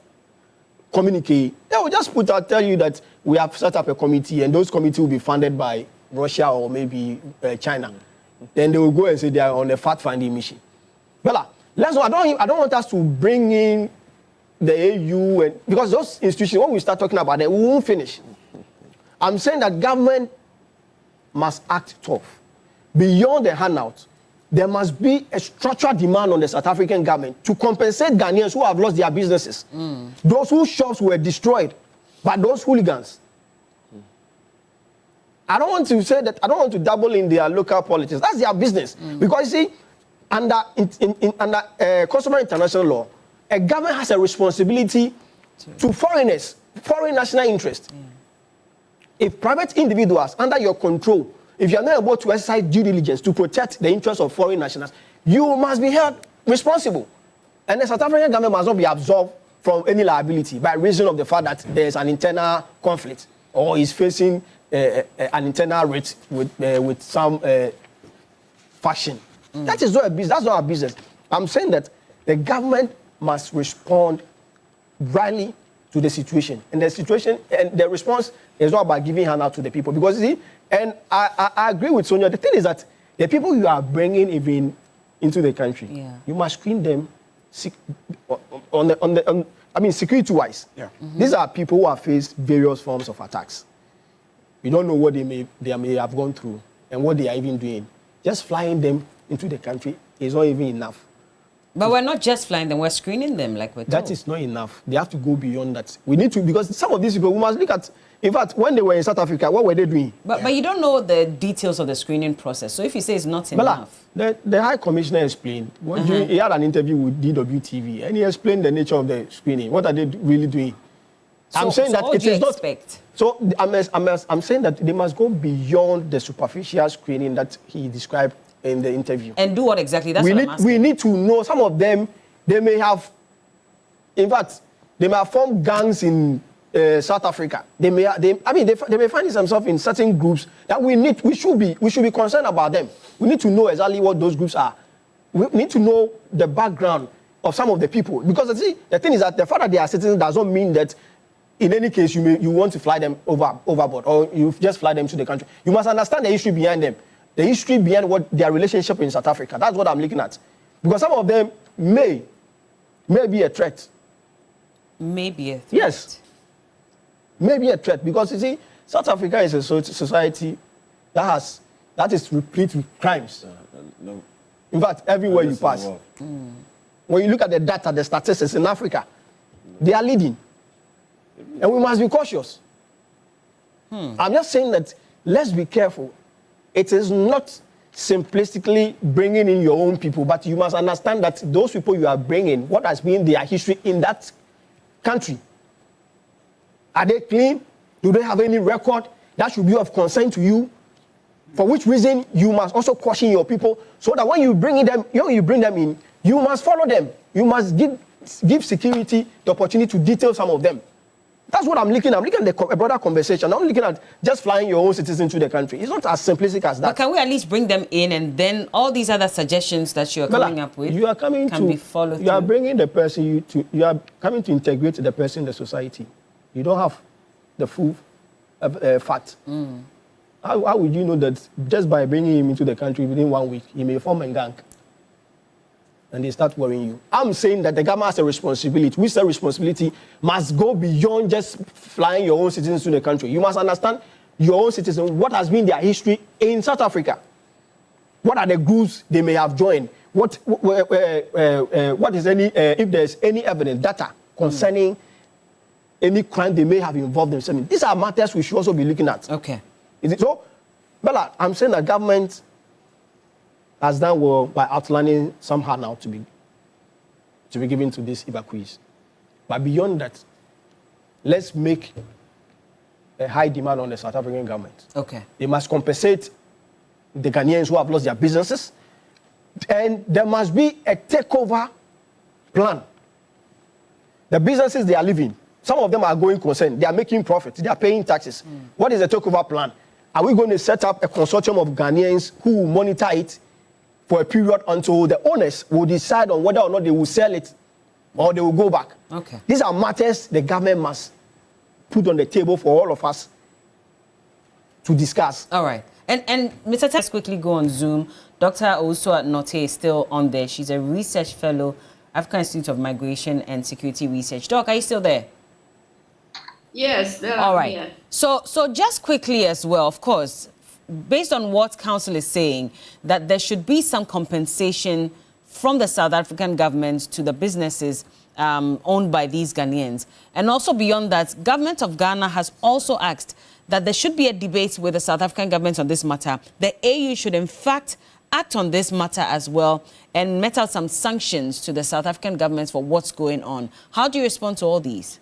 communique? They will just tell you that we have set up a committee, and those committees will be funded by Russia or maybe China. Then they will go and say they are on a fact-finding mission. Bella, I don't want us to bring in the AU, and because those institutions, when we start talking about them, we won't finish. I'm saying that government must act tough. Beyond the handout, there must be a structural demand on the South African government to compensate Ghanaians who have lost their businesses. Those whose shops were destroyed by those hooligans. I don't want to say that, I don't want to dabble in their local politics. That's their business. Because you see, under customary international law, a government has a responsibility to foreigners, foreign national interest. If private individuals under your control, if you are not able to exercise due diligence to protect the interests of foreign nationals, you must be held responsible. And the South African government must not be absolved from any liability by reason of the fact that there is an internal conflict or is facing an internal rift with some faction. That is not a business. That's not our business. I'm saying that the government must respond rightly to the situation. And the situation and the response is not about giving handout to the people. Because you see, and I agree with Sonia, the thing is that the people you are bringing even into the country, you must screen them security-wise. These are people who have faced various forms of attacks. You don't know what they may have gone through and what they are even doing. Just flying them into the country is not even enough. But we're not just flying them, we're screening them like we're told. That is not enough. They have to go beyond that. We need to, because some of these people, we must look at, in fact, when they were in South Africa, what were they doing? But you don't know the details of the screening process. So if you say it's not enough. The High Commissioner explained. He had an interview with DWTV, and he explained the nature of the screening. What are they really doing? I'm saying that it is not. So I'm saying that they must go beyond the superficial screening that he described in the interview. And do what exactly? That's what I'm asking. We need to know. Some of them, they may have, in fact, they may have formed gangs in South Africa. They may find themselves in certain groups that we should be concerned about them. We need to know exactly what those groups are. We need to know the background of some of the people, because the thing is that the fact that they are citizens does not mean that in any case you want to fly them overboard or you just fly them to the country. You must understand the history behind them. The history behind what their relationship in South Africa. That's what I'm looking at. Because some of them may be a threat. Maybe a threat. Yes. Maybe a threat. Because you see, South Africa is a society that is replete with crimes. In fact, everywhere you pass. When you look at the data, the statistics in Africa, they are leading. And we must be cautious. I'm just saying that let's be careful. It is not simplistically bringing in your own people, but you must understand that those people you are bringing, what has been their history in that country? Are they clean? Do they have any record that should be of concern to you? For which reason you must also caution your people so that when you bring them in, you must follow them. You must give security the opportunity to detail some of them. That's what I'm looking at. I'm looking at a broader conversation. I'm not looking at just flying your own citizens to the country. It's not as simplistic as that. But can we at least bring them in, and then all these other suggestions that you're coming up with can be followed You are through? bringing the person, you are coming to integrate the person in the society. You don't have the full fact. How would you know that just by bringing him into the country within 1 week, he may form a gang and they start worrying you? I'm saying that the government has a responsibility, which the responsibility must go beyond just flying your own citizens to the country. You must understand your own citizens, what has been their history in South Africa. What are the groups they may have joined? What is if there's any evidence, data concerning any crime they may have involved themselves in. These are matters we should also be looking at. Okay. Is it so? Bella, I'm saying the government has done well by outlining some handout to be given to these evacuees. But beyond that, let's make a high demand on the South African government. Okay. They must compensate the Ghanaians who have lost their businesses, and there must be a takeover plan. The businesses they are leaving, some of them are going concern. They are making profits. They are paying taxes. What is the takeover plan? Are we going to set up a consortium of Ghanaians who will monitor it for a period until the owners will decide on whether or not they will sell it or they will go back? Okay. These are matters the government must put on the table for all of us to discuss. All right. And Mr. Let's quickly go on Zoom. Dr. Owusu Note is still on there. She's a research fellow, African Institute of Migration and Security Research. Doc, are you still there? Yes. All right. Yeah. So just quickly as well, of course, based on what Council is saying, that there should be some compensation from the South African government to the businesses owned by these Ghanaians. And also beyond that, government of Ghana has also asked that there should be a debate with the South African government on this matter. The AU should, in fact, act on this matter as well and met out some sanctions to the South African government for what's going on. How do you respond to all these?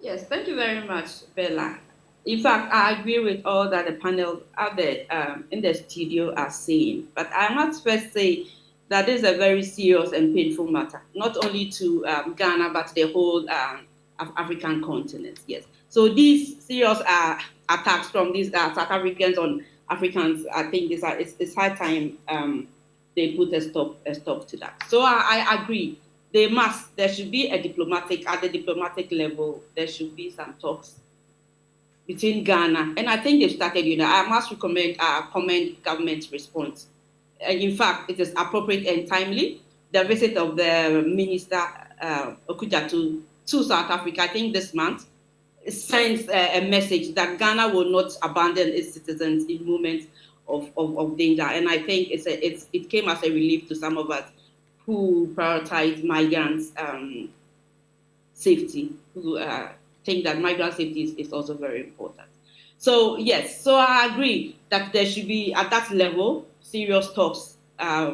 Yes, thank you very much, Bella. In fact, I agree with all that the panel out there in the studio are saying. But I must first say that this is a very serious and painful matter, not only to Ghana, but the whole African continent. Yes. So these serious attacks from these South Africans on Africans, I think it's high time they put a stop to that. So I agree. There should be at the diplomatic level, there should be some talks between Ghana. And I think they've started, I must commend government's response. In fact, it is appropriate and timely. The visit of the Minister Okuja to South Africa, I think this month, sends a message that Ghana will not abandon its citizens in moments of danger. And I think it came as a relief to some of us who prioritize migrants' safety, who think that migrant safety is also very important. So yes, so I agree that there should be at that level serious talks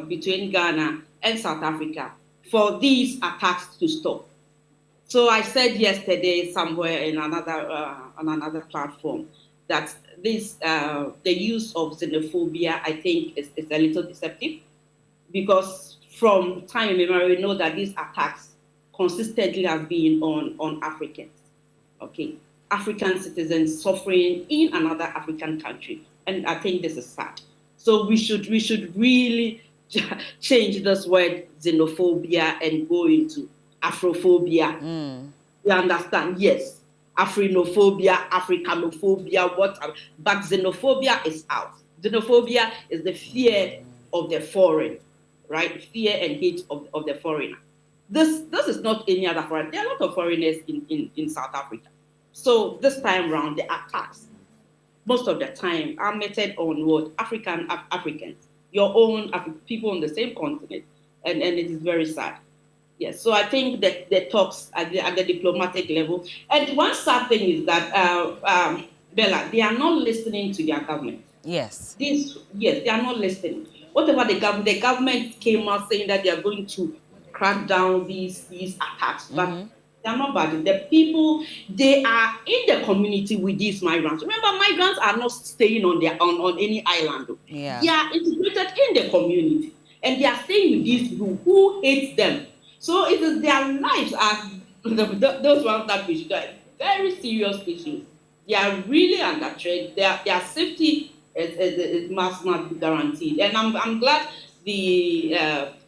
between Ghana and South Africa for these attacks to stop. So I said yesterday somewhere in on another platform that the use of xenophobia, I think, is a little deceptive, because from time immemorial, we know that these attacks consistently have been on Africans. Okay, African citizens suffering in another African country, and I think this is sad. So we should really change this word xenophobia and go into Afrophobia. You understand? Yes, Afrinophobia, Africanophobia, but xenophobia is out. Xenophobia is the fear of the foreign, right? Fear and hate of the foreigner. This is not any other foreigner. There are a lot of foreigners in South Africa. So this time around, the attacks, most of the time, are meted on what? Africans, your own people on the same continent. And it is very sad. Yes, so I think that the talks at the diplomatic level. And one sad thing is that, Bella, they are not listening to their government. Yes. They are not listening. Whatever the government came out saying that they are going to crack down these attacks, but They are not bad. The people, they are in the community with these migrants. Remember, migrants are not staying on any island. Yeah. They are integrated in the community, and they are staying with these people who hate them. So it is their lives are those ones that we should get very serious issues. They are really under threat. Their safety must be guaranteed. And I'm glad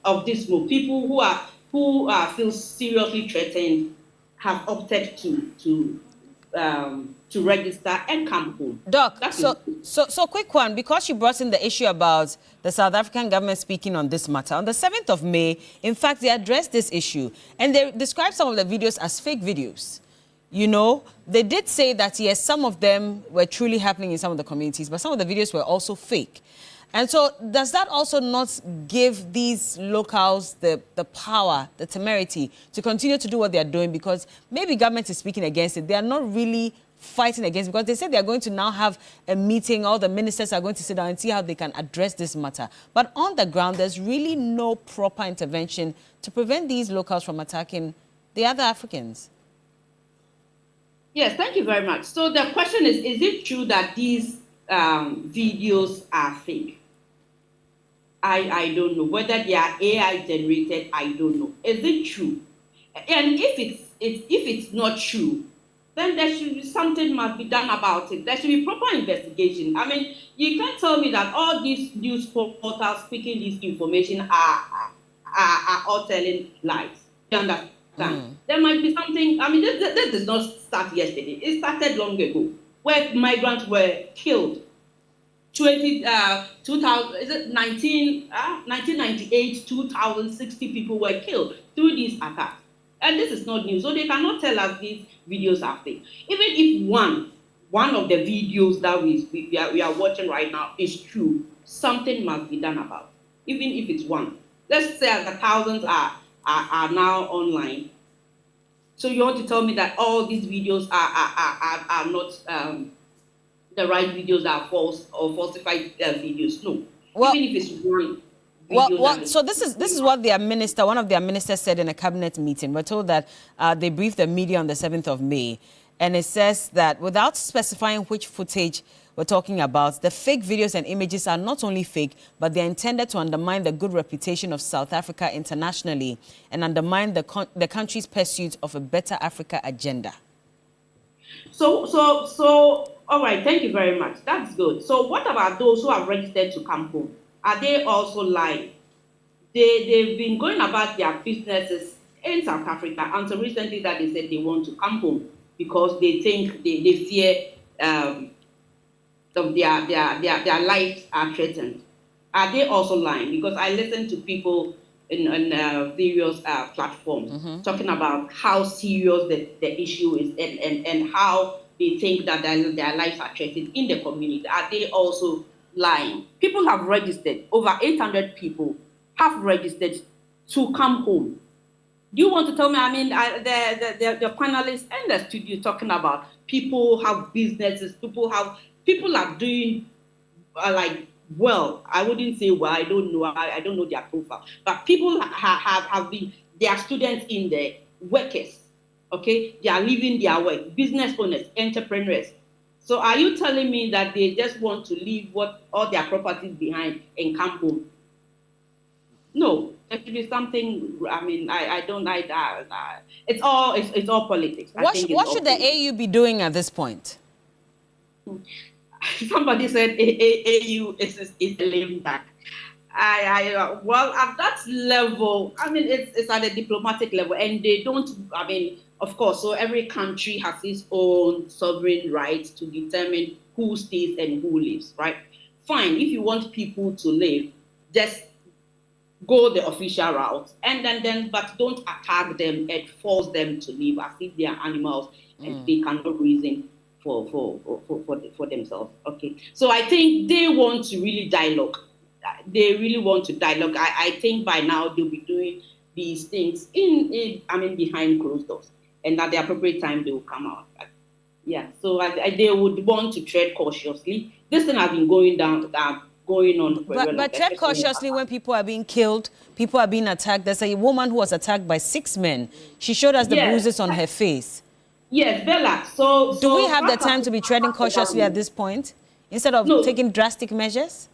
of this move. People who feel seriously threatened have opted to register and come home. Doc, so quick one, because you brought in the issue about the South African government speaking on this matter. On the 7th of May, in fact, they addressed this issue, and they described some of the videos as fake videos. You know, they did say that, yes, some of them were truly happening in some of the communities, but some of the videos were also fake. And so does that also not give these locals the power, the temerity to continue to do what they are doing? Because maybe government is speaking against it. They are not really fighting against it, because they said they are going to now have a meeting. All the ministers are going to sit down and see how they can address this matter. But on the ground, there's really no proper intervention to prevent these locals from attacking the other Africans. Yes, thank you very much. So the question is it true that these videos are fake? I don't know. Whether they are AI generated, I don't know. Is it true? And if it's not true, then there should be something must be done about it. There should be proper investigation. I mean, you can't tell me that all these news portals speaking this information are all telling lies. You understand? There might be something. I mean, this did not start yesterday. It started long ago, where migrants were killed. 1998, 2060 people were killed through these attacks. And this is not new. So they cannot tell us these videos are fake. Even if one of the videos that we are watching right now is true, something must be done about it. Even if it's one. Let's say the thousands are now online. So you want to tell me that all these videos are not the right videos, are false or falsified videos? No. Well, even if it's one. So this is what one of their ministers said in a cabinet meeting. We're told that they briefed the media on the 7th of May, and it says that without specifying which footage we're talking about, the fake videos and images are not only fake, but they're intended to undermine the good reputation of South Africa internationally and undermine the country's pursuit of a better Africa agenda. So, all right, thank you very much. That's good. So what about those who are registered to come home? Are they also lying? They've been going about their businesses in South Africa until recently that they said they want to come home because they think they fear their lives are threatened. Are they also lying? Because I listen to people in various platforms talking about how serious the issue is and how they think that their lives are threatened in the community. Are they also lying? People have registered. Over 800 people have registered to come home. Do you want to tell me? I mean, the panelists in the studio talking about people have businesses. People are doing well. I wouldn't say well. I don't know. I don't know their profile. But people have been. They are students in there, workers. Okay, they are living their work. Business owners, entrepreneurs. So are you telling me that they just want to leave all their properties behind and come home? No, there should be something. I mean, I don't like that. It's all politics. What should the AU be doing at this point? Somebody said AU is a lame duck. Well, at that level, I mean, it's at a diplomatic level, and they don't. I mean, of course, so every country has its own sovereign right to determine who stays and who lives, right? Fine, if you want people to live, just go the official route, and but don't attack them and force them to live as if they are animals and they cannot reason for themselves. Okay, so I think they want to really dialogue. They really want to dialogue. I think by now they'll be doing these things behind closed doors, and at the appropriate time they will come out. They would want to tread cautiously. This thing has been going going on. But tread cautiously when people are being killed, people are being attacked. There's a woman who was attacked by 6 men. She showed us the bruises on her face. Yes, Bella. So do we have the time to be treading cautiously at this point instead of taking drastic measures?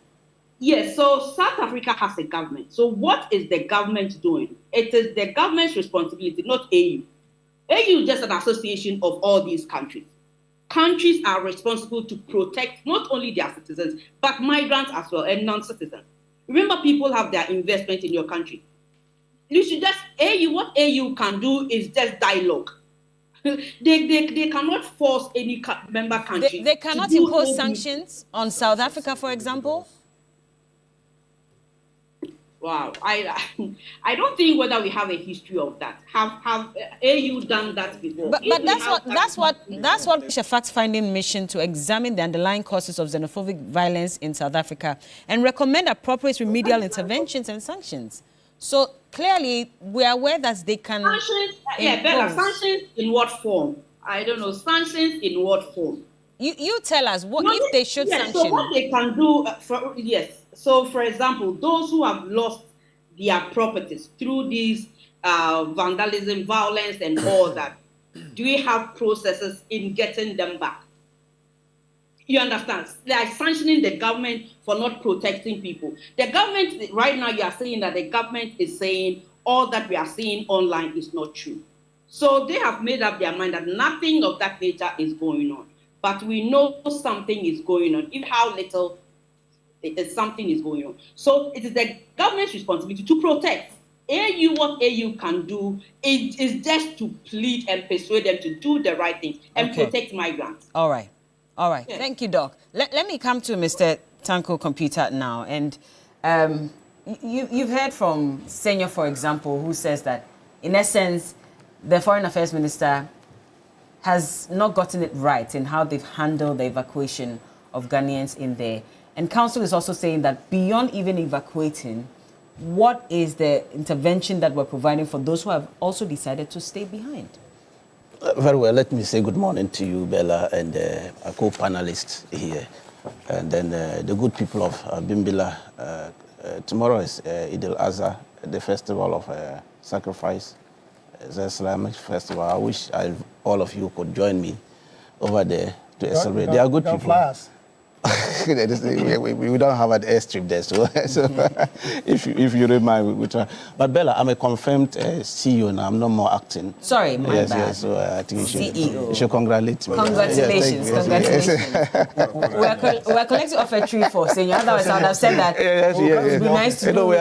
Yes, so South Africa has a government. So what is the government doing? It is the government's responsibility, not AU. AU is just an association of all these countries. Countries are responsible to protect not only their citizens, but migrants as well, and non-citizens. Remember, people have their investment in your country. You should just, what AU can do is just dialogue. They cannot force any member country. They cannot impose sanctions on South Africa, for example? Wow, I don't think whether we have a history of that. Have AU done that before? But that's what a fact-finding mission to examine the underlying causes of xenophobic violence in South Africa and recommend appropriate remedial interventions and sanctions. So clearly, we are aware that they can. Sanctions, sanctions in what form? I don't know. Sanctions in what form? You tell us what if they should sanction. So what they can do? So, for example, those who have lost their properties through these vandalism, violence, and all that, do we have processes in getting them back? You understand? They are sanctioning the government for not protecting people. The government, right now, you are saying that the government is saying all that we are seeing online is not true. So they have made up their mind that nothing of that nature is going on. But we know something is going on, even how little something is going on. So it is the government's responsibility to protect. What AU can do is just to plead and persuade them to do the right thing and protect migrants. All right. Yeah. Thank you, Doc. Let me come to Mr. Tanko Computer now. And you've heard from Senor, for example, who says that, in essence, the Foreign Affairs Minister has not gotten it right in how they've handled the evacuation of Ghanaians in there. And Council is also saying that beyond even evacuating, what is the intervention that we're providing for those who have also decided to stay behind? Very well. Let me say good morning to you, Bella, and our co-panelists here. And then the good people of Bimbila. Tomorrow is Eid al-Azha, the festival of sacrifice. It's an Islamic festival. I wish all of you could join me over there to celebrate. They are good people. Flyers. we don't have an airstrip there, so if you remind, we try. But Bella, I'm a confirmed CEO now. I'm no more acting. Sorry, my bad. Yes, so I think you should congratulate me. Congratulations, congratulations. We're collecting off a tree for Senor. Otherwise, I would have said that. Yes. It would be nice to know. We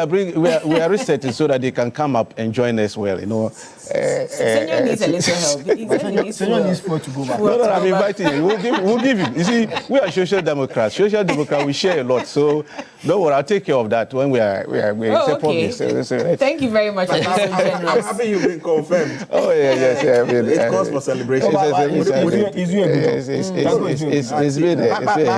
are resetting so that they can come up and join us well. You know. Senor needs a little help. Senor needs food to go back. No, I'm inviting you. We'll give him. You see, we are social democrats. Social democrats, we share a lot. So don't worry, I'll take care of that when we are okay. Thank you very much. I'm happy you've been confirmed. Oh yes. It's cause for celebration. I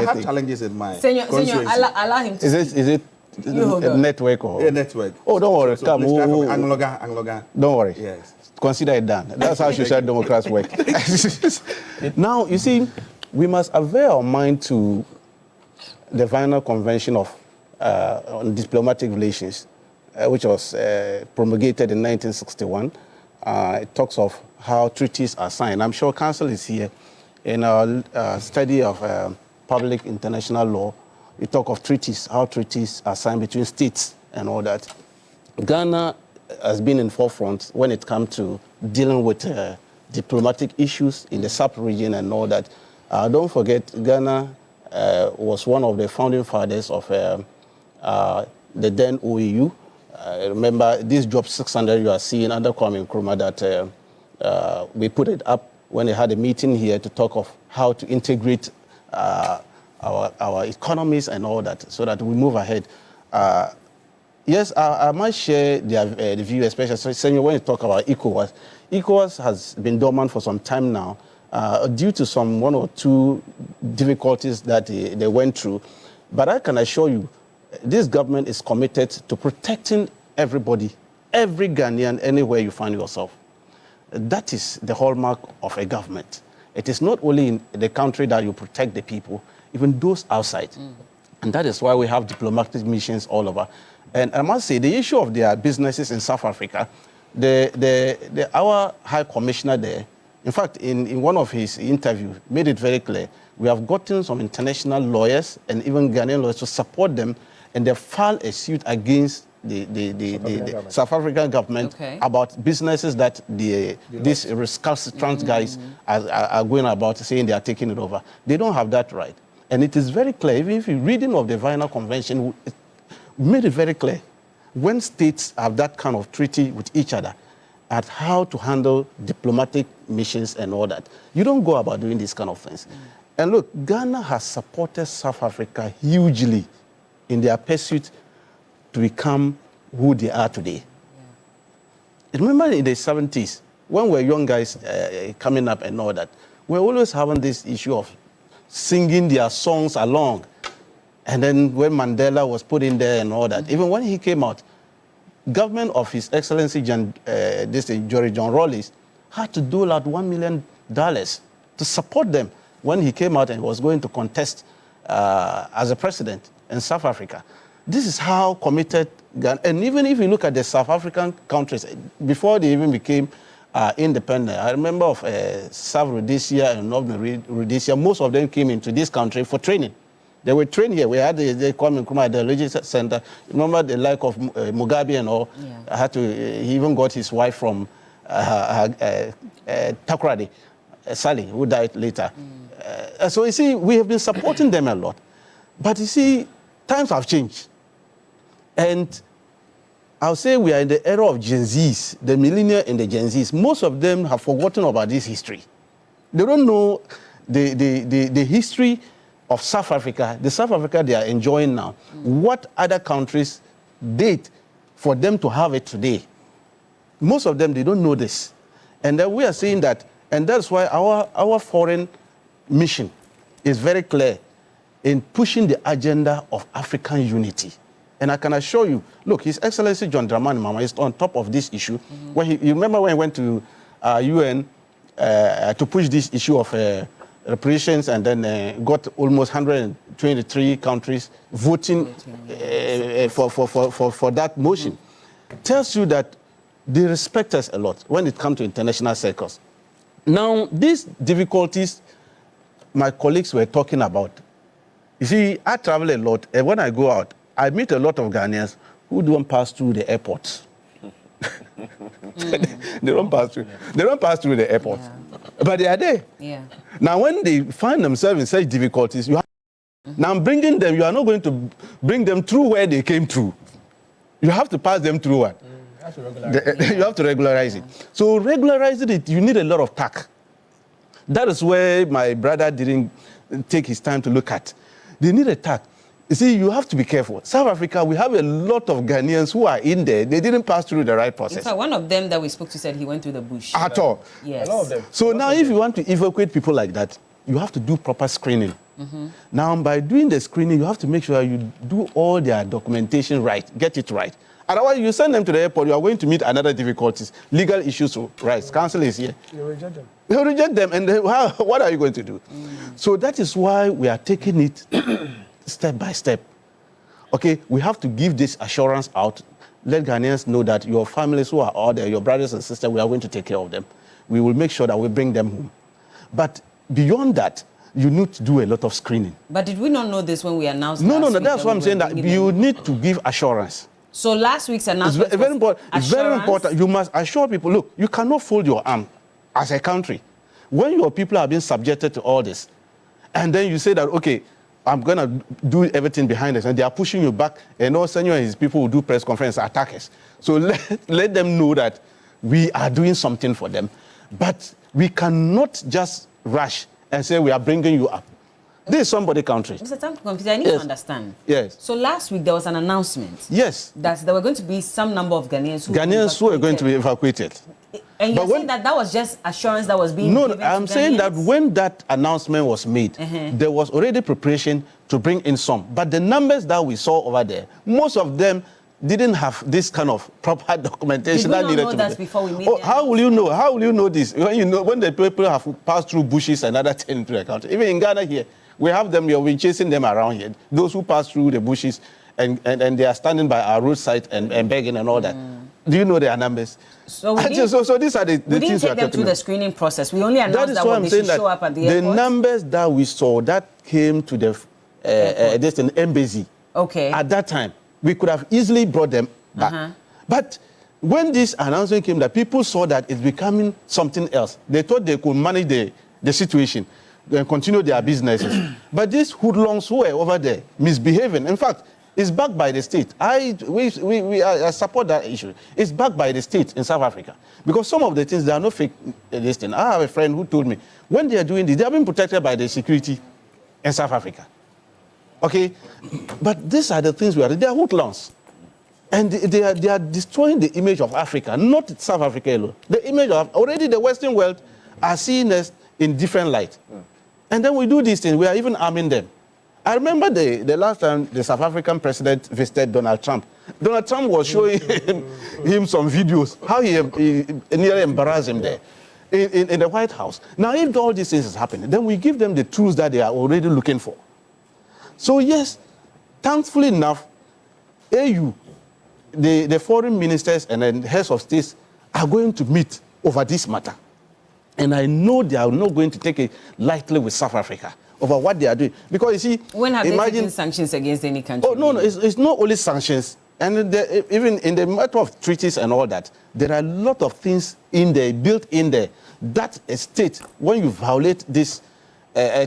have challenges in mind. Senor, allow him to. Is it network or? Yeah, network. Oh, don't worry. Come. Angloga. Don't worry. Yes. Consider it done. That's how social democrats work. Now, you see, we must avail our mind to the Vienna Convention on Diplomatic Relations, which was promulgated in 1961. It talks of how treaties are signed. I'm sure Council is here. In our study of public international law, we talk of treaties, how treaties are signed between states and all that. Ghana has been in forefront when it comes to dealing with diplomatic issues in the sub-region and all that. Don't forget, Ghana was one of the founding fathers of the then OAU. Remember, this job 600 you are seeing under Kwame Nkrumah that we put it up when they had a meeting here to talk of how to integrate our economies and all that so that we move ahead. Yes, I might share the view, especially Senor, when you talk about ECOWAS. ECOWAS has been dormant for some time now due to some one or two difficulties that they went through. But I can assure you, this government is committed to protecting everybody, every Ghanaian, anywhere you find yourself. That is the hallmark of a government. It is not only in the country that you protect the people, even those outside. And that is why we have diplomatic missions all over. And I must say, the issue of their businesses in South Africa, our High Commissioner there, in fact, in one of his interviews, made it very clear, we have gotten some international lawyers and even Ghanaian lawyers to support them, and they filed a suit against the South African government about businesses that these recalcitrant guys are going about saying they are taking it over. They don't have that right. And it is very clear, even if you're reading of the Vienna Convention, it made it very clear when states have that kind of treaty with each other at how to handle diplomatic missions and all that. You don't go about doing these kind of things. And look, Ghana has supported South Africa hugely in their pursuit to become who they are today. Remember in the 70s, when we were young guys coming up and all that, we were always having this issue of singing their songs along. And then when Mandela was put in there and all that, even when he came out, government of His Excellency Jory John Rawlings had to dole out $1 million to support them when he came out and was going to contest as a president in South Africa. This is how committed Ghana, and even if you look at the South African countries, before they even became independent, I remember of South Rhodesia and Northern Rhodesia, most of them came into this country for training. They were trained here. We had the Kwame Nkrumah at the Logistics Center. Remember the like of Mugabe and all? Yeah. He even got his wife from Takoradi, Sally, who died later. So you see, we have been supporting them a lot. But you see, times have changed. And I'll say we are in the era of Gen Zs, the millennial and the Gen Zs. Most of them have forgotten about this history. They don't know the history of South Africa, the South Africa they are enjoying now. What other countries did for them to have it today. Most of them, they don't know this. And then we are saying that, and that's why our foreign mission is very clear in pushing the agenda of African unity. And I can assure you, look, His Excellency John Dramani Mahama is on top of this issue. When you remember when he went to UN to push this issue of reparations, and then got almost 123 countries voting for that motion. Tells you that they respect us a lot when it comes to international circles. Now, these difficulties my colleagues were talking about, you see, I travel a lot, and when I go out, I meet a lot of Ghanaians who don't pass through the airports. They don't pass through. They don't pass through the airport, but they are there. Yeah. Now, when they find themselves in such difficulties, you have now bringing them. You are not going to bring them through where they came through. You have to pass them through what? You have to regularize it. So regularizing it, you need a lot of tact. That is where my brother didn't take his time to look at. They need a tact. You see, you have to be careful. South Africa, we have a lot of Ghanaians who are in there. They didn't pass through the right process. In fact, one of them that we spoke to said he went through the bush. At all. Yes. A lot of them. So now if you want to evacuate people like that, you have to do proper screening. Now, by doing the screening, you have to make sure you do all their documentation right, get it right. Otherwise, you send them to the airport, you are going to meet another difficulties. Legal issues will rise. Council is here. You reject them. You reject them, and then what are you going to do? So that is why we are taking it step by step. Okay, we have to give this assurance out. Let Ghanaians know that your families who are out there, your brothers and sisters, we are going to take care of them. We will make sure that we bring them home. But beyond that, you need to do a lot of screening. But did we not know this when we announced No, that's why I'm saying that you need to give assurance. So last week's announcement It's very important. It's very important. You must assure people, look, you cannot fold your arm as a country. When your people are being subjected to all this, and then you say that, okay, I'm going to do everything behind us, and they are pushing you back, and all Senor and his people will do press conference, attack us. So let them know that we are doing something for them. But we cannot just rush and say we are bringing you up. This is somebody country. Mr. Tamko, I need to understand. Yes. So last week there was an announcement. Yes. That there were going to be some number of Ghanaians who were going to be evacuated. And you're saying that was just assurance that was being given to I'm saying that when that announcement was made, there was already preparation to bring in some. But the numbers that we saw over there, most of them didn't have this kind of proper documentation. Did we not know that before we made how will you know? How will you know this? When the people have passed through bushes and other things into the country. Even in Ghana here, We have them here, we're chasing them around here. Those who pass through the bushes and they are standing by our roadside and begging and all that. Do you know their numbers? So, so these are the we didn't things we are take them talking through the about. screening process. We only announced that what they should show up at the airport. The numbers that we saw that came to the this an embassy. Okay. At that time, we could have easily brought them back. But when this announcement came, that people saw that it's becoming something else. They thought they could manage the situation and continue their businesses. But these hoodlums who were over there misbehaving, in fact, it's backed by the state. I support that issue. It's backed by the state in South Africa. Because some of the things, they are not fake this thing. I have a friend who told me, when they are doing this, they are being protected by the security in South Africa. Okay? But these are the things they are hoodlums. And they are destroying the image of Africa, not South Africa alone. The image of, already the Western world are seeing us in different light. And then we do these things, we are even arming them. I remember the last time the South African president visited Donald Trump. Donald Trump was showing him some videos, how he nearly embarrassed him there in the White House. Now, if all these things is happening, then we give them the tools that they are already looking for. So yes, thankfully enough, AU, the foreign ministers and then heads of states are going to meet over this matter. And I know they are not going to take it lightly with South Africa over what they are doing. Because you see, when have they taken sanctions against any country? Oh, no, it's not only sanctions. And even in the matter of treaties and all that, there are a lot of things in there, built in there, that a state, when you violate these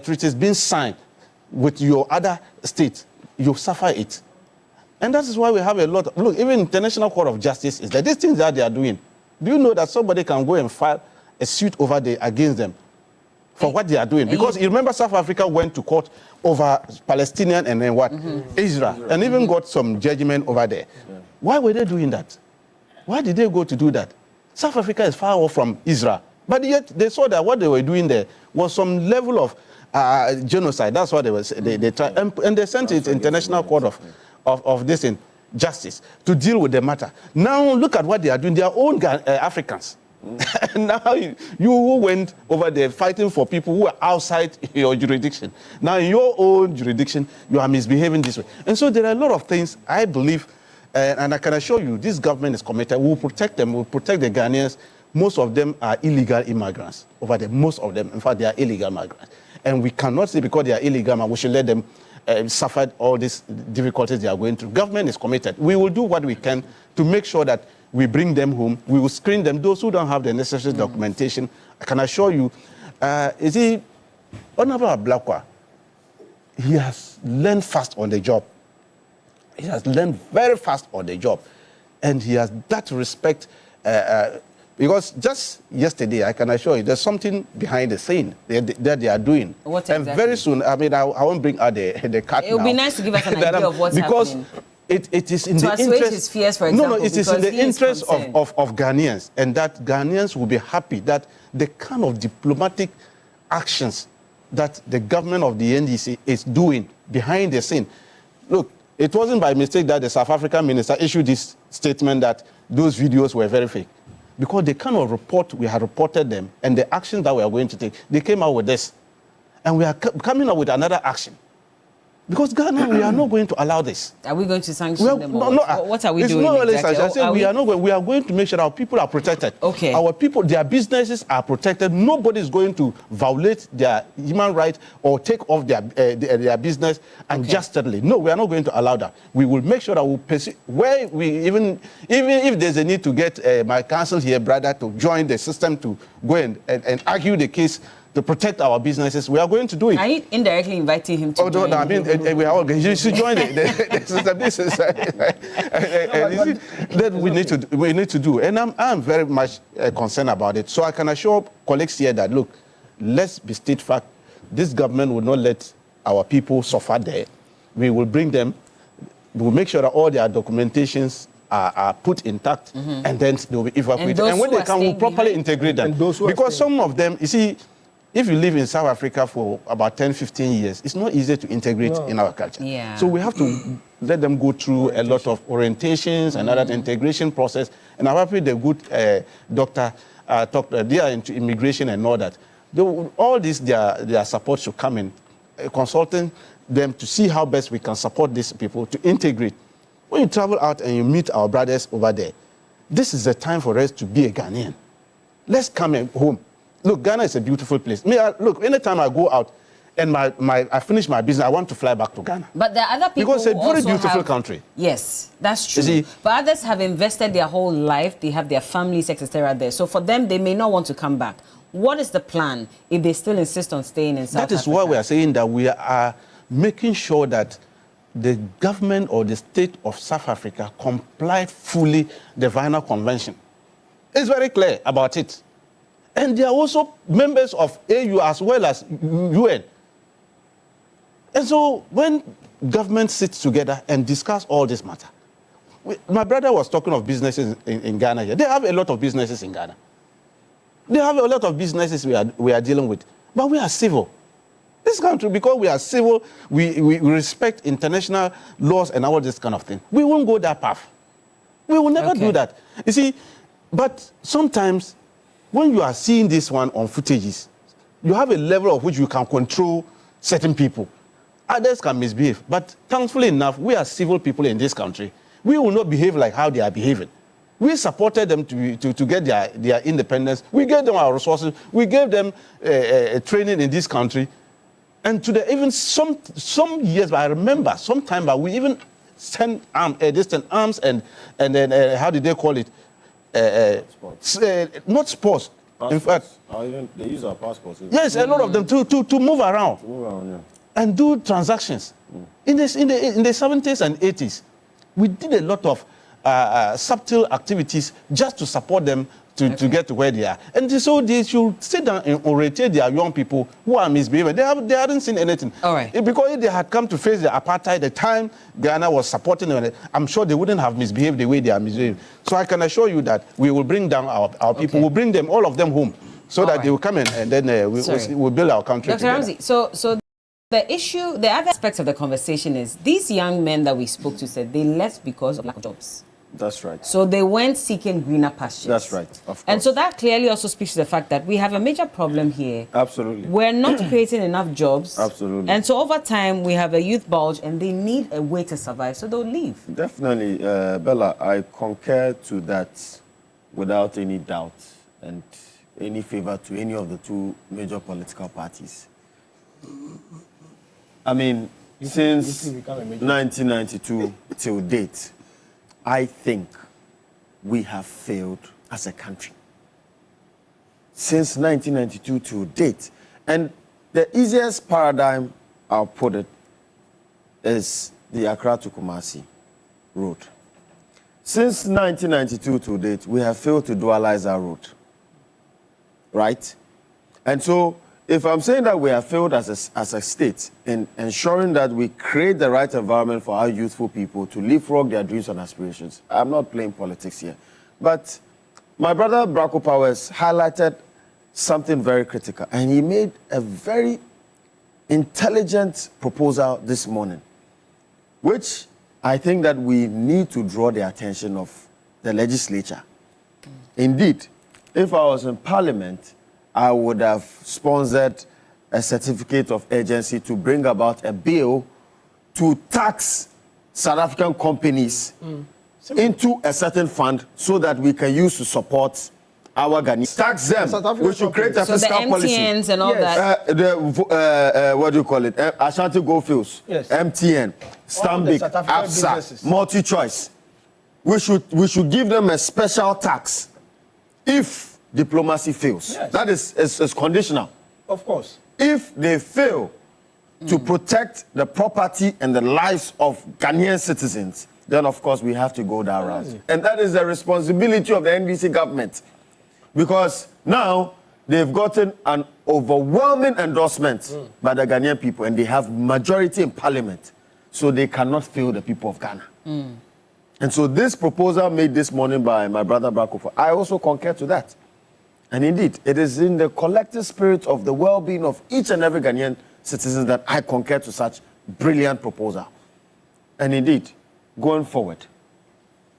treaties being signed with your other state, you suffer it. And that is why we have a lot of, look, even International Court of Justice is that these things that they are doing. Do you know that somebody can go and file a suit over there against them for what they are doing? Because you remember South Africa went to court over Palestinian and then what? Israel, and even got some judgment over there. Why were they doing that? Why did they go to do that? South Africa is far off from Israel. But yet they saw that what they were doing there was some level of genocide. That's what they tried. And they sent it to International Court of this in justice to deal with the matter. Now look at what they are doing. Their own Africans. Now you went over there fighting for people who are outside your jurisdiction. Now in your own jurisdiction, you are misbehaving this way. And so there are a lot of things I believe, and I can assure you, this government is committed. We will protect them. We will protect the Ghanaians. Most of them are illegal immigrants over there. Most of them, in fact, they are illegal migrants. And we cannot say because they are illegal, we should let them suffer all these difficulties they are going through. Government is committed. We will do what we can to make sure that we bring them home. We will screen them. Those who don't have the necessary documentation, I can assure you, Honorable Ablakwa, he has learned fast on the job. He has learned very fast on the job. And he has that respect, because just yesterday, I can assure you, there's something behind the scene that they are doing. What exactly? And very soon, I mean, I won't bring out the cut It would be nice to give us an idea of what's happening. It is in the assuage interest. his fears, for example, it is in the interest of Ghanaians, and that Ghanaians will be happy that the kind of diplomatic actions that the government of the NDC is doing behind the scene. Look, it wasn't by mistake that the South African minister issued this statement that those videos were very fake. Because the kind of report we had reported them and the actions that we are going to take, they came out with this. And we are coming up with another action. Because Ghana, we are not going to allow this. Are we going to sanction them? What are we it's doing not exactly? I say we are not going. We are going to make sure our people are protected. Okay. Our people, their businesses are protected. Nobody is going to violate their human rights or take off their business unjustly. No, we are not going to allow that. We will make sure that we pursue where we even if there's a need to get my counsel here, brother, to join the system to go and argue the case to protect our businesses, we are going to do it. Are you indirectly inviting him to join? No, I mean, we are all going to join the system. This is that we need to do. And I'm very much concerned about it. So I can assure colleagues here that, look, let's be steadfast. This government will not let our people suffer there. We will bring them, we will make sure that all their documentations are put intact, and then they will be evacuated. And when they come, we'll properly integrate them. Because some of them, you see, if you live in South Africa for about 10, 15 years, it's not easy to integrate in our culture. Yeah. So we have to let them go through a lot of orientations and other integration process. And I'm happy the good doctor talked, they are into immigration and all that. All this, their support should come in consulting them to see how best we can support these people to integrate. When you travel out and you meet our brothers over there, this is the time for us to be a Ghanaian. Let's come home. Look, Ghana is a beautiful place. Look, anytime I go out and I finish my business, I want to fly back to Ghana. But there are other people because it's a who very also beautiful country. Yes, that's true. You see, but others have invested their whole life. They have their families, etc. there. So for them, they may not want to come back. What is the plan if they still insist on staying in South Africa? That is why we are saying that we are making sure that the government or the state of South Africa complied fully the Vienna Convention. It's very clear about it. And they are also members of AU as well as UN. And so when government sits together and discuss all this matter, my brother was talking of businesses in Ghana here. They have a lot of businesses in Ghana. They have a lot of businesses we are dealing with. But we are civil. This country, because we are civil, we respect international laws and all this kind of thing. We won't go that path. We will never do that. You see, but sometimes when you are seeing this one on footages, you have a level of which you can control certain people. Others can misbehave. But thankfully enough, we are civil people in this country. We will not behave like how they are behaving. We supported them to get their independence. We gave them our resources. We gave them training in this country. And today, even some years, I remember, sometime back, we even sent arms and then, how did they call it? Not sports. Passports. In fact, they use our passports. Yes, a lot of them to move around. And do transactions. In the 70s and 80s, we did a lot of subtle activities just to support them to get to where they are. And so they should sit down and orientate their young people who are misbehaving. They hadn't seen anything. All right. Because if they had come to face the apartheid, the time Ghana was supporting them, I'm sure they wouldn't have misbehaved the way they are misbehaving. So I can assure you that we will bring down our people. We'll bring them, all of them, home, so that they will come in and then we'll build our country Dr. together. Ramsey, so the issue, the other aspect of the conversation is these young men that we spoke to said they left because of lack of jobs. That's right. So they went seeking greener pastures. That's right, of course. And so that clearly also speaks to the fact that we have a major problem here. Absolutely. We're not creating enough jobs. Absolutely. And so over time, we have a youth bulge and they need a way to survive, so they'll leave. Definitely, Bella, I concur to that without any doubt and any favor to any of the two major political parties. I mean, since 1992 till date, I think we have failed as a country. Since 1992 to date. And the easiest paradigm, I'll put it, is the Accra to Kumasi road. Since 1992 to date, we have failed to dualize our road. Right? And so, if I'm saying that we have failed as a state in ensuring that we create the right environment for our youthful people to leapfrog their dreams and aspirations, I'm not playing politics here. But my brother Bracco Powers highlighted something very critical, and he made a very intelligent proposal this morning, which I think that we need to draw the attention of the legislature. Indeed, if I was in Parliament, I would have sponsored a certificate of urgency to bring about a bill to tax South African companies into a certain fund so that we can use to support our Ghanaians. Tax them. We should create a fiscal policy. So the MTNs and all that. What do you call it? Ashanti Goldfields, MTN, Stanbic, ABSA, MultiChoice. We should give them a special tax if diplomacy fails. Yes. That is conditional. Of course. If they fail to protect the property and the lives of Ghanaian citizens, then of course we have to go that route. And that is the responsibility of the NDC government. Because now they've gotten an overwhelming endorsement by the Ghanaian people and they have majority in parliament. So they cannot fail the people of Ghana. And so this proposal made this morning by my brother Bracco, I also concur to that. And indeed, it is in the collective spirit of the well-being of each and every Ghanaian citizen that I concur to such brilliant proposal. And indeed, going forward,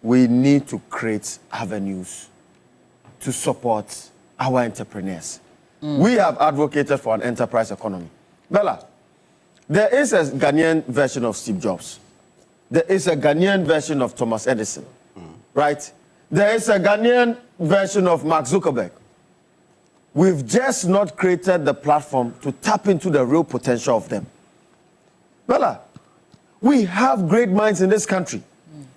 we need to create avenues to support our entrepreneurs. We have advocated for an enterprise economy. Bella, There is a Ghanaian version of Steve Jobs. There is a Ghanaian version of Thomas Edison, right? There is a Ghanaian version of Mark Zuckerberg. We've just not created the platform to tap into the real potential of them. Bella, we have great minds in this country.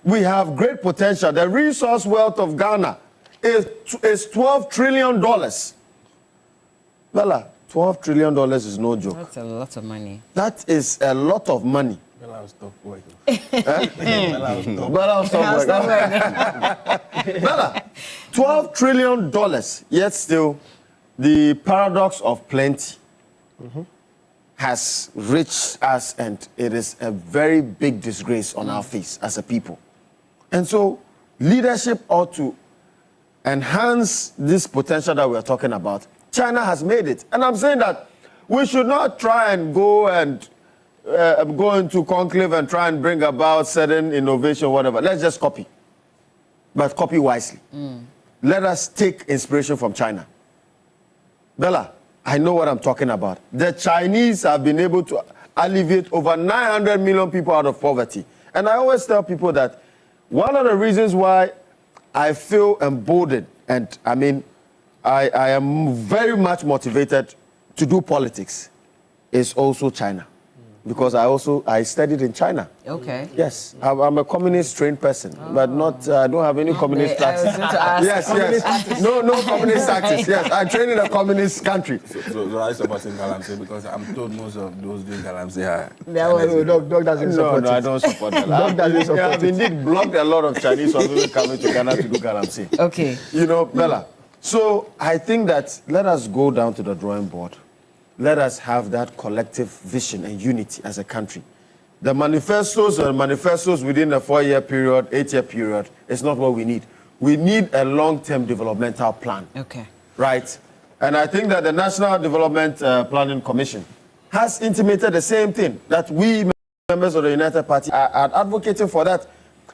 We have great potential. The resource wealth of Ghana is $12 trillion. Bella, $12 trillion is no joke. That's a lot of money. That is a lot of money. Bella will stop working. Bella will stop working. Bella, $12 trillion, yet still the paradox of plenty has reached us, and it is a very big disgrace on our face as a people. And so leadership ought to enhance this potential that we're talking about. China has made it. And I'm saying that we should not try and go into conclave and try and bring about certain innovation, whatever. Let's just copy, but copy wisely. Let us take inspiration from China. Bella, I know what I'm talking about. The Chinese have been able to alleviate over 900 million people out of poverty. And I always tell people that one of the reasons why I feel emboldened, and I mean, I am very much motivated to do politics, is also China. Because I studied in China. Okay. Yes, I'm a communist trained person, but not, I don't have any communist practice. Yes. No communist practice. Yes, I trained in a communist country. So I supporting Galamsey because I'm told most of those doing Galamsey are. Dog doesn't support No, I don't support that. Dog doesn't support I've indeed blocked a lot of Chinese from even coming to Ghana to do Galamsey. Okay. You know, Bella. So I think that let us go down to the drawing board. Let us have that collective vision and unity as a country. The manifestos within a 4-year period, 8-year period, is not what we need. We need a long-term developmental plan. Okay. Right? And I think that the National Development Planning Commission has intimated the same thing, that we members of the United Party are advocating for that.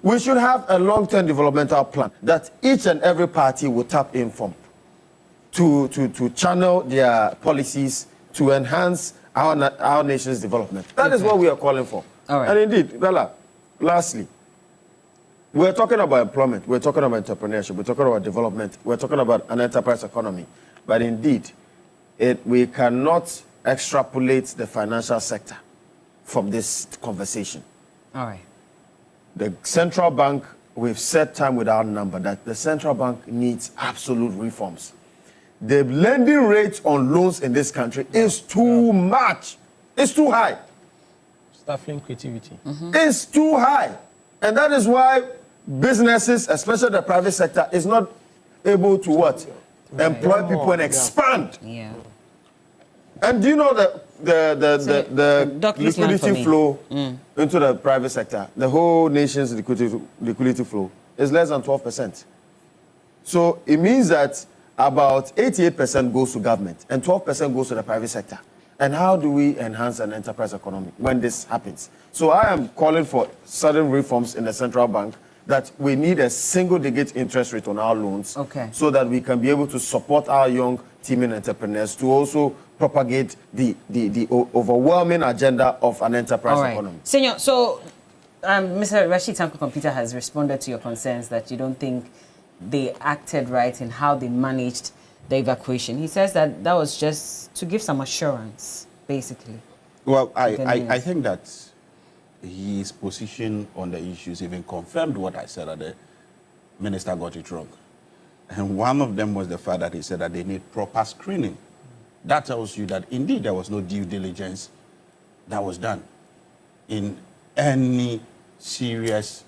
We should have a long-term developmental plan that each and every party will tap in from to channel their policies to enhance our nation's development. That is what we are calling for. All right. And indeed, Bella, lastly, we're talking about employment, we're talking about entrepreneurship, we're talking about development, we're talking about an enterprise economy. But indeed, we cannot extrapolate the financial sector from this conversation. All right. The central bank, we've said time without number that the central bank needs absolute reforms. The lending rate on loans in this country is too much. It's too high. Staffing creativity. It's too high. And that is why businesses, especially the private sector, is not able to what? Employ people and expand. Yeah. And do you know the liquidity flow into the private sector, the whole nation's liquidity flow is less than 12%. So it means that about 88% goes to government and 12% goes to the private sector. And how do we enhance an enterprise economy when this happens? So I am calling for sudden reforms in the central bank, that we need a single-digit interest rate on our loans, so that we can be able to support our young teaming entrepreneurs to also propagate the overwhelming agenda of an enterprise economy. Senor, so Mr. Rashid Tanko Computer has responded to your concerns that you don't think they acted right in how they managed the evacuation. He says that that was just to give some assurance, basically. Well, I think that his position on the issues even confirmed what I said, that the minister got it wrong. And one of them was the fact that he said that they need proper screening. That tells you that indeed there was no due diligence that was done in any serious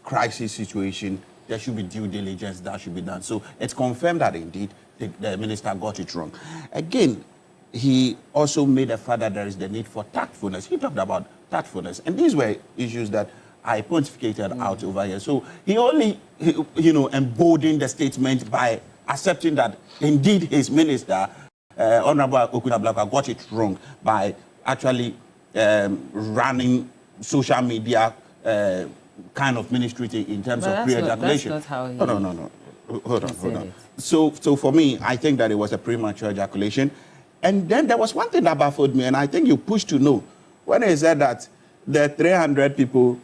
crisis situation. There should be due diligence that should be done. So it's confirmed that indeed the minister got it wrong. Again, he also made a fact that there is the need for tactfulness. He talked about tactfulness. And these were issues that I pontificated out over here. So he only, emboldened the statement by accepting that indeed his minister, Honorable Okuna Blakwa, got it wrong by actually running social media kind of ministry in terms of pre-ejaculation. That's not how he... No. Hold on. So for me, I think that it was a premature ejaculation. And then there was one thing that baffled me, and I think you pushed to know when he said that the 300 people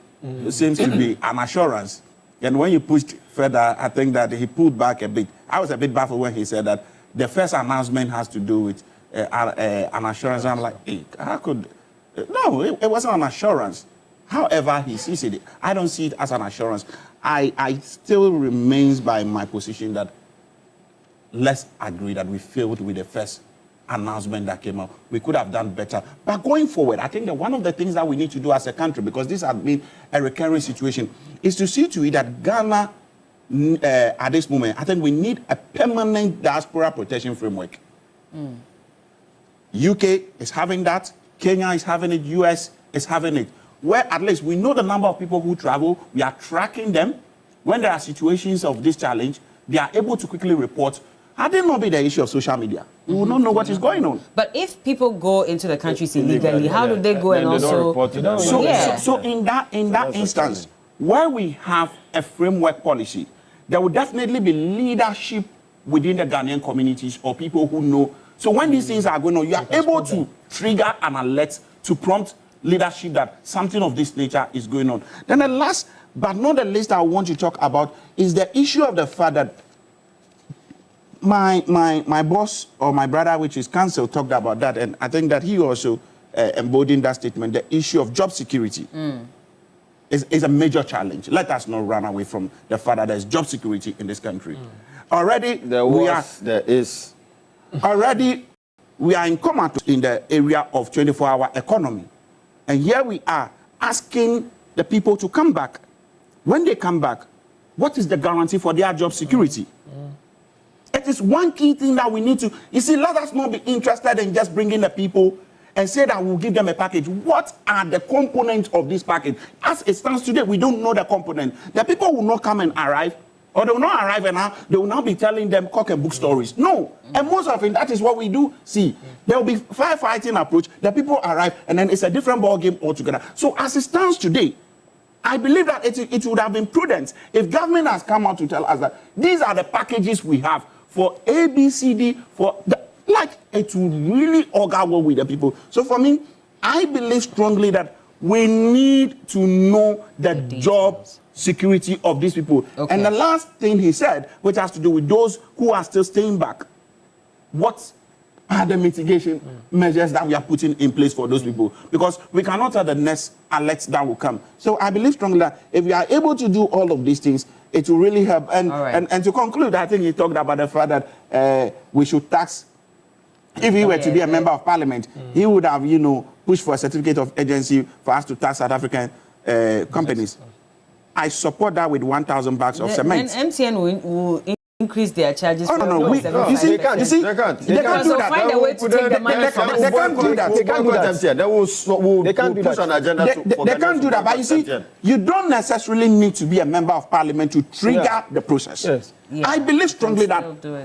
seems to be an assurance, and when you pushed further, I think that he pulled back a bit. I was a bit baffled when he said that the first announcement has to do with an assurance. I'm like, hey, how could... No, it wasn't an assurance. However he sees it, I don't see it as an assurance. I still remains by my position that let's agree that we failed with the first announcement that came out. We could have done better. But going forward, I think that one of the things that we need to do as a country, because this has been a recurring situation, is to see to it that Ghana, at this moment, I think we need a permanent diaspora protection framework. UK is having that. Kenya is having it. US is having it. Where at least we know the number of people who travel. We are tracking them. When there are situations of this challenge, they are able to quickly report. Had it not be the issue of social media, we would not know what is going on. But if people go into the countries illegally, how do they go and also... So in that instance, where we have a framework policy, there will definitely be leadership within the Ghanaian communities or people who know. So when these things are going on, you are able to trigger an alert to prompt leadership that something of this nature is going on. Then the last but not the least I want to talk about is the issue of the fact that my boss or my brother, which is counsel, talked about that, and I think that he also embodied that statement. The issue of job security is a major challenge. Let us not run away from the fact that there's job security in this country. Already we are in comatose in the area of 24-hour economy, and here we are asking the people to come back. When they come back, what is the guarantee for their job security? It is one key thing that we need to... You see, let us not be interested in just bringing the people and say that we'll give them a package. What are the components of this package? As it stands today, we don't know the component. The people will not come and arrive, or they will not arrive and now they will now be telling them cock and book stories. No. And most often, that is what we do. See, there will be firefighting approach. The people arrive, and then it's a different ball game altogether. So as it stands today, I believe that it would have been prudent if government has come out to tell us that these are the packages we have for ABCD, it will really augur well with the people. So for me, I believe strongly that we need to know the job security of these people. Okay. And the last thing he said, which has to do with those who are still staying back, what are the mitigation measures that we are putting in place for those people? Because we cannot have the next alert that will come. So I believe strongly that if we are able to do all of these things, it will really help. And to conclude, I think he talked about the fact that we should tax. If he were to be a member of parliament, he would have, pushed for a certificate of agency for us to tax South African companies. I support that with 1,000 bags of cement. And MTN will increase their charges. They can't do that. They find a way to take the money from us. They can't do that. They can't do that. They can't push an agenda. They can't do that. But you see, you don't necessarily need to be a member of parliament to trigger the process. Yes. Yeah. I believe strongly that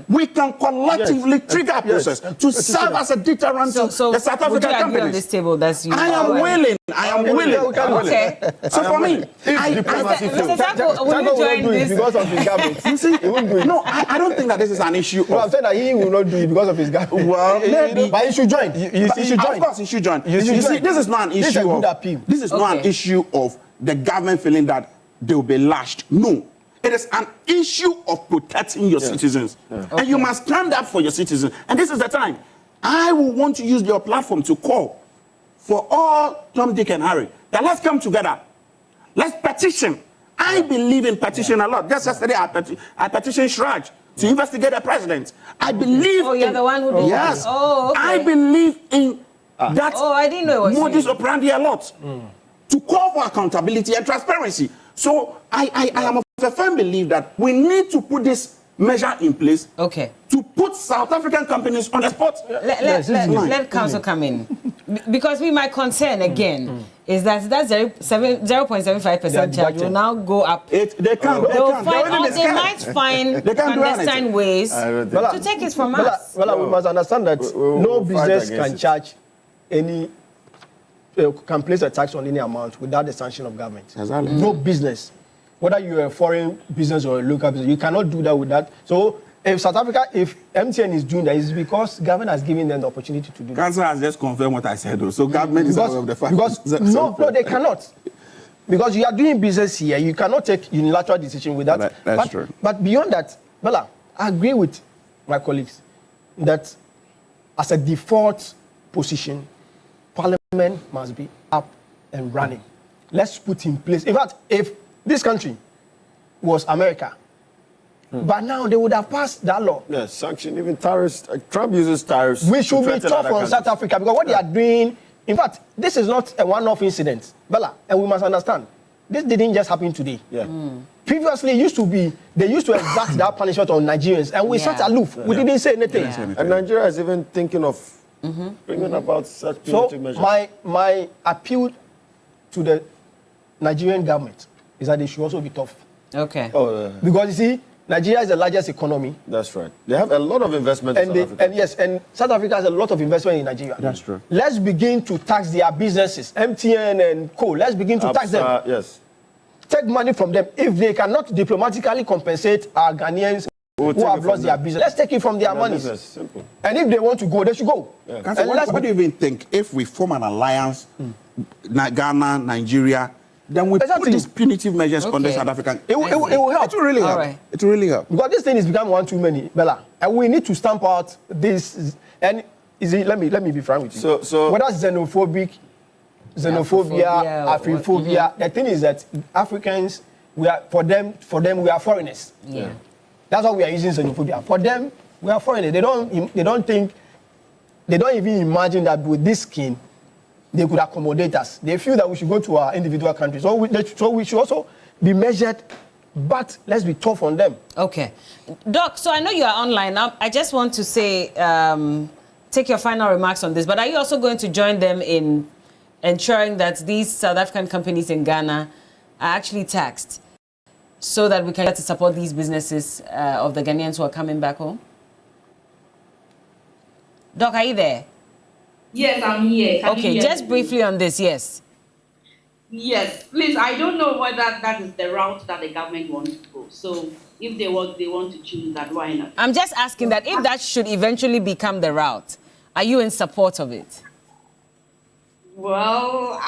we can collectively trigger a process to serve as a deterrent to the South African companies. On this table, that's you. I am willing. Okay. So for me, Mr. Tako, will you join this? Because of his government. You see, no, I don't think that this is an issue. No, I'm saying that he will not do it because of his government. Well, maybe. But he should join. Of course, he should join. You see, this is not an issue This is not an issue of the government feeling that they will be lashed. No. It is an issue of protecting your citizens. And you must stand up for your citizens. And this is the time. I will want to use your platform to call for all Tom, Dick, and Harry that let's come together. Let's petition. I believe in petition a lot. Just yesterday, I petitioned Shraj to investigate the president. I believe you're the one who did Yes. that? Oh, okay. I believe in that I didn't know it was modus operandi a lot. To call for accountability and transparency. So I am of a firm belief that we need to put this measure in place to put South African companies on the spot. Let council come in. Because my concern again is that 0.75% charge will now go up. They might find clandestine ways to take it from us. Well, we must understand that no business can charge any... can place a tax on any amount without the sanction of government. No business, whether you're a foreign business or a local business, you cannot do that with that. So if South Africa, if MTN is doing that, it's because government has given them the opportunity to do that. Council has just confirmed what I said, though. So government is aware of the fact. Because no, they cannot. Because you are doing business here, you cannot take unilateral decision with that. That's true. But beyond that, Bella, I agree with my colleagues that as a default position, Parliament must be up and running. Let's put in place. In fact, if this country was America, but now they would have passed that law. Yes, sanction, even tariffs. Trump uses tariffs. We should be tough on South Africa because what they are doing, in fact, this is not a one-off incident, Bella, and we must understand. This didn't just happen today. Yeah. Previously, they used to exact that punishment on Nigerians, and we sat aloof. We didn't say anything. And Nigeria is even thinking of bringing about such punitive measures. My appeal to the Nigerian government is that they should also be tough. Okay. Because you see, Nigeria is the largest economy. That's right. They have a lot of investment in South Africa. And South Africa has a lot of investment in Nigeria. That's true. Let's begin to tax their businesses, MTN and co. Let's begin to tax them. Yes. Take money from them. If they cannot diplomatically compensate our Ghanaians who have lost their business, let's take it from their money. Simple. And if they want to go, they should go. Yeah. What do you even think if we form an alliance, Ghana, Nigeria, then we put these punitive measures on the South African? It will help. It will really help. Right. It will really help. Because this thing is becoming one too many, Bella. And we need to stamp out this. And let me be frank with you. So whether xenophobia, Afrophobia, the thing is that Africans, for them we are foreigners. Yeah. That's why we are using xenophobia. For them, we are foreigners. They don't even imagine that with this skin, they could accommodate us. They feel that we should go to our individual countries. So we should also be measured, but let's be tough on them. Okay. Doc, so I know you are online now. I just want to say, take your final remarks on this, but are you also going to join them in ensuring that these South African companies in Ghana are actually taxed so that we can get to support these businesses of the Ghanaians who are coming back home? Doc, are you there? Yes, I'm here. Okay, just briefly on this, yes. Yes, please. I don't know whether that is the route that the government wants to go. So if they want to choose that, why not? I'm just asking that if that should eventually become the route, are you in support of it? Well,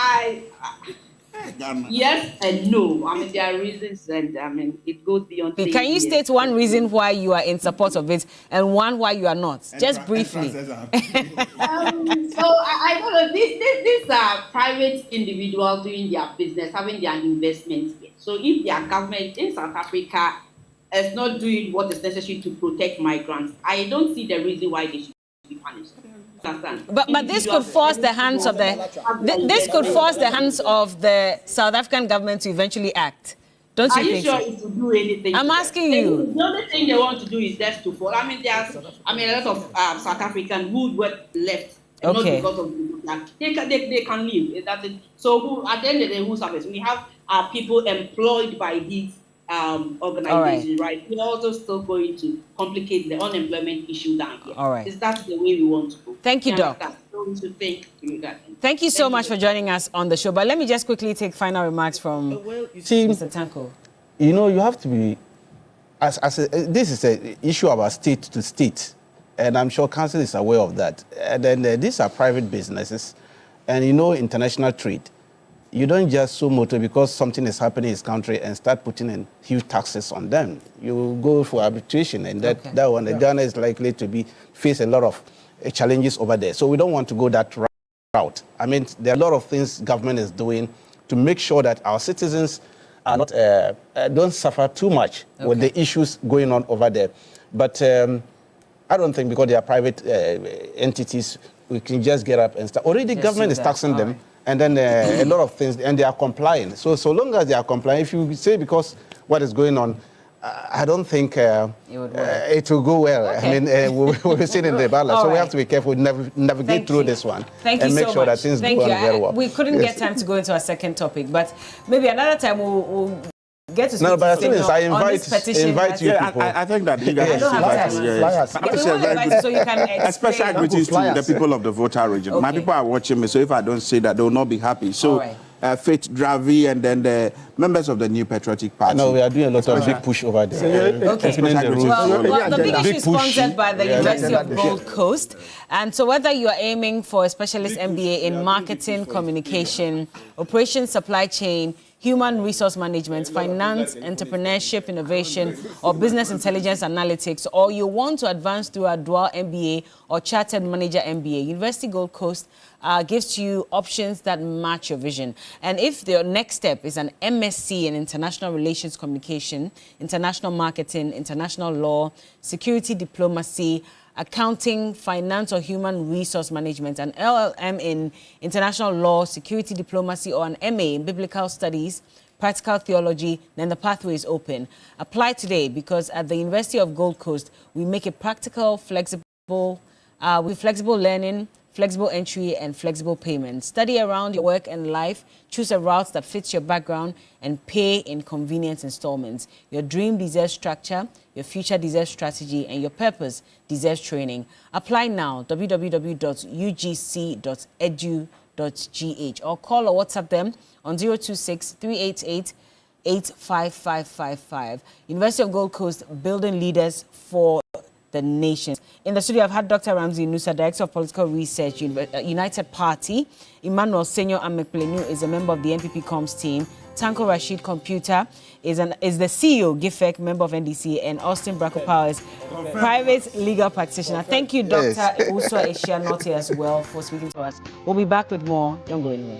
yes and no. I mean, there are reasons, and I mean, it goes beyond. Can you state one reason why you are in support of it and one why you are not? Just briefly. So I don't know. These are private individuals doing their business, having their investments here. So if their government in South Africa is not doing what is necessary to protect migrants, I don't see the reason why they should be punished. But this could force the hands of the South African government to eventually act. Don't you think? Are you sure it will do anything? I'm asking you. The only thing they want to do is just to fall. I mean, there's a lot of South Africans who were left. Not because of that. They can leave. That's it. So at the end of the day, who suffers? We have people employed by these organizations, right? We're also still going to complicate the unemployment issue down here. All right. Is that the way we want to go? Thank you, Doc. Thank you so much for joining us on the show. But let me just quickly take final remarks from Mr. Tanko. You know, you have to be, this is an issue about state to state, and I'm sure Council is aware of that. And then these are private businesses, and you know, international trade. You don't just sue motor because something is happening in this country and start putting in huge taxes on them. You go for arbitration, and that one, the Ghana is likely to face a lot of challenges over there. So we don't want to go that route. I mean, there are a lot of things government is doing to make sure that our citizens are not don't suffer too much with the issues going on over there. But I don't think because they are private entities, we can just get up and start. Already, government is taxing them. And then a lot of things, and they are complying. So long as they are complying, if you say because what is going on, I don't think it will go well. Okay. I mean, we'll be sitting in the balance. So we have to be careful, navigate through this one, and make sure that things go on very well. We couldn't get time to go into our second topic, but maybe another time we'll get to speak but the thing is, I invite you people. I think that you guys so you can a special greetings to the people of the Voter region. My people are watching me, so if I don't say that, they will not be happy. So Faith Dravi, and then the members of the New Patriotic Party. No, we are doing a lot of big push over there. Okay. Well, the big issue is sponsored by the University of Gold Coast. And so whether you are aiming for a specialist MBA in marketing, communication, operations, supply chain, human resource management, finance, entrepreneurship, innovation, or business intelligence analytics, or you want to advance through a dual MBA or chartered manager MBA, University Gold Coast gives you options that match your vision. And if the next step is an MSc in international relations communication, international marketing, international law, security diplomacy, accounting, finance or human resource management, an LLM in international law, security diplomacy, or an MA in biblical studies, practical theology, then the pathway is open. Apply today, because at the University of Gold Coast, we make it practical, flexible, with flexible learning, flexible entry, and flexible payment. Study around your work and life, choose a route that fits your background, and pay in convenient installments. Your dream deserves structure, your future deserves strategy, and your purpose deserves training. Apply now, www.ugc.edu.gh, or call or WhatsApp them on 026-388-85555. University of Gold Coast, building leaders for the nation. In the studio, I've had Dr. Ramsey Nusa, Director of Political Research, United Party. Emmanuel Senyo Amekplenu is a member of the NPP Comms team. Tanko Rashid Computer is the CEO, GIFEC, member of NDC, and Austin Braco Powers, private legal practitioner. Thank you, Dr. Uswa Eshia Notti, as well, for speaking to us. We'll be back with more. Don't go anywhere.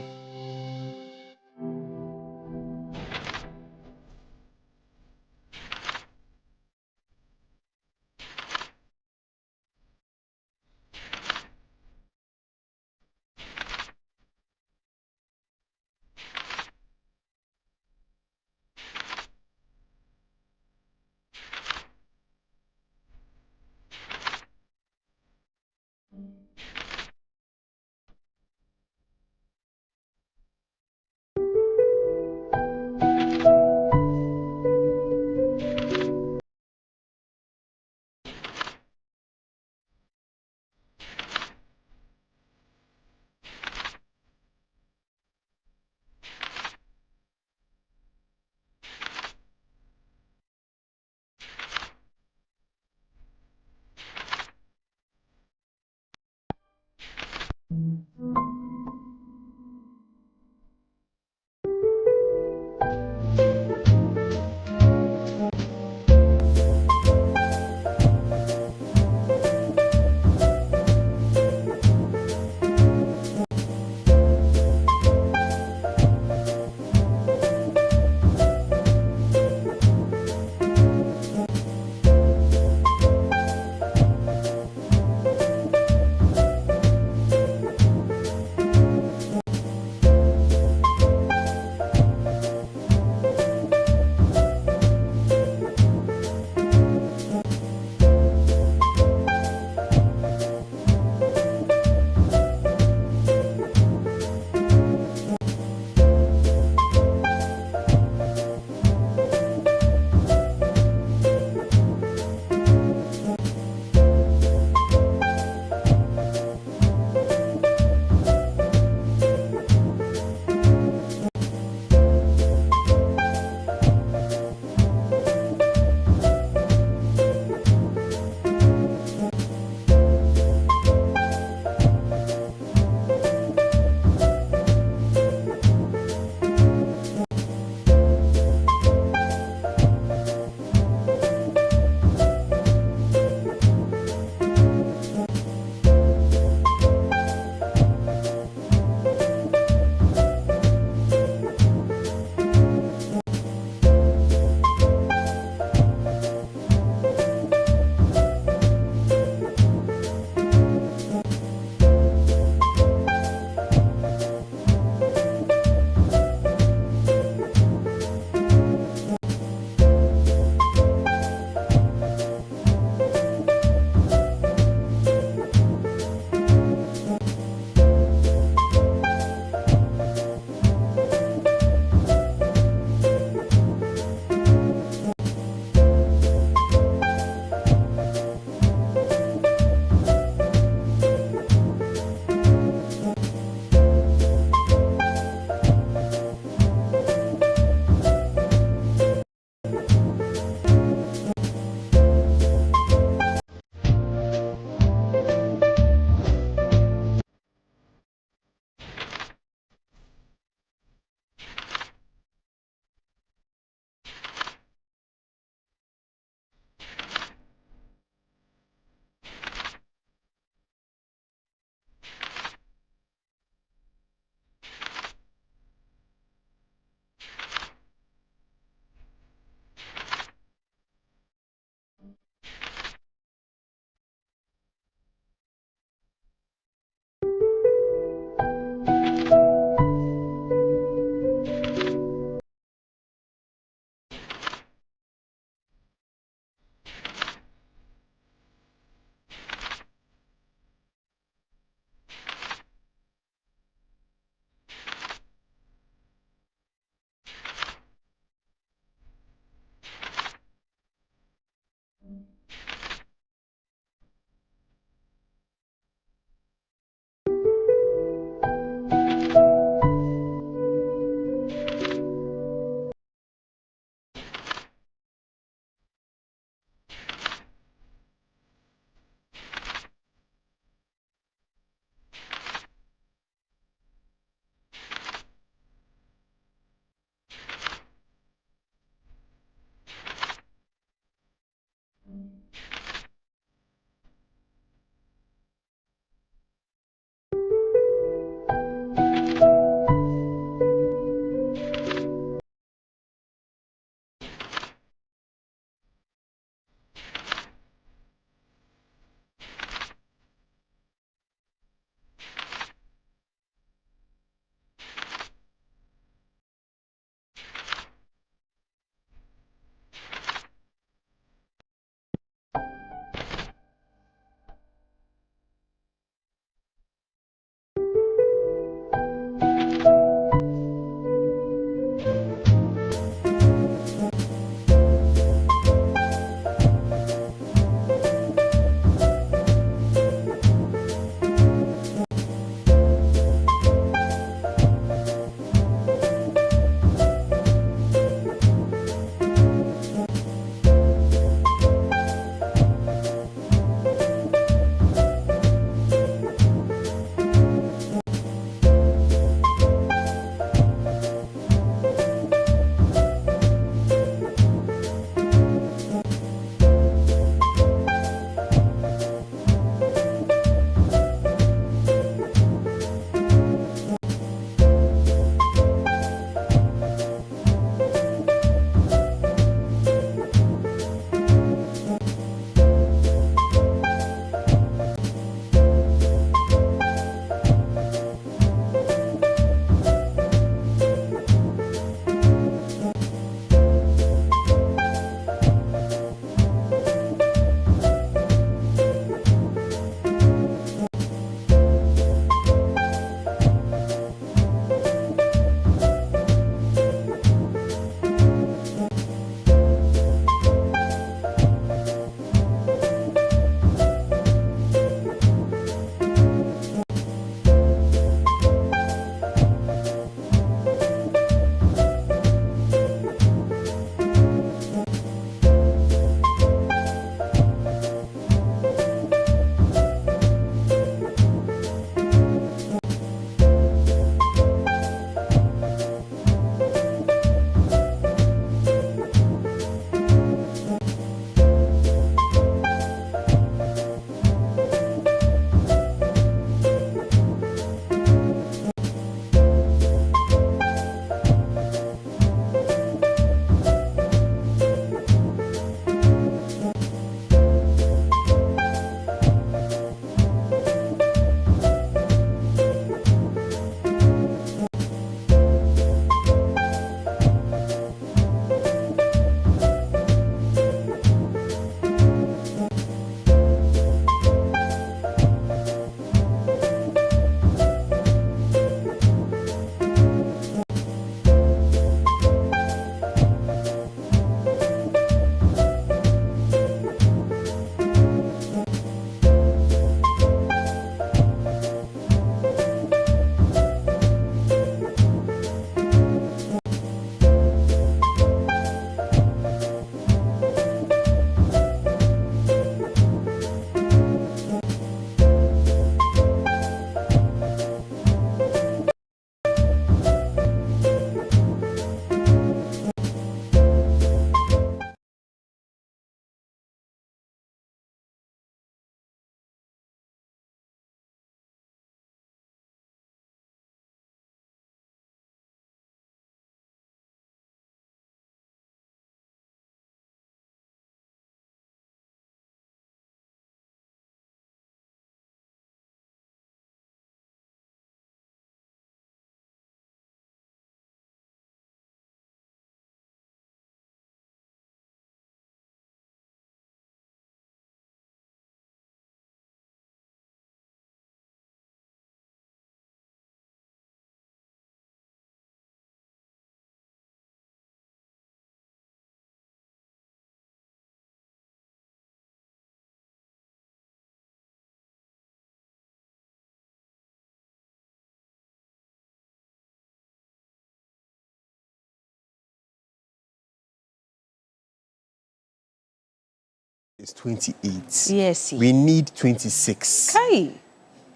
is 28. Yes. We need 26. Okay.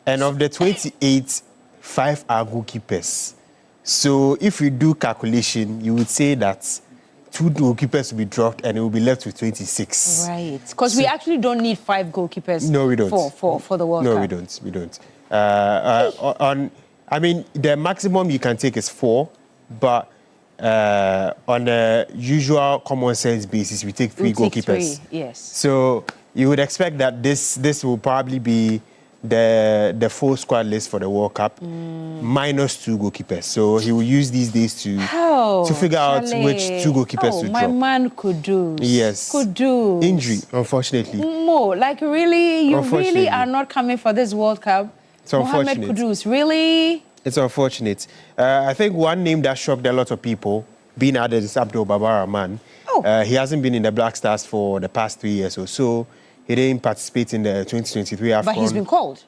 And of the 28, 5 are goalkeepers. So if you do calculation, you would say that 2 goalkeepers will be dropped and it will be left with 26. Right. Because we actually don't need 5 goalkeepers. No, we don't. For the World Cup. No, we don't. We don't. I mean, the maximum you can take is 4, but on a usual common sense basis, we take 3 goalkeepers. 3, yes. So you would expect that this will probably be the full squad list for the World Cup minus 2 goalkeepers. So he will use these days to figure out which 2 goalkeepers to my drop. man Kudus. Yes. Kudus. Injury, unfortunately. Like really, you really are not coming for this World Cup. It's unfortunate. Mohamed Kudus, really? It's unfortunate. I think one name that shocked a lot of people being added is Abdul Babar Rahman. He hasn't been in the Black Stars for the past 3 years or so. He didn't participate in the 2023 AFCON. But he's been called.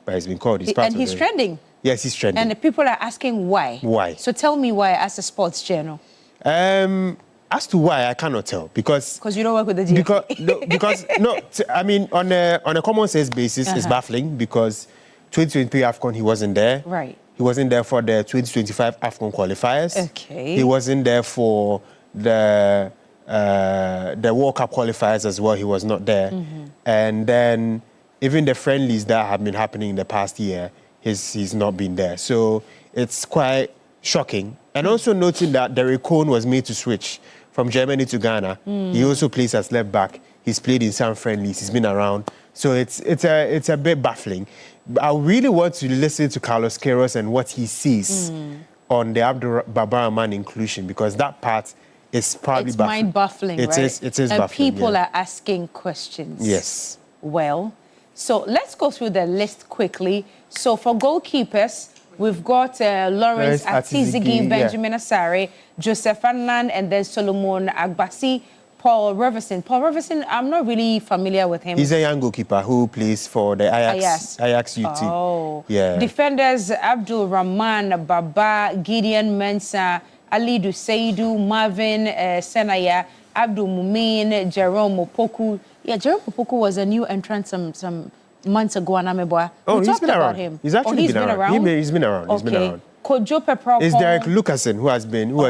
He's He's trending. Yes, he's trending. And the people are asking why. Why? So tell me why as a sports journal. As to why, I cannot tell because you don't work with the GFA. I mean, on a common sense basis, it's baffling because 2023 AFCON he wasn't there. Right. He wasn't there for the 2025 AFCON qualifiers. Okay. He wasn't there for the World Cup qualifiers as well. He was not there. And then even the friendlies that have been happening in the past year, he's not been there. So it's quite shocking. And also noting that Derek Cohn was made to switch from Germany to Ghana. He also plays as left back. He's played in some friendlies. He's been around. So it's a bit baffling. I really want to listen to Carlos Queiroz and what he sees on the Abdul Babar Rahman inclusion because that part is probably it's mind-baffling, right? It is and baffling. People are asking questions. Yes. Well, so let's go through the list quickly. So for goalkeepers, we've got Lawrence Atizigi, Benjamin Asare, Joseph Annan, and then Solomon Agbasi, Paul Reverson. Paul Reverson, I'm not really familiar with him. He's a young goalkeeper who plays for the Ajax UT. Oh. Yeah. Defenders, Abdul Rahman, Baba, Gideon Mensah, Ali Duseidu, Marvin Senaya, Abdul Mumin, Jerome Opoku. Yeah, Jerome Opoku was a new entrant some months ago. He's been around. Him. He's actually been around. He's been around. He's been around. Kojo Pepro. It's Derek Lucasen who was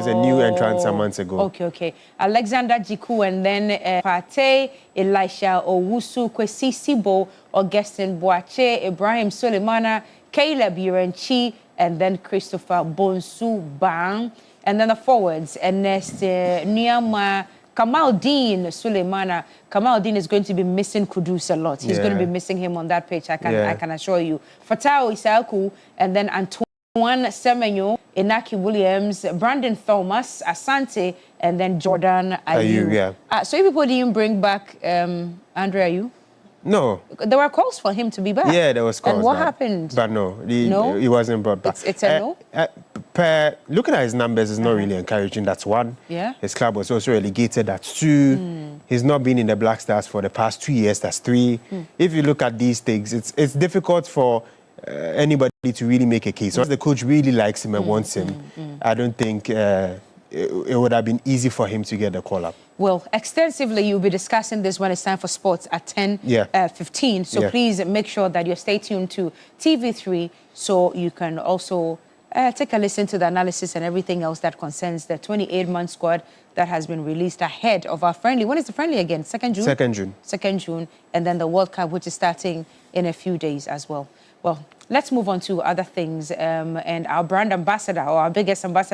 a new entrant some months ago. Okay. Alexander Jiku and then Pate, Elisha Owusu, Kwesi Sibo, Augustin Boache, Ibrahim Sulemana, Caleb Urenchi, and then Christopher Bonsu Bang. And then the forwards, Ernest Niama, Kamaldeen Suleimana. Kamaldeen is going to be missing Kudus a lot. He's going to be missing him on that pitch, I can assure you. Fatao Isaku, and then Antoine Semenyo, Inaki Williams, Brandon Thomas, Asante, and then Jordan Ayew. So if people didn't bring back Andre Ayew? No. There were calls for him to be back. Yeah, there was calls. And what happened? But no, he wasn't brought back. It's a no? Looking at his numbers is not really encouraging. That's 1. Yeah. His club was also relegated. That's 2. He's not been in the Black Stars for the past 2 years. That's 3. If you look at these things, it's difficult for anybody to really make a case. Once the coach really likes him and wants him, I don't think it would have been easy for him to get the call-up. Well, extensively, you'll be discussing this when it's time for sports at 10:15. So please make sure that you stay tuned to TV3 so you can also take a listen to the analysis and everything else that concerns the 28-man squad that has been released ahead of our friendly. When is the friendly again? 2nd June? 2nd June. 2nd June. And then the World Cup, which is starting in a few days as well. Well, let's move on to other things. And our brand ambassador, or our biggest ambassador,